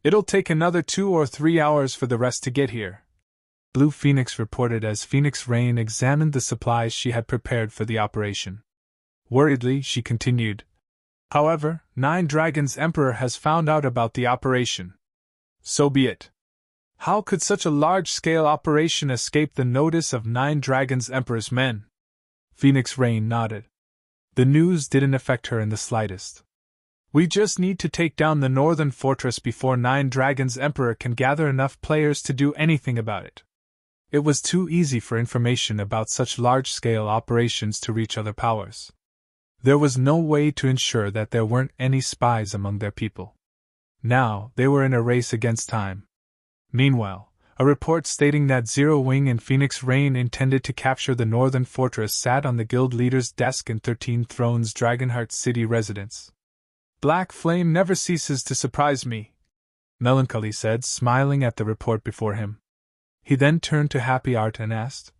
It'll take another 2 or 3 hours for the rest to get here. Blue Phoenix reported as Phoenix Rain examined the supplies she had prepared for the operation. Worriedly, she continued, "However, 9 Dragons Emperor has found out about the operation. So be it. How could such a large-scale operation escape the notice of 9 Dragons Emperor's men?" Phoenix Rain nodded. The news didn't affect her in the slightest. "We just need to take down the northern fortress before 9 Dragons Emperor can gather enough players to do anything about it." It was too easy for information about such large-scale operations to reach other powers. There was no way to ensure that there weren't any spies among their people. Now, they were in a race against time. Meanwhile, a report stating that Zero Wing and Phoenix Rain intended to capture the northern fortress sat on the guild leader's desk in 13 Thrones Dragonheart city residence. "Black Flame never ceases to surprise me," Melancholy said, smiling at the report before him. He then turned to Happy Art and asked,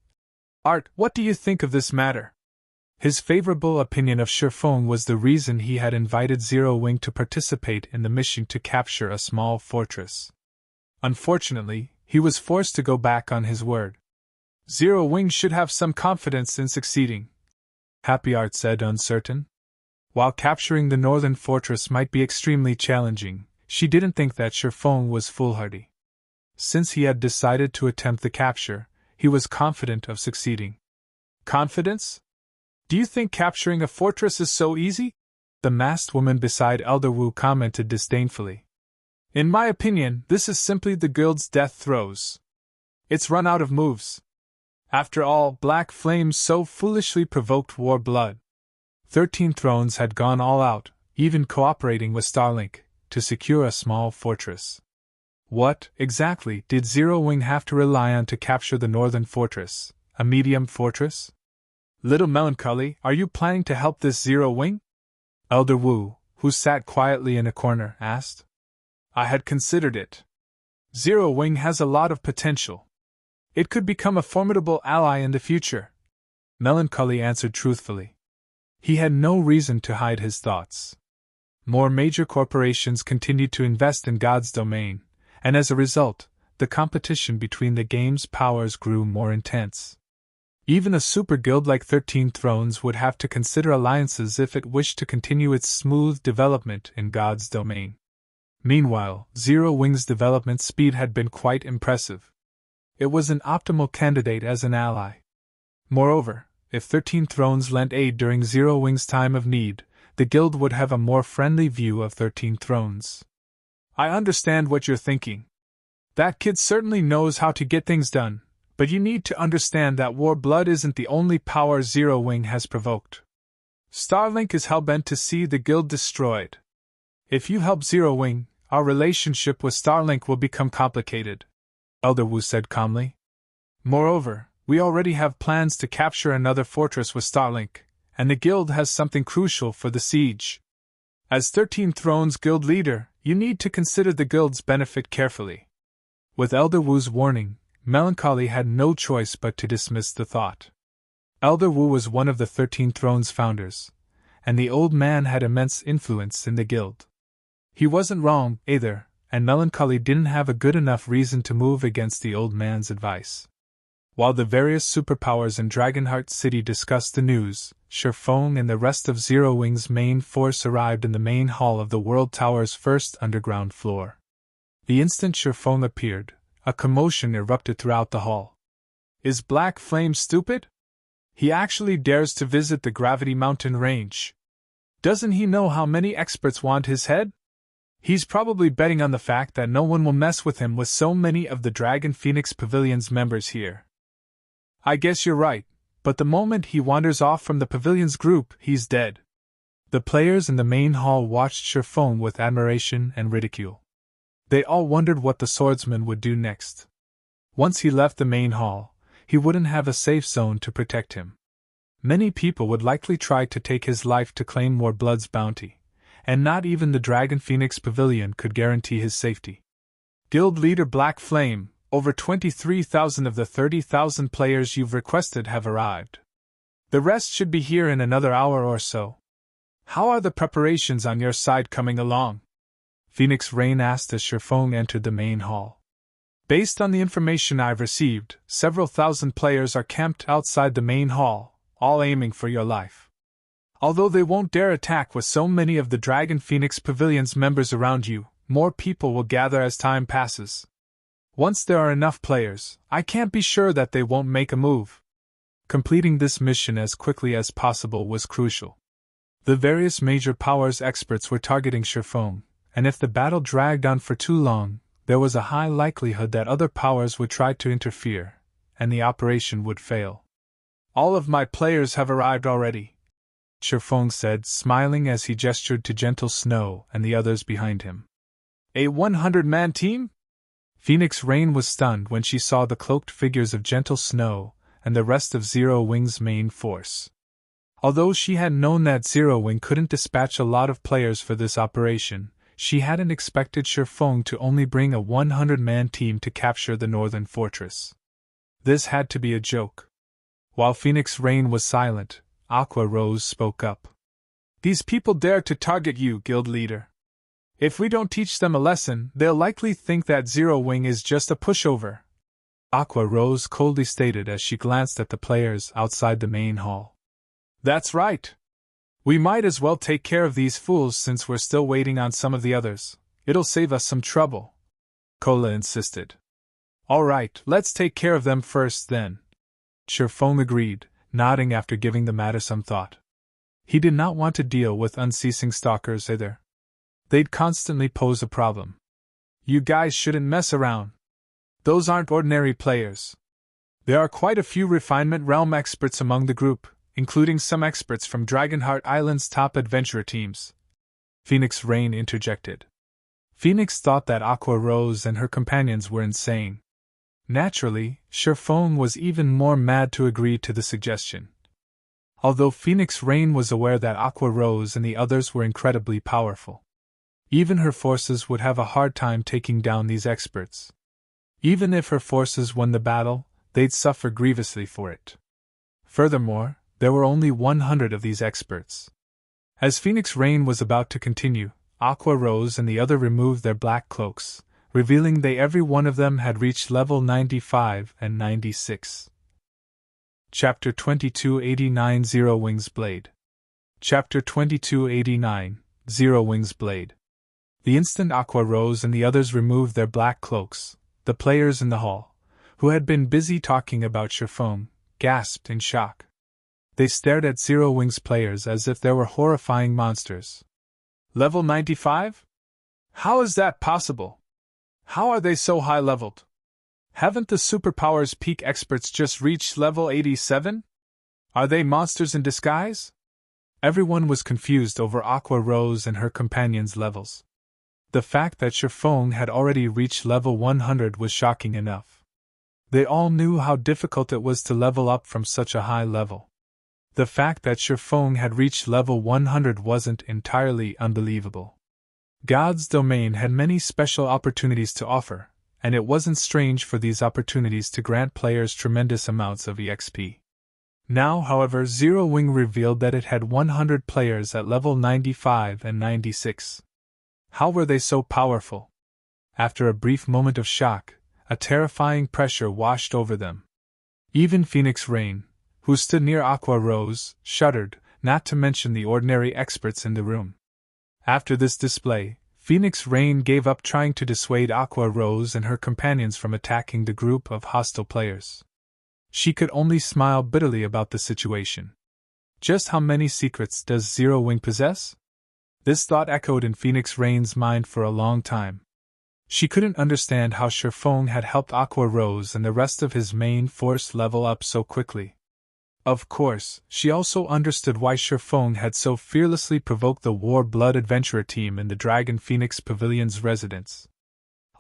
"Art, what do you think of this matter?" His favorable opinion of Shifeng was the reason he had invited Zero Wing to participate in the mission to capture a small fortress. Unfortunately, he was forced to go back on his word. "Zero Wing should have some confidence in succeeding," Happy Art said, uncertain. While capturing the northern fortress might be extremely challenging, she didn't think that Shifeng was foolhardy. Since he had decided to attempt the capture, he was confident of succeeding. "Confidence? Do you think capturing a fortress is so easy?" The masked woman beside Elder Wu commented disdainfully. "In my opinion, this is simply the guild's death throes. It's run out of moves. After all, Black Flame so foolishly provoked war blood. 13 Thrones had gone all out, even cooperating with Starlink, to secure a small fortress. What, exactly, did Zero Wing have to rely on to capture the northern fortress? A medium fortress? Little Melancholy, are you planning to help this Zero Wing?" Elder Wu, who sat quietly in a corner, asked. "I had considered it. Zero Wing has a lot of potential. It could become a formidable ally in the future," Melancholy answered truthfully. He had no reason to hide his thoughts. More major corporations continued to invest in God's domain, and as a result, the competition between the game's powers grew more intense. Even a super guild like 13 Thrones would have to consider alliances if it wished to continue its smooth development in God's domain. Meanwhile, Zero Wing's development speed had been quite impressive. It was an optimal candidate as an ally. Moreover, if 13 Thrones lent aid during Zero Wing's time of need, the guild would have a more friendly view of 13 Thrones. "I understand what you're thinking. That kid certainly knows how to get things done, but you need to understand that war blood isn't the only power Zero Wing has provoked. Starlink is hell-bent to see the guild destroyed. If you help Zero Wing, our relationship with Starlink will become complicated," Elder Wu said calmly. "Moreover, we already have plans to capture another fortress with Starlink, and the guild has something crucial for the siege. As 13 Thrones guild leader, you need to consider the guild's benefit carefully." With Elder Wu's warning, Melancholy had no choice but to dismiss the thought. Elder Wu was one of the 13 Thrones founders, and the old man had immense influence in the guild. He wasn't wrong, either, and Melancholy didn't have a good enough reason to move against the old man's advice. While the various superpowers in Dragonheart City discussed the news, Sherfong and the rest of Zero Wing's main force arrived in the main hall of the World Tower's first underground floor. The instant Sherfong appeared, a commotion erupted throughout the hall. Is Black Flame stupid? He actually dares to visit the Gravity Mountain range. Doesn't he know how many experts want his head? He's probably betting on the fact that no one will mess with him with so many of the Dragon Phoenix Pavilion's members here. I guess you're right, but the moment he wanders off from the Pavilion's group, he's dead. The players in the main hall watched Sherfong with admiration and ridicule. They all wondered what the swordsman would do next. Once he left the main hall, he wouldn't have a safe zone to protect him. Many people would likely try to take his life to claim more blood's bounty, and not even the Dragon Phoenix Pavilion could guarantee his safety. Guild leader Black Flame, over 23,000 of the 30,000 players you've requested have arrived. The rest should be here in another hour or so. How are the preparations on your side coming along? Phoenix Rain asked as Sherfong entered the main hall. Based on the information I've received, several thousand players are camped outside the main hall, all aiming for your life. Although they won't dare attack with so many of the Dragon Phoenix Pavilion's members around you, more people will gather as time passes. Once there are enough players, I can't be sure that they won't make a move. Completing this mission as quickly as possible was crucial. The various major powers experts were targeting Sherfong, and if the battle dragged on for too long, there was a high likelihood that other powers would try to interfere, and the operation would fail. All of my players have arrived already, Sherfong said, smiling as he gestured to Gentle Snow and the others behind him. A 100-man team? Phoenix Rain was stunned when she saw the cloaked figures of Gentle Snow and the rest of Zero Wing's main force. Although she had known that Zero Wing couldn't dispatch a lot of players for this operation, she hadn't expected Sherfong to only bring a 100-man team to capture the northern fortress. This had to be a joke. While Phoenix Rain was silent, Aqua Rose spoke up. These people dare to target you, guild leader. If we don't teach them a lesson, they'll likely think that Zero Wing is just a pushover. Aqua Rose coldly stated as she glanced at the players outside the main hall. That's right. We might as well take care of these fools since we're still waiting on some of the others. It'll save us some trouble. Cola insisted. All right, let's take care of them first then. Sherfong agreed, nodding after giving the matter some thought. He did not want to deal with unceasing stalkers either. They'd constantly pose a problem. You guys shouldn't mess around. Those aren't ordinary players. There are quite a few Refinement Realm experts among the group, including some experts from Dragonheart Island's top adventurer teams. Phoenix Rain interjected. Phoenix thought that Aqua Rose and her companions were insane. Naturally, Sherfong was even more mad to agree to the suggestion. Although Phoenix Rain was aware that Aqua Rose and the others were incredibly powerful, even her forces would have a hard time taking down these experts. Even if her forces won the battle, they'd suffer grievously for it. Furthermore, there were only 100 of these experts. As Phoenix Rain was about to continue, Aqua Rose and the other removed their black cloaks, revealing every one of them had reached level 95 and 96. Chapter 2289 Zero Wing's Blade. Chapter 2289 Zero Wing's Blade. The instant Aqua Rose and the others removed their black cloaks, the players in the hall, who had been busy talking about Sherfong, gasped in shock. They stared at Zero Wing's players as if they were horrifying monsters. Level 95? How is that possible? How are they so high-leveled? Haven't the superpowers peak experts just reached level 87? Are they monsters in disguise? Everyone was confused over Aqua Rose and her companions' levels. The fact that Sherfong had already reached level 100 was shocking enough. They all knew how difficult it was to level up from such a high level. The fact that Sherfong had reached level 100 wasn't entirely unbelievable. God's domain had many special opportunities to offer, and it wasn't strange for these opportunities to grant players tremendous amounts of EXP. Now, however, Zero Wing revealed that it had 100 players at level 95 and 96. How were they so powerful? After a brief moment of shock, a terrifying pressure washed over them. Even Phoenix Rain, who stood near Aqua Rose, shuddered, not to mention the ordinary experts in the room. After this display, Phoenix Rain gave up trying to dissuade Aqua Rose and her companions from attacking the group of hostile players. She could only smile bitterly about the situation. Just how many secrets does Zero Wing possess? This thought echoed in Phoenix Rain's mind for a long time. She couldn't understand how Shifeng had helped Aqua Rose and the rest of his main force level up so quickly. Of course, she also understood why Shifeng had so fearlessly provoked the War Blood Adventurer team in the Dragon Phoenix Pavilion's residence.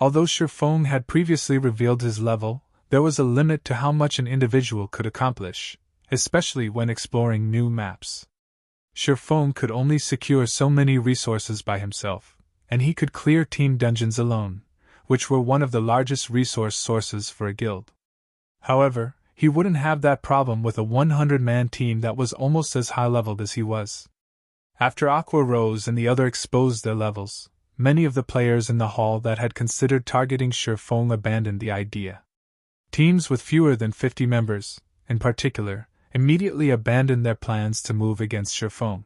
Although Shifeng had previously revealed his level, there was a limit to how much an individual could accomplish, especially when exploring new maps. Shifeng could only secure so many resources by himself, and he could clear team dungeons alone, which were one of the largest resource sources for a guild. However, he wouldn't have that problem with a 100-man team that was almost as high-leveled as he was. After Aqua Rose and the other exposed their levels, many of the players in the hall that had considered targeting Shifeng abandoned the idea. Teams with fewer than 50 members, in particular, immediately abandoned their plans to move against Shifeng.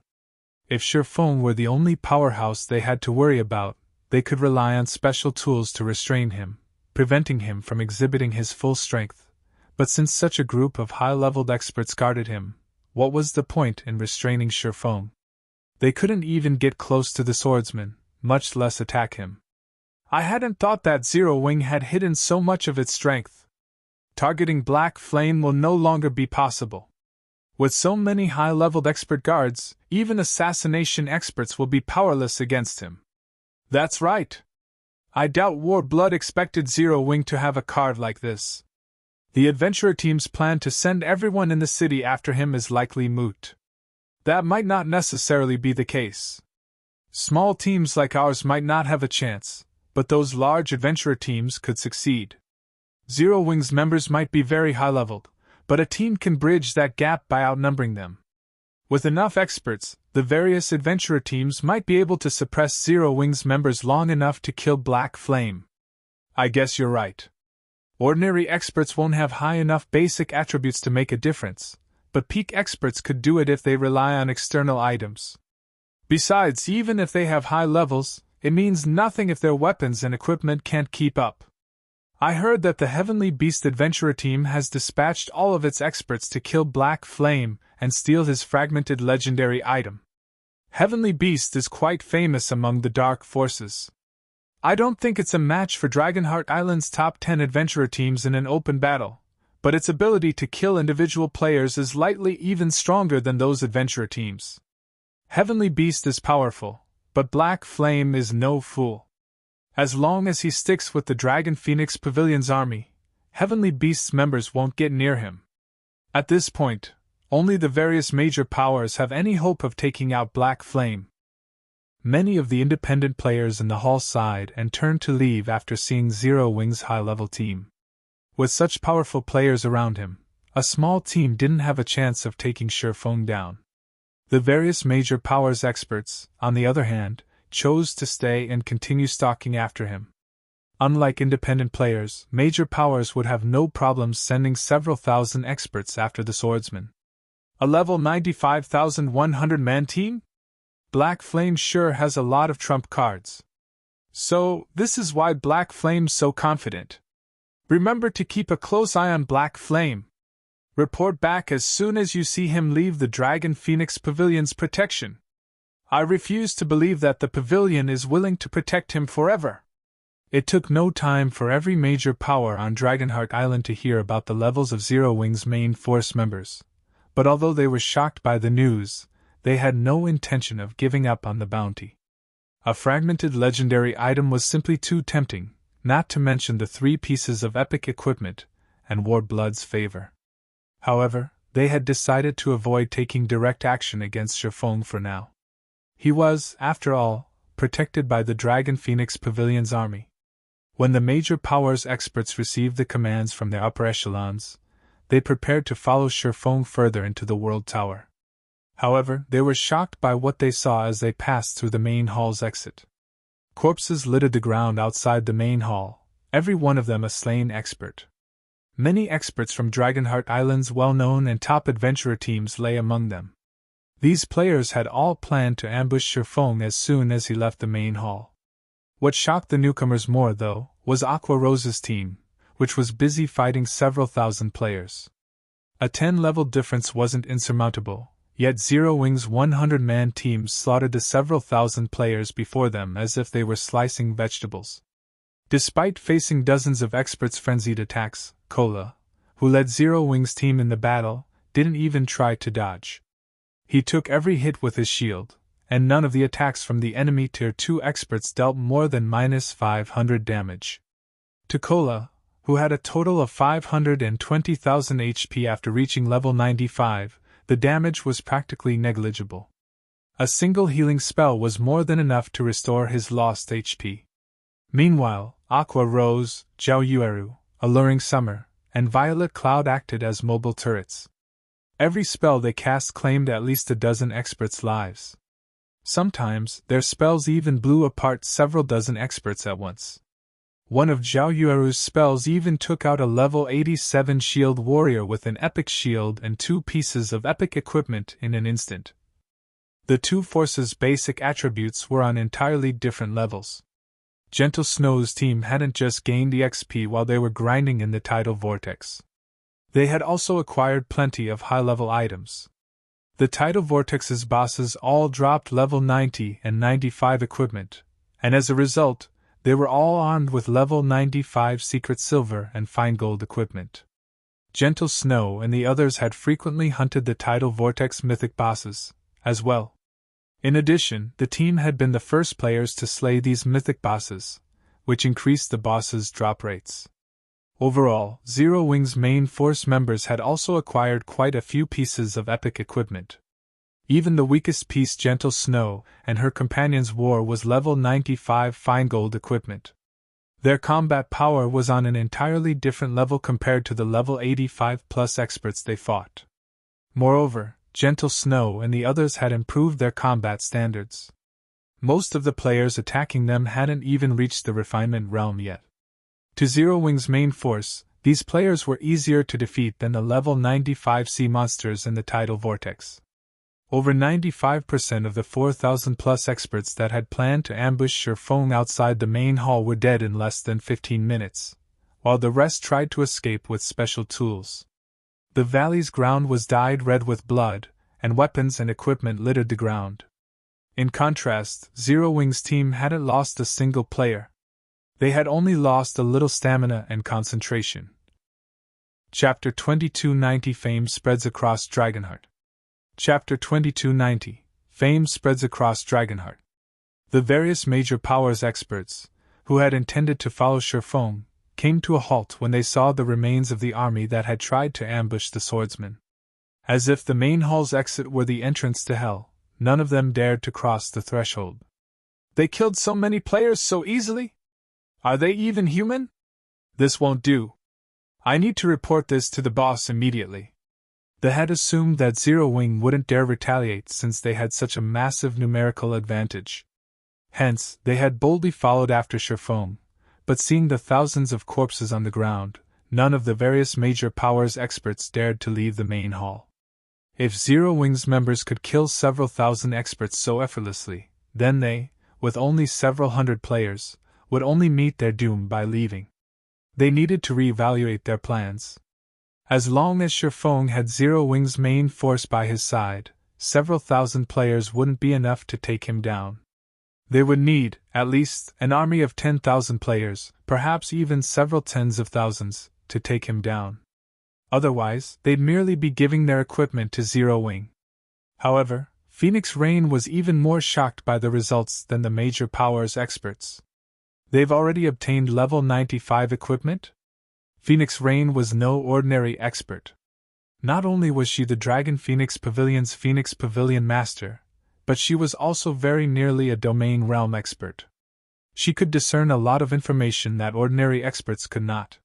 If Shifeng were the only powerhouse they had to worry about, they could rely on special tools to restrain him, preventing him from exhibiting his full strength. But since such a group of high-leveled experts guarded him, what was the point in restraining Shifeng? They couldn't even get close to the swordsman, much less attack him. I hadn't thought that Zero Wing had hidden so much of its strength. Targeting Black Flame will no longer be possible. With so many high-leveled expert guards, even assassination experts will be powerless against him. That's right. I doubt War Blood expected Zero Wing to have a card like this. The adventurer team's plan to send everyone in the city after him is likely moot. That might not necessarily be the case. Small teams like ours might not have a chance, but those large adventurer teams could succeed. Zero Wing's members might be very high-leveled, but a team can bridge that gap by outnumbering them. With enough experts, the various adventurer teams might be able to suppress Zero Wing's members long enough to kill Black Flame. I guess you're right. Ordinary experts won't have high enough basic attributes to make a difference, but peak experts could do it if they rely on external items. Besides, even if they have high levels, it means nothing if their weapons and equipment can't keep up. I heard that the Heavenly Beast Adventurer team has dispatched all of its experts to kill Black Flame and steal his fragmented legendary item. Heavenly Beast is quite famous among the Dark Forces. I don't think it's a match for Dragonheart Island's top 10 adventurer teams in an open battle, but its ability to kill individual players is likely even stronger than those adventurer teams. Heavenly Beast is powerful, but Black Flame is no fool. As long as he sticks with the Dragon Phoenix Pavilion's army, Heavenly Beast's members won't get near him. At this point, only the various major powers have any hope of taking out Black Flame. Many of the independent players in the hall sighed and turned to leave after seeing Zero Wing's high-level team. With such powerful players around him, a small team didn't have a chance of taking Shifeng down. The various major powers experts, on the other hand, chose to stay and continue stalking after him. Unlike independent players, major powers would have no problems sending several thousand experts after the swordsman. A level 95,100-man team? Black Flame sure has a lot of trump cards. So, this is why Black Flame's so confident. Remember to keep a close eye on Black Flame. Report back as soon as you see him leave the Dragon Phoenix Pavilion's protection. I refuse to believe that the pavilion is willing to protect him forever. It took no time for every major power on Dragonheart Island to hear about the levels of Zero Wing's main force members, but although they were shocked by the news, they had no intention of giving up on the bounty. A fragmented legendary item was simply too tempting, not to mention the 3 pieces of epic equipment and Warblood's favor. However, they had decided to avoid taking direct action against Shifeng for now. He was, after all, protected by the Dragon Phoenix Pavilion's army. When the major powers experts received the commands from their upper echelons, they prepared to follow Shifeng further into the World Tower. However, they were shocked by what they saw as they passed through the main hall's exit. Corpses littered the ground outside the main hall, every one of them a slain expert. Many experts from Dragonheart Island's well-known and top adventurer teams lay among them. These players had all planned to ambush Shifeng as soon as he left the main hall. What shocked the newcomers more, though, was Aqua Rose's team, which was busy fighting several thousand players. A 10-level difference wasn't insurmountable, yet Zero Wing's 100-man team slaughtered the several thousand players before them as if they were slicing vegetables. Despite facing dozens of experts' frenzied attacks, Kola, who led Zero Wing's team in the battle, didn't even try to dodge. He took every hit with his shield, and none of the attacks from the enemy Tier 2 experts dealt more than -500 damage. To Kola, who had a total of 520,000 HP after reaching level 95, the damage was practically negligible. A single healing spell was more than enough to restore his lost HP. Meanwhile, Aqua Rose, Zhao Yueru, Alluring Summer, and Violet Cloud acted as mobile turrets. Every spell they cast claimed at least a dozen experts' lives. Sometimes, their spells even blew apart several dozen experts at once. One of Zhao Yueru's spells even took out a level 87 shield warrior with an epic shield and 2 pieces of epic equipment in an instant. The two forces' basic attributes were on entirely different levels. Gentle Snow's team hadn't just gained EXP while they were grinding in the tidal vortex. They had also acquired plenty of high-level items. The tidal vortex's bosses all dropped level 90 and 95 equipment, and as a result, they were all armed with level 95 secret silver and fine gold equipment. Gentle Snow and the others had frequently hunted the tidal vortex mythic bosses, as well. In addition, the team had been the first players to slay these mythic bosses, which increased the bosses' drop rates. Overall, Zero Wing's main force members had also acquired quite a few pieces of epic equipment. Even the weakest piece, Gentle Snow, and her companions wore was level 95 fine gold equipment. Their combat power was on an entirely different level compared to the level 85+ experts they fought. Moreover, Gentle Snow and the others had improved their combat standards. Most of the players attacking them hadn't even reached the refinement realm yet. To Zero Wing's main force, these players were easier to defeat than the level 95 sea monsters in the tidal vortex. Over 95% of the 4,000+ experts that had planned to ambush Shifeng outside the main hall were dead in less than 15 minutes, while the rest tried to escape with special tools. The valley's ground was dyed red with blood, and weapons and equipment littered the ground. In contrast, Zero Wing's team hadn't lost a single player. They had only lost a little stamina and concentration. Chapter 2290 Fame spreads across Dragonheart. Chapter 2290 Fame spreads across Dragonheart. The various major powers experts, who had intended to follow Shifeng, came to a halt when they saw the remains of the army that had tried to ambush the swordsman. As if the main hall's exit were the entrance to hell, none of them dared to cross the threshold. They killed so many players so easily? Are they even human? This won't do. I need to report this to the boss immediately. They had assumed that Zero Wing wouldn't dare retaliate since they had such a massive numerical advantage. Hence, they had boldly followed after Shifeng, but seeing the thousands of corpses on the ground, none of the various major powers experts dared to leave the main hall. If Zero Wing's members could kill several thousand experts so effortlessly, then they, with only several hundred players, would only meet their doom by leaving. They needed to reevaluate their plans. As long as Shifeng had Zero Wing's main force by his side, several thousand players wouldn't be enough to take him down. They would need, at least, an army of 10,000 players, perhaps even several tens of thousands, to take him down. Otherwise, they'd merely be giving their equipment to Zero Wing. However, Phoenix Rain was even more shocked by the results than the major powers experts. They've already obtained level 95 equipment? Phoenix Rain was no ordinary expert. Not only was she the Dragon Phoenix Pavilion's Phoenix Pavilion Master, but she was also very nearly a domain realm expert. She could discern a lot of information that ordinary experts could not.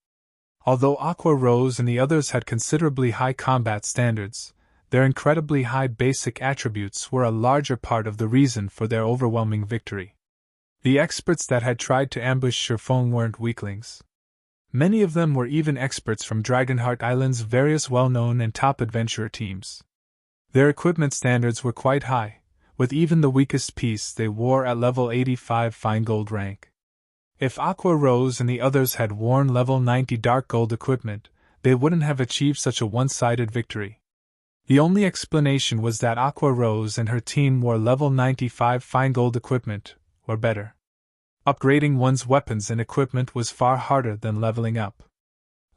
Although Aqua Rose and the others had considerably high combat standards, their incredibly high basic attributes were a larger part of the reason for their overwhelming victory. The experts that had tried to ambush Shifeng weren't weaklings. Many of them were even experts from Dragonheart Island's various well-known and top adventurer teams. Their equipment standards were quite high, with even the weakest piece they wore at level 85 fine gold rank. If Aqua Rose and the others had worn level 90 dark gold equipment, they wouldn't have achieved such a one-sided victory. The only explanation was that Aqua Rose and her team wore level 95 fine gold equipment, or better. Upgrading one's weapons and equipment was far harder than leveling up.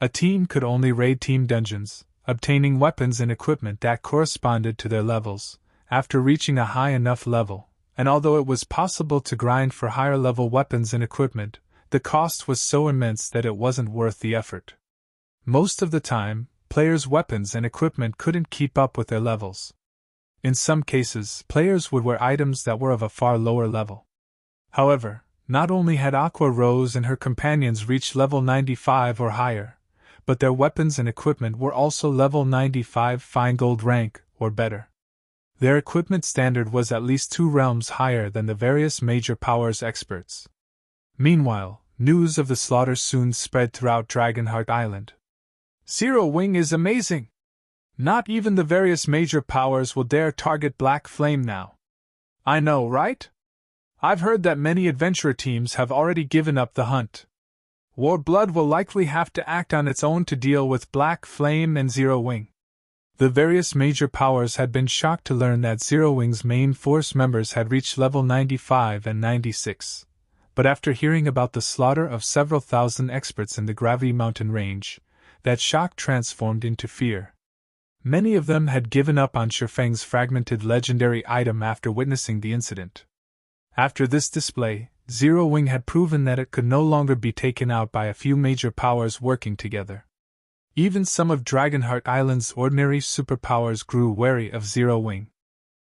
A team could only raid team dungeons, obtaining weapons and equipment that corresponded to their levels, after reaching a high enough level, and although it was possible to grind for higher level weapons and equipment, the cost was so immense that it wasn't worth the effort. Most of the time, players' weapons and equipment couldn't keep up with their levels. In some cases, players would wear items that were of a far lower level. However, not only had Aqua Rose and her companions reached level 95 or higher, but their weapons and equipment were also level 95 fine gold rank, or better. Their equipment standard was at least 2 realms higher than the various major powers experts. Meanwhile, news of the slaughter soon spread throughout Dragonheart Island. Zero Wing is amazing! Not even the various major powers will dare target Black Flame now. I know, right? I've heard that many adventurer teams have already given up the hunt. Warblood will likely have to act on its own to deal with Black Flame and Zero Wing. The various major powers had been shocked to learn that Zero Wing's main force members had reached level 95 and 96. But after hearing about the slaughter of several thousand experts in the Gravity Mountain range, that shock transformed into fear. Many of them had given up on Shifeng's fragmented legendary item after witnessing the incident. After this display, Zero Wing had proven that it could no longer be taken out by a few major powers working together. Even some of Dragonheart Island's ordinary superpowers grew wary of Zero Wing.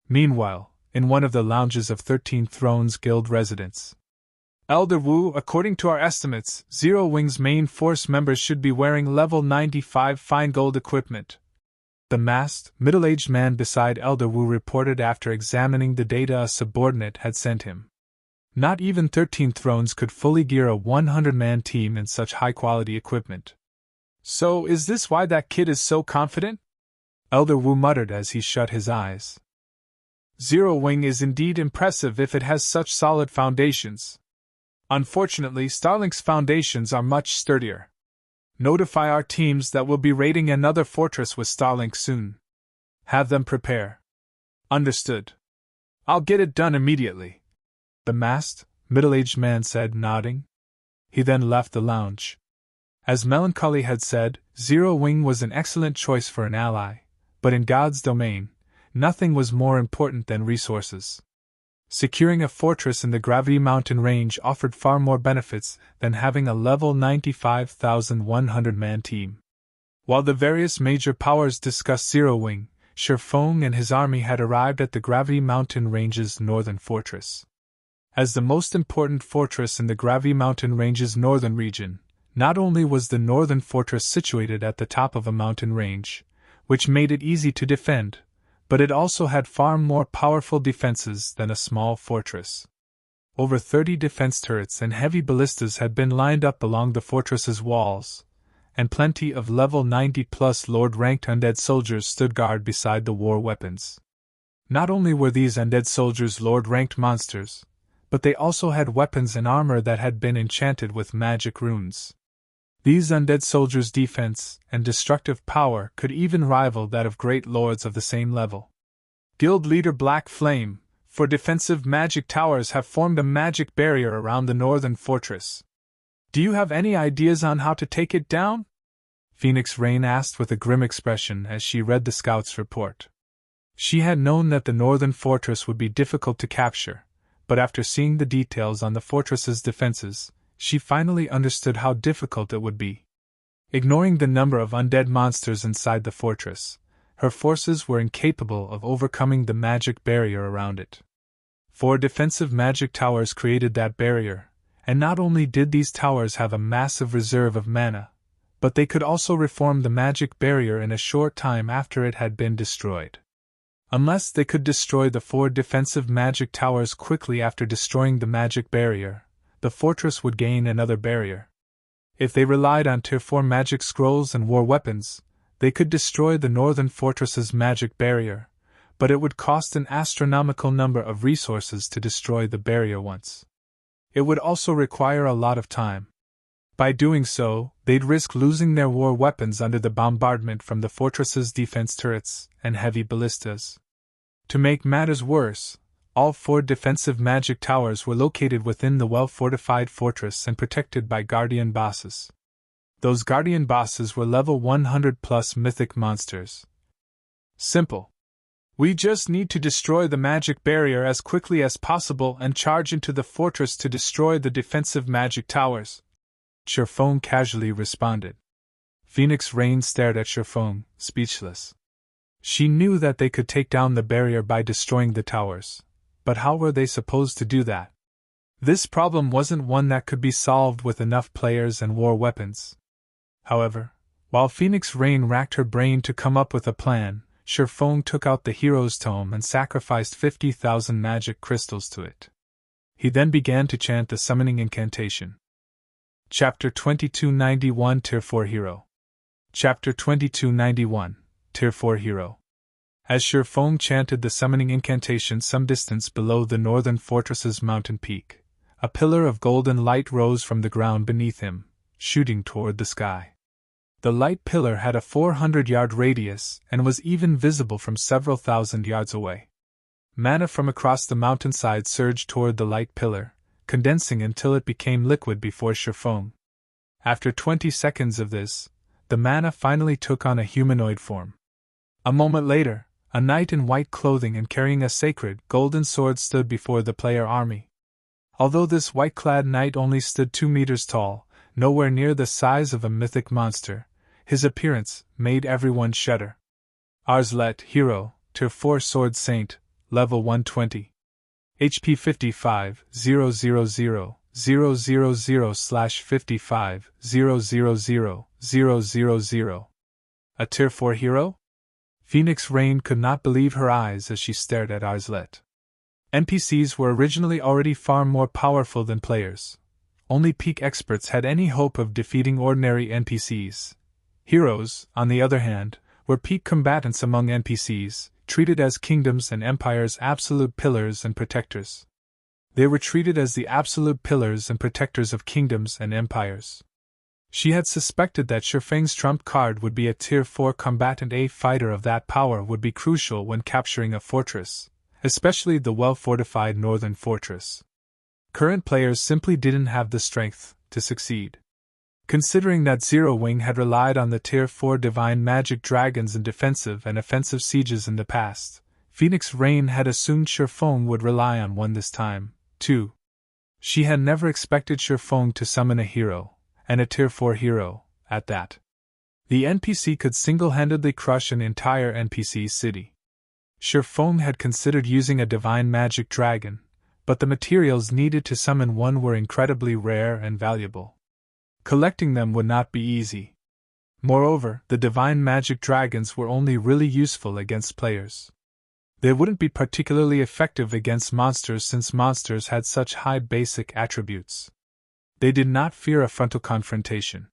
Meanwhile, in one of the lounges of 13 Thrones Guild residents, Elder Wu, according to our estimates, Zero Wing's main force members should be wearing level 95 fine gold equipment. The masked, middle-aged man beside Elder Wu reported after examining the data a subordinate had sent him. Not even 13 Thrones could fully gear a 100-man team in such high-quality equipment. So is this why that kid is so confident? Elder Wu muttered as he shut his eyes. Zero Wing is indeed impressive if it has such solid foundations. Unfortunately, Starlink's foundations are much sturdier. Notify our teams that we'll be raiding another fortress with Starlink soon. Have them prepare. Understood. I'll get it done immediately, the masked, middle-aged man said, nodding. He then left the lounge. As Melancholy had said, Zero Wing was an excellent choice for an ally, but in God's domain, nothing was more important than resources. Securing a fortress in the Gravity Mountain range offered far more benefits than having a level 95,100-man team. While the various major powers discussed Zero Wing, Shifeng and his army had arrived at the Gravity Mountain range's northern fortress. As the most important fortress in the Gravity Mountain range's northern region, not only was the northern fortress situated at the top of a mountain range, which made it easy to defend, but it also had far more powerful defenses than a small fortress. Over 30 defense turrets and heavy ballistas had been lined up along the fortress's walls, and plenty of level 90-plus Lord-ranked undead soldiers stood guard beside the war weapons. Not only were these undead soldiers Lord-ranked monsters, but they also had weapons and armor that had been enchanted with magic runes. These undead soldiers' defense and destructive power could even rival that of great lords of the same level. Guild leader Black Flame, for defensive magic towers have formed a magic barrier around the northern fortress. Do you have any ideas on how to take it down? Phoenix Rain asked with a grim expression as she read the scout's report. She had known that the northern fortress would be difficult to capture, but after seeing the details on the fortress's defenses, she finally understood how difficult it would be. Ignoring the number of undead monsters inside the fortress, her forces were incapable of overcoming the magic barrier around it. 4 defensive magic towers created that barrier, and not only did these towers have a massive reserve of mana, but they could also reform the magic barrier in a short time after it had been destroyed. Unless they could destroy the 4 defensive magic towers quickly after destroying the magic barrier, the fortress would gain another barrier. If they relied on Tier 4 magic scrolls and war weapons, they could destroy the northern fortress's magic barrier, but it would cost an astronomical number of resources to destroy the barrier once. It would also require a lot of time. By doing so, they'd risk losing their war weapons under the bombardment from the fortress's defense turrets and heavy ballistas. To make matters worse, all 4 defensive magic towers were located within the well-fortified fortress and protected by guardian bosses. Those guardian bosses were level 100+ mythic monsters. Simple. We just need to destroy the magic barrier as quickly as possible and charge into the fortress to destroy the defensive magic towers, Sherfone casually responded. Phoenix Rain stared at Sherfone, speechless. She knew that they could take down the barrier by destroying the towers, but how were they supposed to do that? This problem wasn't one that could be solved with enough players and war weapons. However, while Phoenix Rain racked her brain to come up with a plan, Sherfone took out the Hero's Tome and sacrificed 50,000 magic crystals to it. He then began to chant the summoning incantation. Chapter 2291 Tier 4 Hero. Chapter 2291 Tier 4 Hero. As Sherfone chanted the summoning incantation some distance below the northern fortress's mountain peak, a pillar of golden light rose from the ground beneath him, shooting toward the sky. The light pillar had a 400-yard radius and was even visible from several thousand yards away. Mana from across the mountainside surged toward the light pillar, condensing until it became liquid before Sherfone. After 20 seconds of this, the mana finally took on a humanoid form. A moment later, a knight in white clothing and carrying a sacred, golden sword stood before the player army. Although this white-clad knight only stood 2 meters tall, nowhere near the size of a mythic monster, his appearance made everyone shudder. Arslet, Hero, Tier 4 Sword Saint, Level 120. HP 55, 000, 000/55, 000, 000. A Tier 4 hero? Phoenix Rain could not believe her eyes as she stared at Arslet. NPCs were originally already far more powerful than players. Only peak experts had any hope of defeating ordinary NPCs. Heroes, on the other hand, were peak combatants among NPCs, treated as kingdoms and empires' absolute pillars and protectors. They were treated as the absolute pillars and protectors of kingdoms and empires. She had suspected that Sherfang's trump card would be a Tier 4 combatant. A fighter of that power would be crucial when capturing a fortress, especially the well-fortified northern fortress. Current players simply didn't have the strength to succeed. Considering that Zero Wing had relied on the Tier 4 divine magic dragons in defensive and offensive sieges in the past, Phoenix Rain had assumed Sherfone would rely on one this time, too. She had never expected Sherfone to summon a hero, and a Tier 4 hero, at that. The NPC could single-handedly crush an entire NPC city. Sherfone had considered using a divine magic dragon, but the materials needed to summon one were incredibly rare and valuable. Collecting them would not be easy. Moreover, the divine magic dragons were only really useful against players. They wouldn't be particularly effective against monsters since monsters had such high basic attributes. They did not fear a frontal confrontation.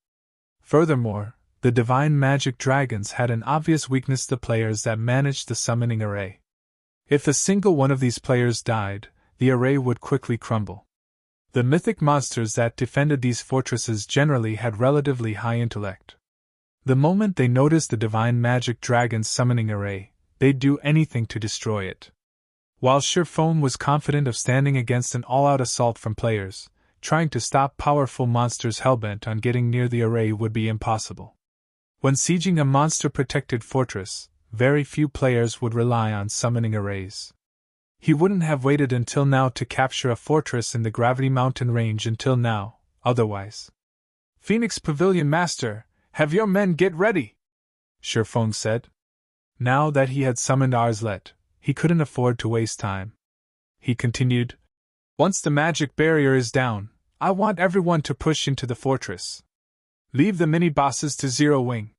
Furthermore, the divine magic dragons had an obvious weakness to players that managed the summoning array. If a single one of these players died, the array would quickly crumble. The mythic monsters that defended these fortresses generally had relatively high intellect. The moment they noticed the divine magic dragon's summoning array, they'd do anything to destroy it. While Sherfone was confident of standing against an all-out assault from players, trying to stop powerful monsters hellbent on getting near the array would be impossible. When sieging a monster-protected fortress, very few players would rely on summoning arrays. He wouldn't have waited until now to capture a fortress in the Gravity Mountain range until now, otherwise. Phoenix Pavilion Master, have your men get ready, Sherfone said. Now that he had summoned Arslet, he couldn't afford to waste time. He continued, once the magic barrier is down, I want everyone to push into the fortress. Leave the mini-bosses to Zero Wing.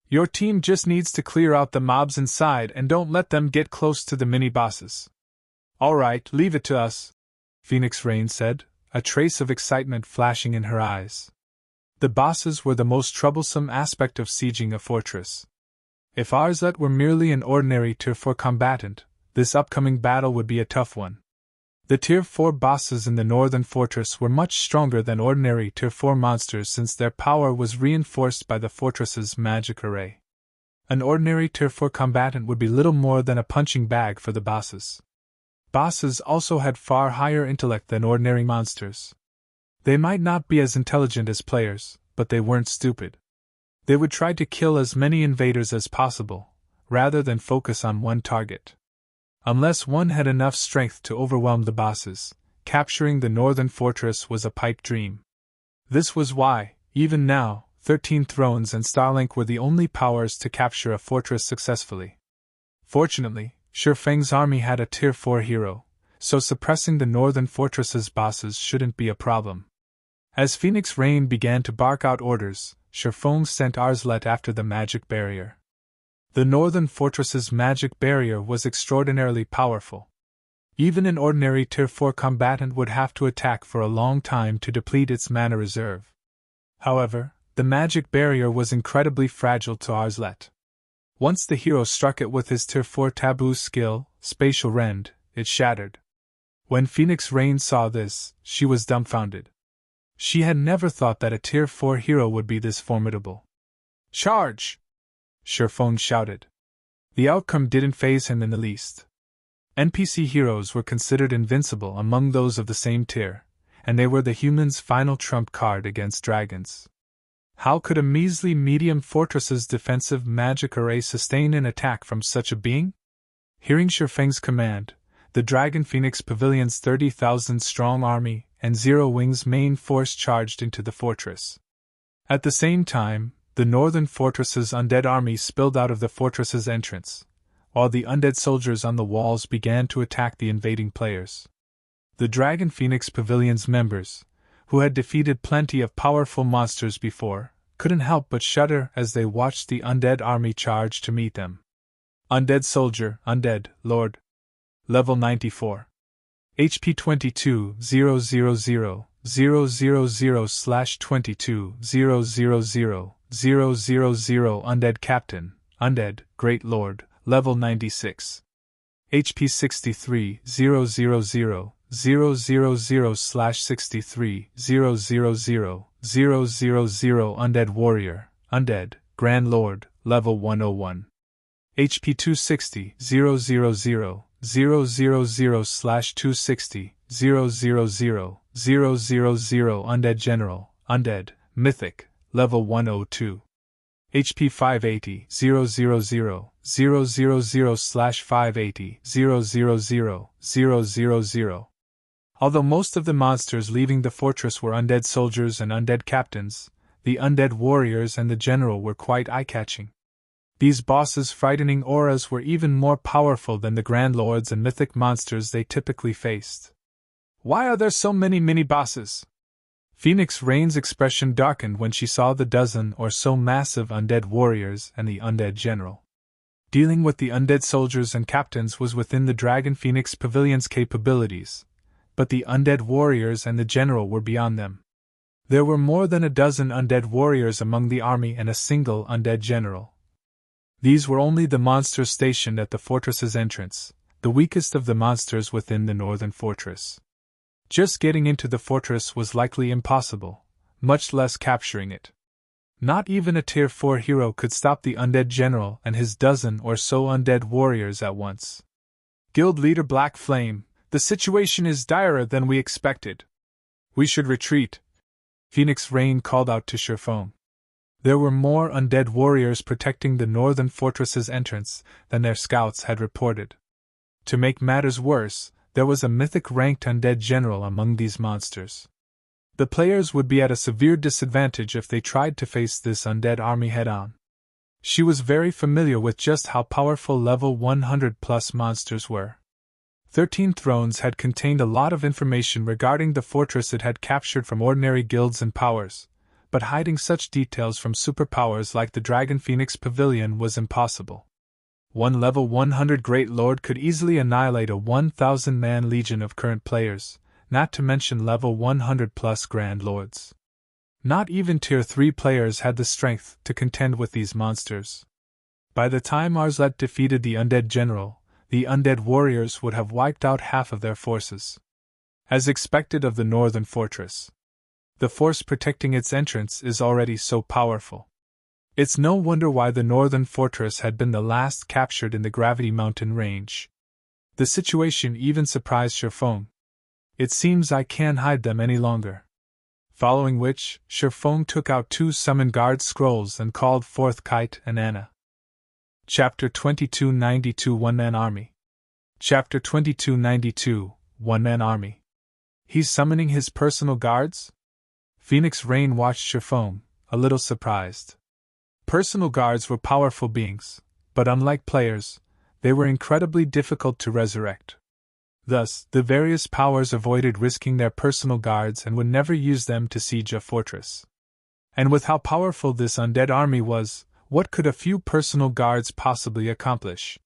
Your team just needs to clear out the mobs inside and don't let them get close to the mini-bosses. Alright, leave it to us, Phoenix Rain said, a trace of excitement flashing in her eyes. The bosses were the most troublesome aspect of sieging a fortress. If Arzlet were merely an ordinary Tier 4 combatant, this upcoming battle would be a tough one. The Tier 4 bosses in the Northern Fortress were much stronger than ordinary Tier 4 monsters since their power was reinforced by the fortress's magic array. An ordinary Tier 4 combatant would be little more than a punching bag for the bosses. Bosses also had far higher intellect than ordinary monsters. They might not be as intelligent as players, but they weren't stupid. They would try to kill as many invaders as possible, rather than focus on one target. Unless one had enough strength to overwhelm the bosses, capturing the Northern Fortress was a pipe dream. This was why, even now, 13 Thrones and Starlink were the only powers to capture a fortress successfully. Fortunately, Shifeng's army had a Tier 4 hero, so suppressing the Northern Fortress's bosses shouldn't be a problem. As Phoenix Rain began to bark out orders, Shifeng sent Arzlet after the magic barrier. The Northern Fortress's magic barrier was extraordinarily powerful. Even an ordinary Tier 4 combatant would have to attack for a long time to deplete its mana reserve. However, the magic barrier was incredibly fragile to Arzlet. Once the hero struck it with his Tier 4 taboo skill, Spatial Rend, it shattered. When Phoenix Rain saw this, she was dumbfounded. She had never thought that a Tier 4 hero would be this formidable. Charge! Shifeng shouted. The outcome didn't faze him in the least. NPC heroes were considered invincible among those of the same tier, and they were the humans' final trump card against dragons. How could a measly medium fortress's defensive magic array sustain an attack from such a being? Hearing Shifeng's command, the Dragon Phoenix Pavilion's 30,000-strong army and Zero Wing's main force charged into the fortress. At the same time, the Northern Fortress's undead army spilled out of the fortress's entrance, while the undead soldiers on the walls began to attack the invading players. The Dragon Phoenix Pavilion's members, who had defeated plenty of powerful monsters before, couldn't help but shudder as they watched the undead army charge to meet them. Undead Soldier, Undead, Lord. Level 94. HP 22,000,000/22,000,000 Undead Captain, Undead, Great Lord, Level 96. HP 63,000,000/63,000,000 Undead Warrior, Undead, Grand Lord, Level 101. HP 260,000,000/260,000,000 Undead General, Undead, Mythic, Level 102. HP 580,000/580,000,000. Although most of the monsters leaving the fortress were undead soldiers and undead captains, the undead warriors and the general were quite eye-catching. These bosses' frightening auras were even more powerful than the Grand Lords and mythic monsters they typically faced. Why are there so many mini-bosses? Phoenix Rain's expression darkened when she saw the dozen or so massive undead warriors and the undead general. Dealing with the undead soldiers and captains was within the Dragon Phoenix Pavilion's capabilities, but the undead warriors and the general were beyond them. There were more than a dozen undead warriors among the army and a single undead general. These were only the monsters stationed at the fortress's entrance, the weakest of the monsters within the northern fortress. Just getting into the fortress was likely impossible, much less capturing it. Not even a Tier 4 hero could stop the undead general and his dozen or so undead warriors at once. Guild leader Black Flame, the situation is direr than we expected. We should retreat. Phoenix Rain called out to Shifeng. There were more undead warriors protecting the northern fortress's entrance than their scouts had reported. To make matters worse, there was a mythic-ranked undead general among these monsters. The players would be at a severe disadvantage if they tried to face this undead army head-on. She was very familiar with just how powerful level 100+ monsters were. 13 Thrones had contained a lot of information regarding the fortress it had captured from ordinary guilds and powers, but hiding such details from superpowers like the Dragon Phoenix Pavilion was impossible. One level 100 Great Lord could easily annihilate a 1,000-man legion of current players, not to mention level 100 plus Grand Lords. Not even Tier 3 players had the strength to contend with these monsters. By the time Arslet defeated the Undead General, the Undead Warriors would have wiped out half of their forces. As expected of the Northern Fortress, the force protecting its entrance is already so powerful. It's no wonder why the Northern Fortress had been the last captured in the Gravity Mountain range. The situation even surprised Shifeng. It seems I can't hide them any longer. Following which, Shifeng took out 2 Summon Guard scrolls and called forth Kite and Anna. Chapter 2292 One-Man Army. Chapter 2292 One-Man Army. He's summoning his personal guards? Phoenix Rain watched Shifeng, a little surprised. Personal guards were powerful beings, but unlike players, they were incredibly difficult to resurrect. Thus, the various powers avoided risking their personal guards and would never use them to siege a fortress. And with how powerful this undead army was, what could a few personal guards possibly accomplish?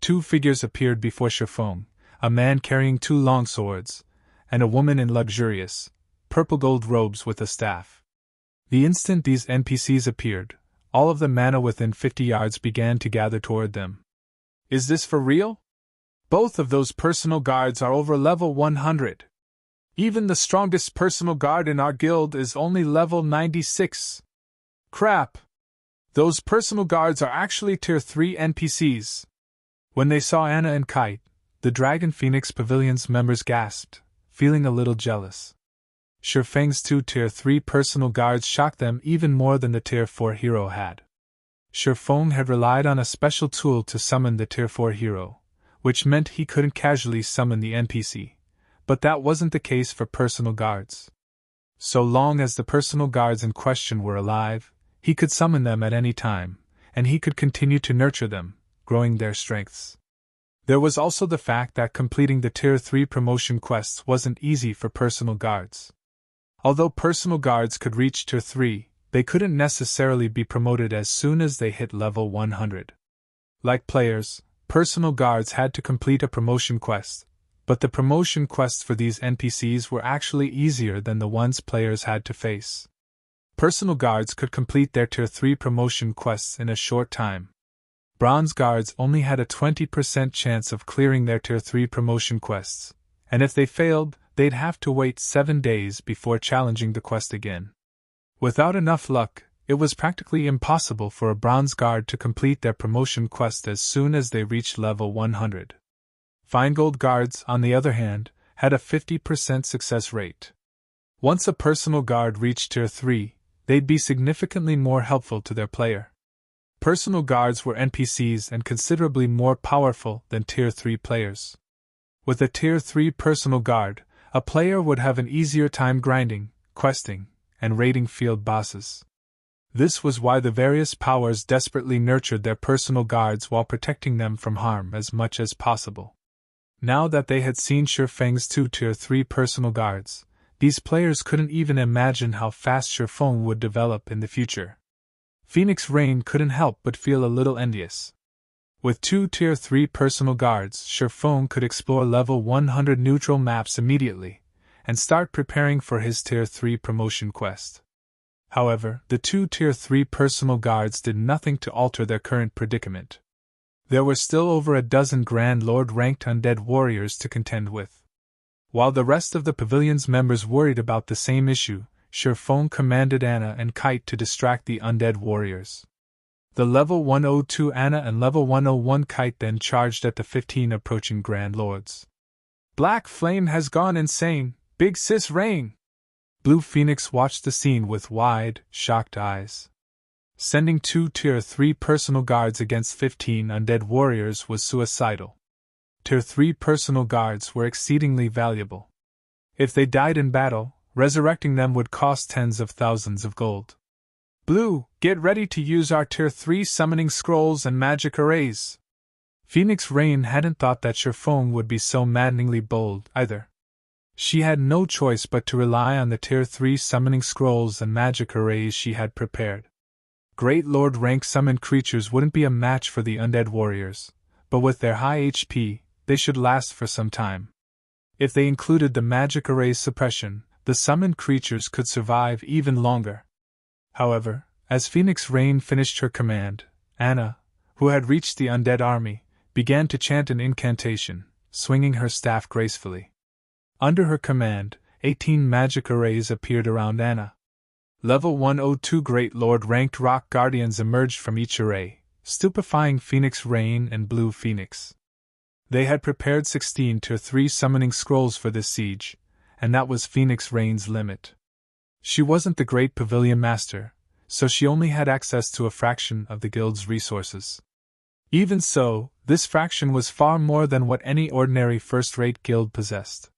2 figures appeared before Shifeng, a man carrying 2 long swords, and a woman in luxurious, purple-gold robes with a staff. The instant these NPCs appeared, all of the mana within 50 yards began to gather toward them. Is this for real? Both of those personal guards are over level 100. Even the strongest personal guard in our guild is only level 96. Crap! Those personal guards are actually Tier 3 NPCs. When they saw Anna and Kite, the Dragon Phoenix Pavilion's members gasped, feeling a little jealous. Shifeng's 2 Tier 3 personal guards shocked them even more than the Tier 4 hero had. Shifeng had relied on a special tool to summon the Tier 4 hero, which meant he couldn't casually summon the NPC, but that wasn't the case for personal guards. So long as the personal guards in question were alive, he could summon them at any time, and he could continue to nurture them, growing their strengths. There was also the fact that completing the Tier 3 promotion quests wasn't easy for personal guards. Although personal guards could reach Tier 3, they couldn't necessarily be promoted as soon as they hit level 100. Like players, personal guards had to complete a promotion quest, but the promotion quests for these NPCs were actually easier than the ones players had to face. Personal guards could complete their Tier 3 promotion quests in a short time. Bronze guards only had a 20% chance of clearing their Tier 3 promotion quests, and if they failed, they'd have to wait 7 days before challenging the quest again. Without enough luck, it was practically impossible for a bronze guard to complete their promotion quest as soon as they reached level 100. Fine gold guards, on the other hand, had a 50% success rate. Once a personal guard reached Tier 3, they'd be significantly more helpful to their player. Personal guards were NPCs and considerably more powerful than Tier 3 players. With a Tier 3 personal guard, a player would have an easier time grinding, questing, and raiding field bosses. This was why the various powers desperately nurtured their personal guards while protecting them from harm as much as possible. Now that they had seen Shifeng's 2 Tier 3 personal guards, these players couldn't even imagine how fast Shifeng would develop in the future. Phoenix Rain couldn't help but feel a little envious. With 2 Tier 3 personal guards, Shifeng could explore level 100 neutral maps immediately, and start preparing for his Tier 3 promotion quest. However, the 2 Tier 3 personal guards did nothing to alter their current predicament. There were still over a dozen Grand Lord-ranked undead warriors to contend with. While the rest of the pavilion's members worried about the same issue, Shifeng commanded Anna and Kite to distract the undead warriors. The level 102 Anna and level 101 Kite then charged at the 15 approaching Grand Lords. Black Flame has gone insane, Big Sis Rain! Blue Phoenix watched the scene with wide, shocked eyes. Sending 2 Tier 3 personal guards against 15 undead warriors was suicidal. Tier 3 personal guards were exceedingly valuable. If they died in battle, resurrecting them would cost tens of thousands of gold. Blue, get ready to use our Tier 3 summoning scrolls and magic arrays. Phoenix Rain hadn't thought that Shifeng would be so maddeningly bold, either. She had no choice but to rely on the Tier 3 summoning scrolls and magic arrays she had prepared. Great Lord rank summoned creatures wouldn't be a match for the undead warriors, but with their high HP, they should last for some time. If they included the magic array's suppression, the summoned creatures could survive even longer. However, as Phoenix Rain finished her command, Anna, who had reached the undead army, began to chant an incantation, swinging her staff gracefully. Under her command, 18 magic arrays appeared around Anna. Level 102 Great Lord ranked rock guardians emerged from each array, stupefying Phoenix Rain and Blue Phoenix. They had prepared 16 Tier 3 summoning scrolls for this siege, and that was Phoenix Rain's limit. She wasn't the great pavilion master, so she only had access to a fraction of the guild's resources. Even so, this fraction was far more than what any ordinary first-rate guild possessed.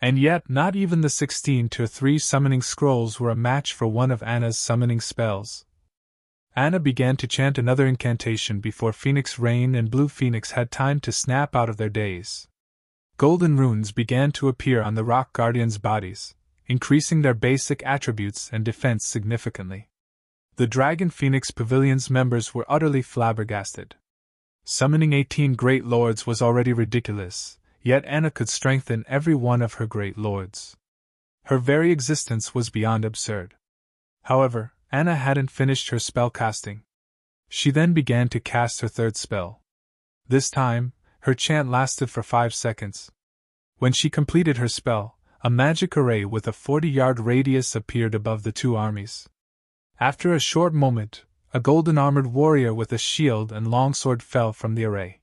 And yet, not even the 16 Tier 3 summoning scrolls were a match for one of Anna's summoning spells. Anna began to chant another incantation before Phoenix Rain and Blue Phoenix had time to snap out of their daze. Golden runes began to appear on the rock guardians' bodies, increasing their basic attributes and defense significantly. The Dragon Phoenix Pavilion's members were utterly flabbergasted. Summoning 18 Great Lords was already ridiculous, yet Anna could strengthen every one of her Great Lords. Her very existence was beyond absurd. However, Anna hadn't finished her spell casting. She then began to cast her third spell. This time, her chant lasted for 5 seconds. When she completed her spell, a magic array with a 40-yard radius appeared above the two armies. After a short moment, a golden-armored warrior with a shield and longsword fell from the array.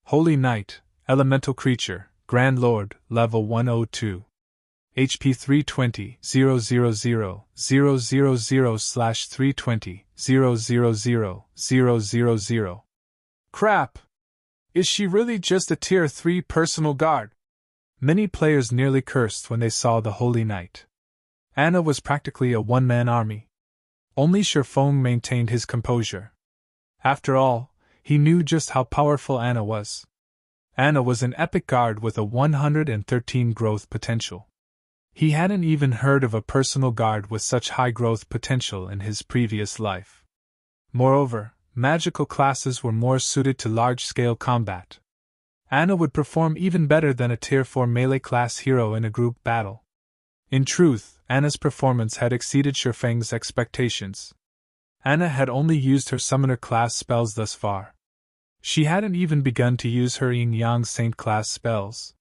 Holy Knight, Elemental Creature, Grand Lord, Level 102. HP 320, 000/320, 000. Crap! Is she really just a Tier 3 personal guard? Many players nearly cursed when they saw the Holy Knight. Anna was practically a one-man army. Only Sherfong maintained his composure. After all, he knew just how powerful Anna was. Anna was an epic guard with a 113 growth potential. He hadn't even heard of a personal guard with such high growth potential in his previous life. Moreover, magical classes were more suited to large-scale combat. Anna would perform even better than a Tier 4 melee class hero in a group battle. In truth, Anna's performance had exceeded Sherfeng's expectations. Anna had only used her summoner class spells thus far. She hadn't even begun to use her Yin-Yang Saint class spells.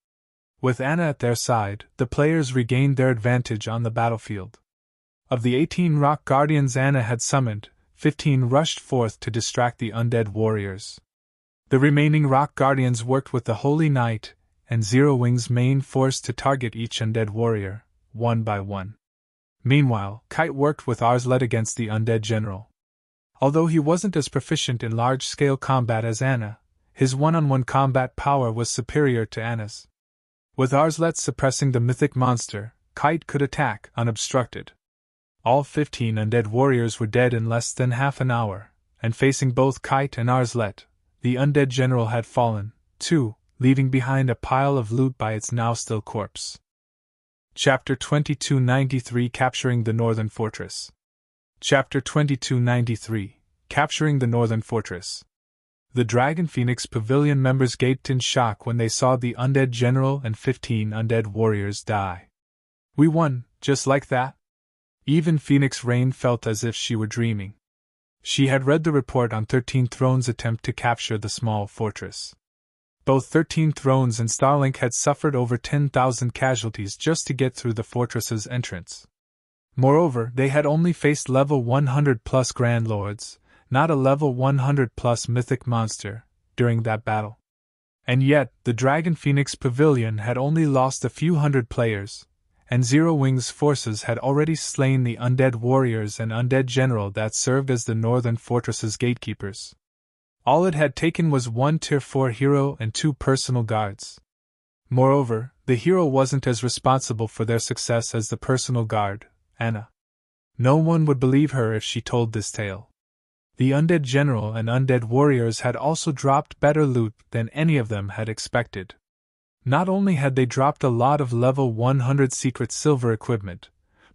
With Anna at their side, the players regained their advantage on the battlefield. Of the 18 rock guardians Anna had summoned, 15 rushed forth to distract the undead warriors. The remaining rock guardians worked with the Holy Knight and Zero Wing's main force to target each undead warrior, one by one. Meanwhile, Kite worked with Arslet against the undead general. Although he wasn't as proficient in large-scale combat as Anna, his one-on-one combat power was superior to Anna's. With Arslet suppressing the mythic monster, Kite could attack unobstructed. All 15 undead warriors were dead in less than half an hour, and facing both Kite and Arslet, the undead general had fallen, too, leaving behind a pile of loot by its now-still corpse. Chapter 2293 Capturing the Northern Fortress. Chapter 2293 Capturing the Northern Fortress. The Dragon Phoenix Pavilion members gaped in shock when they saw the undead general and 15 undead warriors die. We won, just like that? Even Phoenix Rain felt as if she were dreaming. She had read the report on 13 Thrones' attempt to capture the small fortress. Both 13 Thrones and Starlink had suffered over 10,000 casualties just to get through the fortress's entrance. Moreover, they had only faced level 100+ Grand Lords, not a level 100+ mythic monster, during that battle. And yet, the Dragon Phoenix Pavilion had only lost a few hundred players, and Zero Wing's forces had already slain the undead warriors and undead general that served as the Northern Fortress's gatekeepers. All it had taken was one Tier 4 hero and 2 personal guards. Moreover, the hero wasn't as responsible for their success as the personal guard, Anna. No one would believe her if she told this tale. The undead general and undead warriors had also dropped better loot than any of them had expected. Not only had they dropped a lot of level 100 secret silver equipment,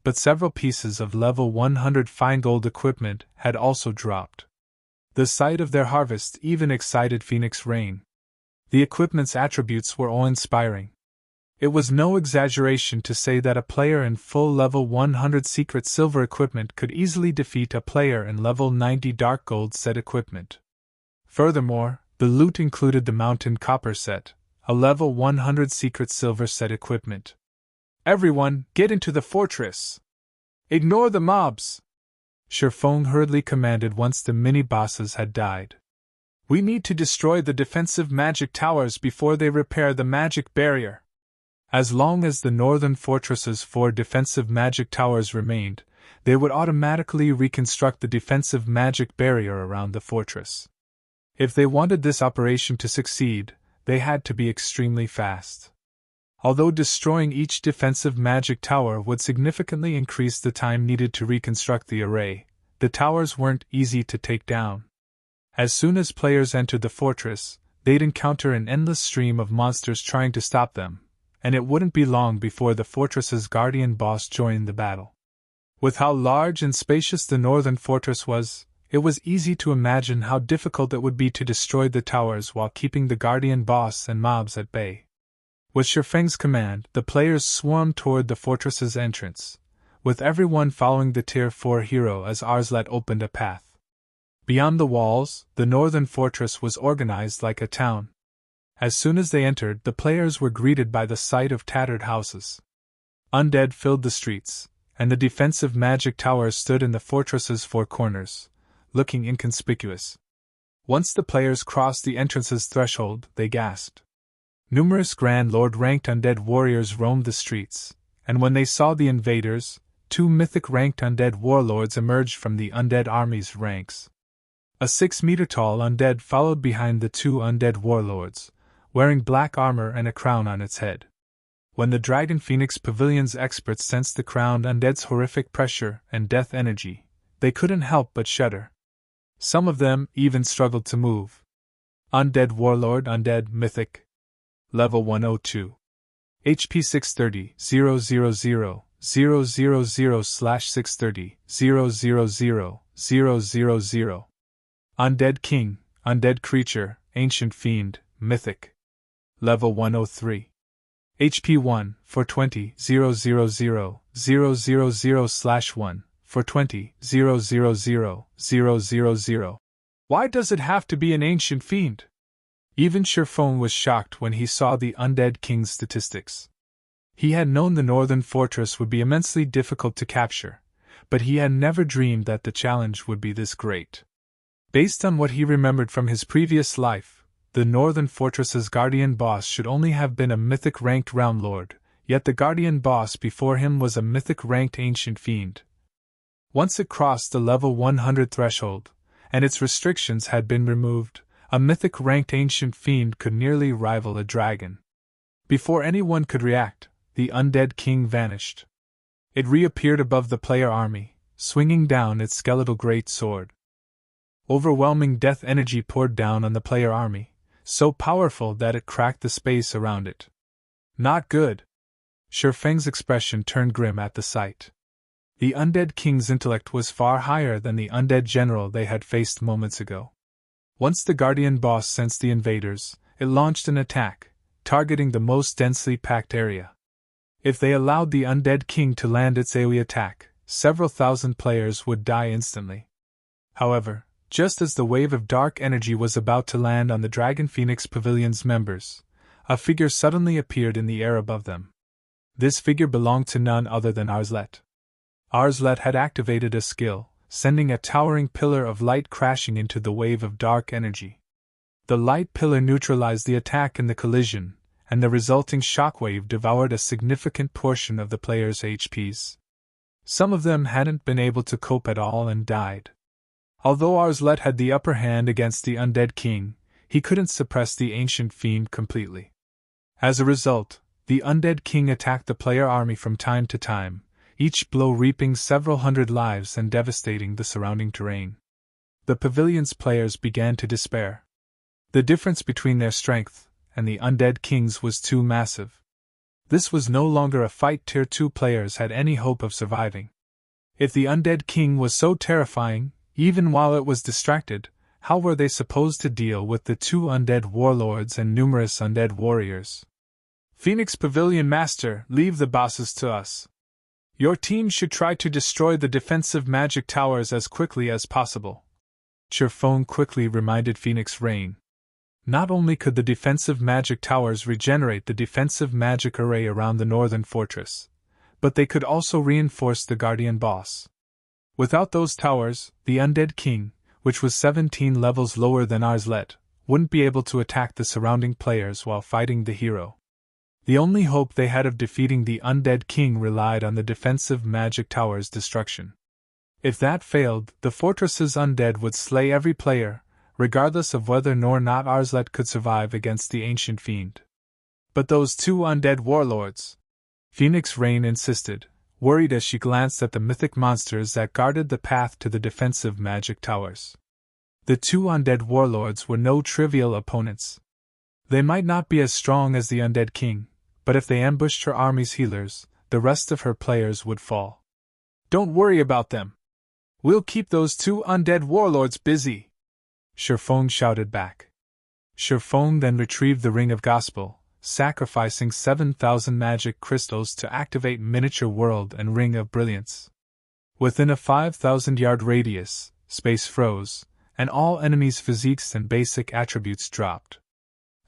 but several pieces of level 100 fine gold equipment had also dropped. The sight of their harvest even excited Phoenix Rain. The equipment's attributes were awe-inspiring. It was no exaggeration to say that a player in full level 100 secret silver equipment could easily defeat a player in level 90 dark gold set equipment. Furthermore, the loot included the mountain copper set, a level 100 secret silver set equipment. "Everyone, get into the fortress! Ignore the mobs!" Shifeng hurriedly commanded once the mini-bosses had died. "We need to destroy the defensive magic towers before they repair the magic barrier." As long as the northern fortress's 4 defensive magic towers remained, they would automatically reconstruct the defensive magic barrier around the fortress. If they wanted this operation to succeed, they had to be extremely fast. Although destroying each defensive magic tower would significantly increase the time needed to reconstruct the array, the towers weren't easy to take down. As soon as players entered the fortress, they'd encounter an endless stream of monsters trying to stop them, and it wouldn't be long before the fortress's guardian boss joined the battle. With how large and spacious the northern fortress was, it was easy to imagine how difficult it would be to destroy the towers while keeping the guardian boss and mobs at bay. With Shifeng's command, the players swarmed toward the fortress's entrance, with everyone following the Tier 4 hero as Arslet opened a path. Beyond the walls, the northern fortress was organized like a town. As soon as they entered, the players were greeted by the sight of tattered houses. Undead filled the streets, and the defensive magic towers stood in the fortress's 4 corners, looking inconspicuous. Once the players crossed the entrance's threshold, they gasped. Numerous Grand Lord-ranked undead warriors roamed the streets, and when they saw the invaders, 2 mythic-ranked undead warlords emerged from the undead army's ranks. A 6-meter-tall undead followed behind the 2 undead warlords, wearing black armor and a crown on its head. When the Dragon Phoenix Pavilion's experts sensed the crowned undead's horrific pressure and death energy, they couldn't help but shudder. Some of them even struggled to move. Undead Warlord, Undead Mythic. Level 102. HP 630, 000, 000/630, 000, Undead King, Undead Creature, Ancient Fiend, Mythic. Level 103. HP 1, 420, 000, 000/1, 420, 000, 000. Why does it have to be an ancient fiend? Even Shifeng was shocked when he saw the Undead King's statistics. He had known the northern fortress would be immensely difficult to capture, but he had never dreamed that the challenge would be this great. Based on what he remembered from his previous life, the northern fortress's guardian boss should only have been a mythic-ranked realm lord, yet the guardian boss before him was a mythic-ranked ancient fiend. Once it crossed the level 100 threshold, and its restrictions had been removed, a mythic-ranked ancient fiend could nearly rival a dragon. Before anyone could react, the undead king vanished. It reappeared above the player army, swinging down its skeletal great sword. Overwhelming death energy poured down on the player army, so powerful that it cracked the space around it. Not good. Shifeng's expression turned grim at the sight. The undead king's intellect was far higher than the undead general they had faced moments ago. Once the guardian boss sensed the invaders, it launched an attack, targeting the most densely packed area. If they allowed the undead king to land its AoE attack, several thousand players would die instantly. However, just as the wave of dark energy was about to land on the Dragon Phoenix Pavilion's members, a figure suddenly appeared in the air above them. This figure belonged to none other than Arslet. Arslet had activated a skill, sending a towering pillar of light crashing into the wave of dark energy. The light pillar neutralized the attack in the collision, and the resulting shockwave devoured a significant portion of the players' HPs. Some of them hadn't been able to cope at all and died. Although Arslet had the upper hand against the undead king, he couldn't suppress the ancient fiend completely. As a result, the undead king attacked the player army from time to time, each blow reaping several hundred lives and devastating the surrounding terrain. The pavilion's players began to despair. The difference between their strength and the Undead Kings was too massive. This was no longer a fight Tier 2 players had any hope of surviving. If the Undead King was so terrifying, even while it was distracted, how were they supposed to deal with the 2 undead warlords and numerous undead warriors? Phoenix Pavilion Master, leave the bosses to us. Your team should try to destroy the defensive magic towers as quickly as possible. Cherfone quickly reminded Phoenix Rain. Not only could the defensive magic towers regenerate the defensive magic array around the northern fortress, but they could also reinforce the Guardian boss. Without those towers, the Undead King, which was 17 levels lower than Arslet, wouldn't be able to attack the surrounding players while fighting the hero. The only hope they had of defeating the Undead King relied on the defensive magic tower's destruction. If that failed, the fortress's undead would slay every player, regardless of whether or not Arslet could survive against the ancient fiend. But those 2 undead warlords, Phoenix Rain insisted, worried as she glanced at the mythic monsters that guarded the path to the defensive magic towers. The 2 undead warlords were no trivial opponents. They might not be as strong as the Undead King, but if they ambushed her army's healers, the rest of her players would fall. Don't worry about them. We'll keep those 2 undead warlords busy, Cherfone shouted back. Cherfone then retrieved the Ring of Gospel, sacrificing 7,000 magic crystals to activate Miniature World and Ring of Brilliance. Within a 5,000-yard radius, space froze, and all enemies' physiques and basic attributes dropped.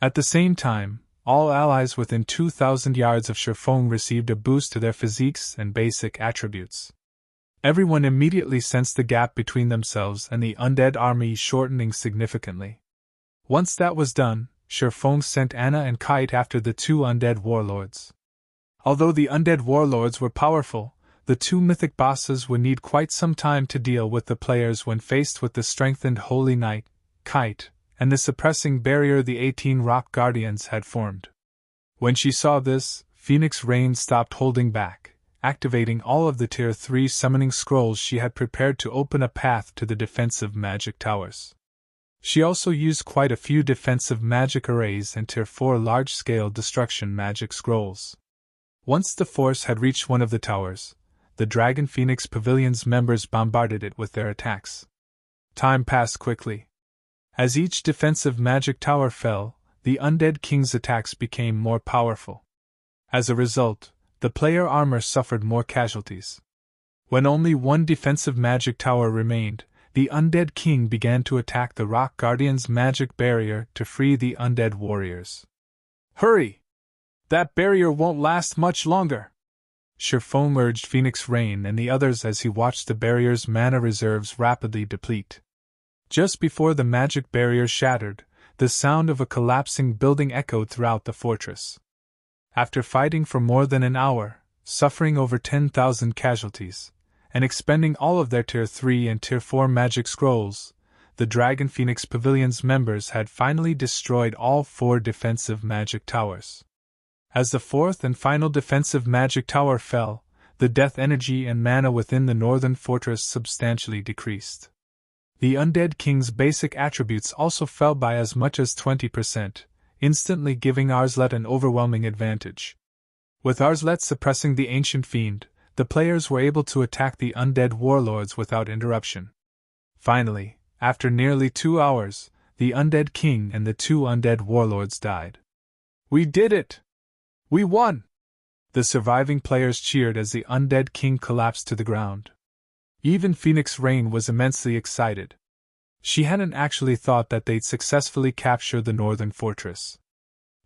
At the same time, all allies within 2,000 yards of Cherfone received a boost to their physiques and basic attributes. Everyone immediately sensed the gap between themselves and the undead army shortening significantly. Once that was done, Cherfone sent Anna and Kite after the 2 undead warlords. Although the undead warlords were powerful, the 2 mythic bosses would need quite some time to deal with the players when faced with the strengthened Holy Knight, Kite, and the suppressing barrier the 18 rock guardians had formed. When she saw this, Phoenix Rain stopped holding back, activating all of the Tier 3 summoning scrolls she had prepared to open a path to the defensive magic towers. She also used quite a few defensive magic arrays and Tier 4 large-scale destruction magic scrolls. Once the force had reached one of the towers, the Dragon Phoenix Pavilion's members bombarded it with their attacks. Time passed quickly. As each defensive magic tower fell, the Undead King's attacks became more powerful. As a result, the player armor suffered more casualties. When only one defensive magic tower remained, the Undead King began to attack the Rock Guardian's magic barrier to free the undead warriors. Hurry! That barrier won't last much longer! Cherfone urged Phoenix Rain and the others as he watched the barrier's mana reserves rapidly deplete. Just before the magic barrier shattered, the sound of a collapsing building echoed throughout the fortress. After fighting for more than an hour, suffering over 10,000 casualties, and expending all of their Tier 3 and Tier 4 magic scrolls, the Dragon Phoenix Pavilion's members had finally destroyed all 4 defensive magic towers. As the 4th and final defensive magic tower fell, the death energy and mana within the northern fortress substantially decreased. The Undead King's basic attributes also fell by as much as 20%, instantly giving Arslet an overwhelming advantage. With Arslet suppressing the ancient fiend, the players were able to attack the undead warlords without interruption. Finally, after nearly 2 hours, the Undead King and the 2 undead warlords died. We did it! We won! The surviving players cheered as the Undead King collapsed to the ground. Even Phoenix Rain was immensely excited. She hadn't actually thought that they'd successfully capture the northern fortress.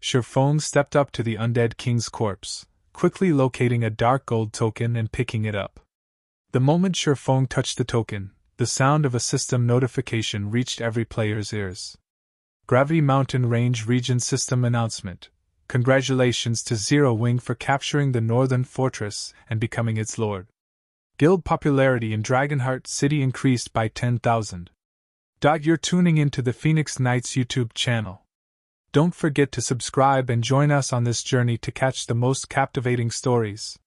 Cherfone stepped up to the Undead King's corpse, quickly locating a dark gold token and picking it up. The moment Cherfone touched the token, the sound of a system notification reached every player's ears. Gravity Mountain Range Region System Announcement. Congratulations to Zero Wing for capturing the northern fortress and becoming its lord. Guild popularity in Dragonheart City increased by 10,000. You're tuning into the Phoenix Knights YouTube channel. Don't forget to subscribe and join us on this journey to catch the most captivating stories.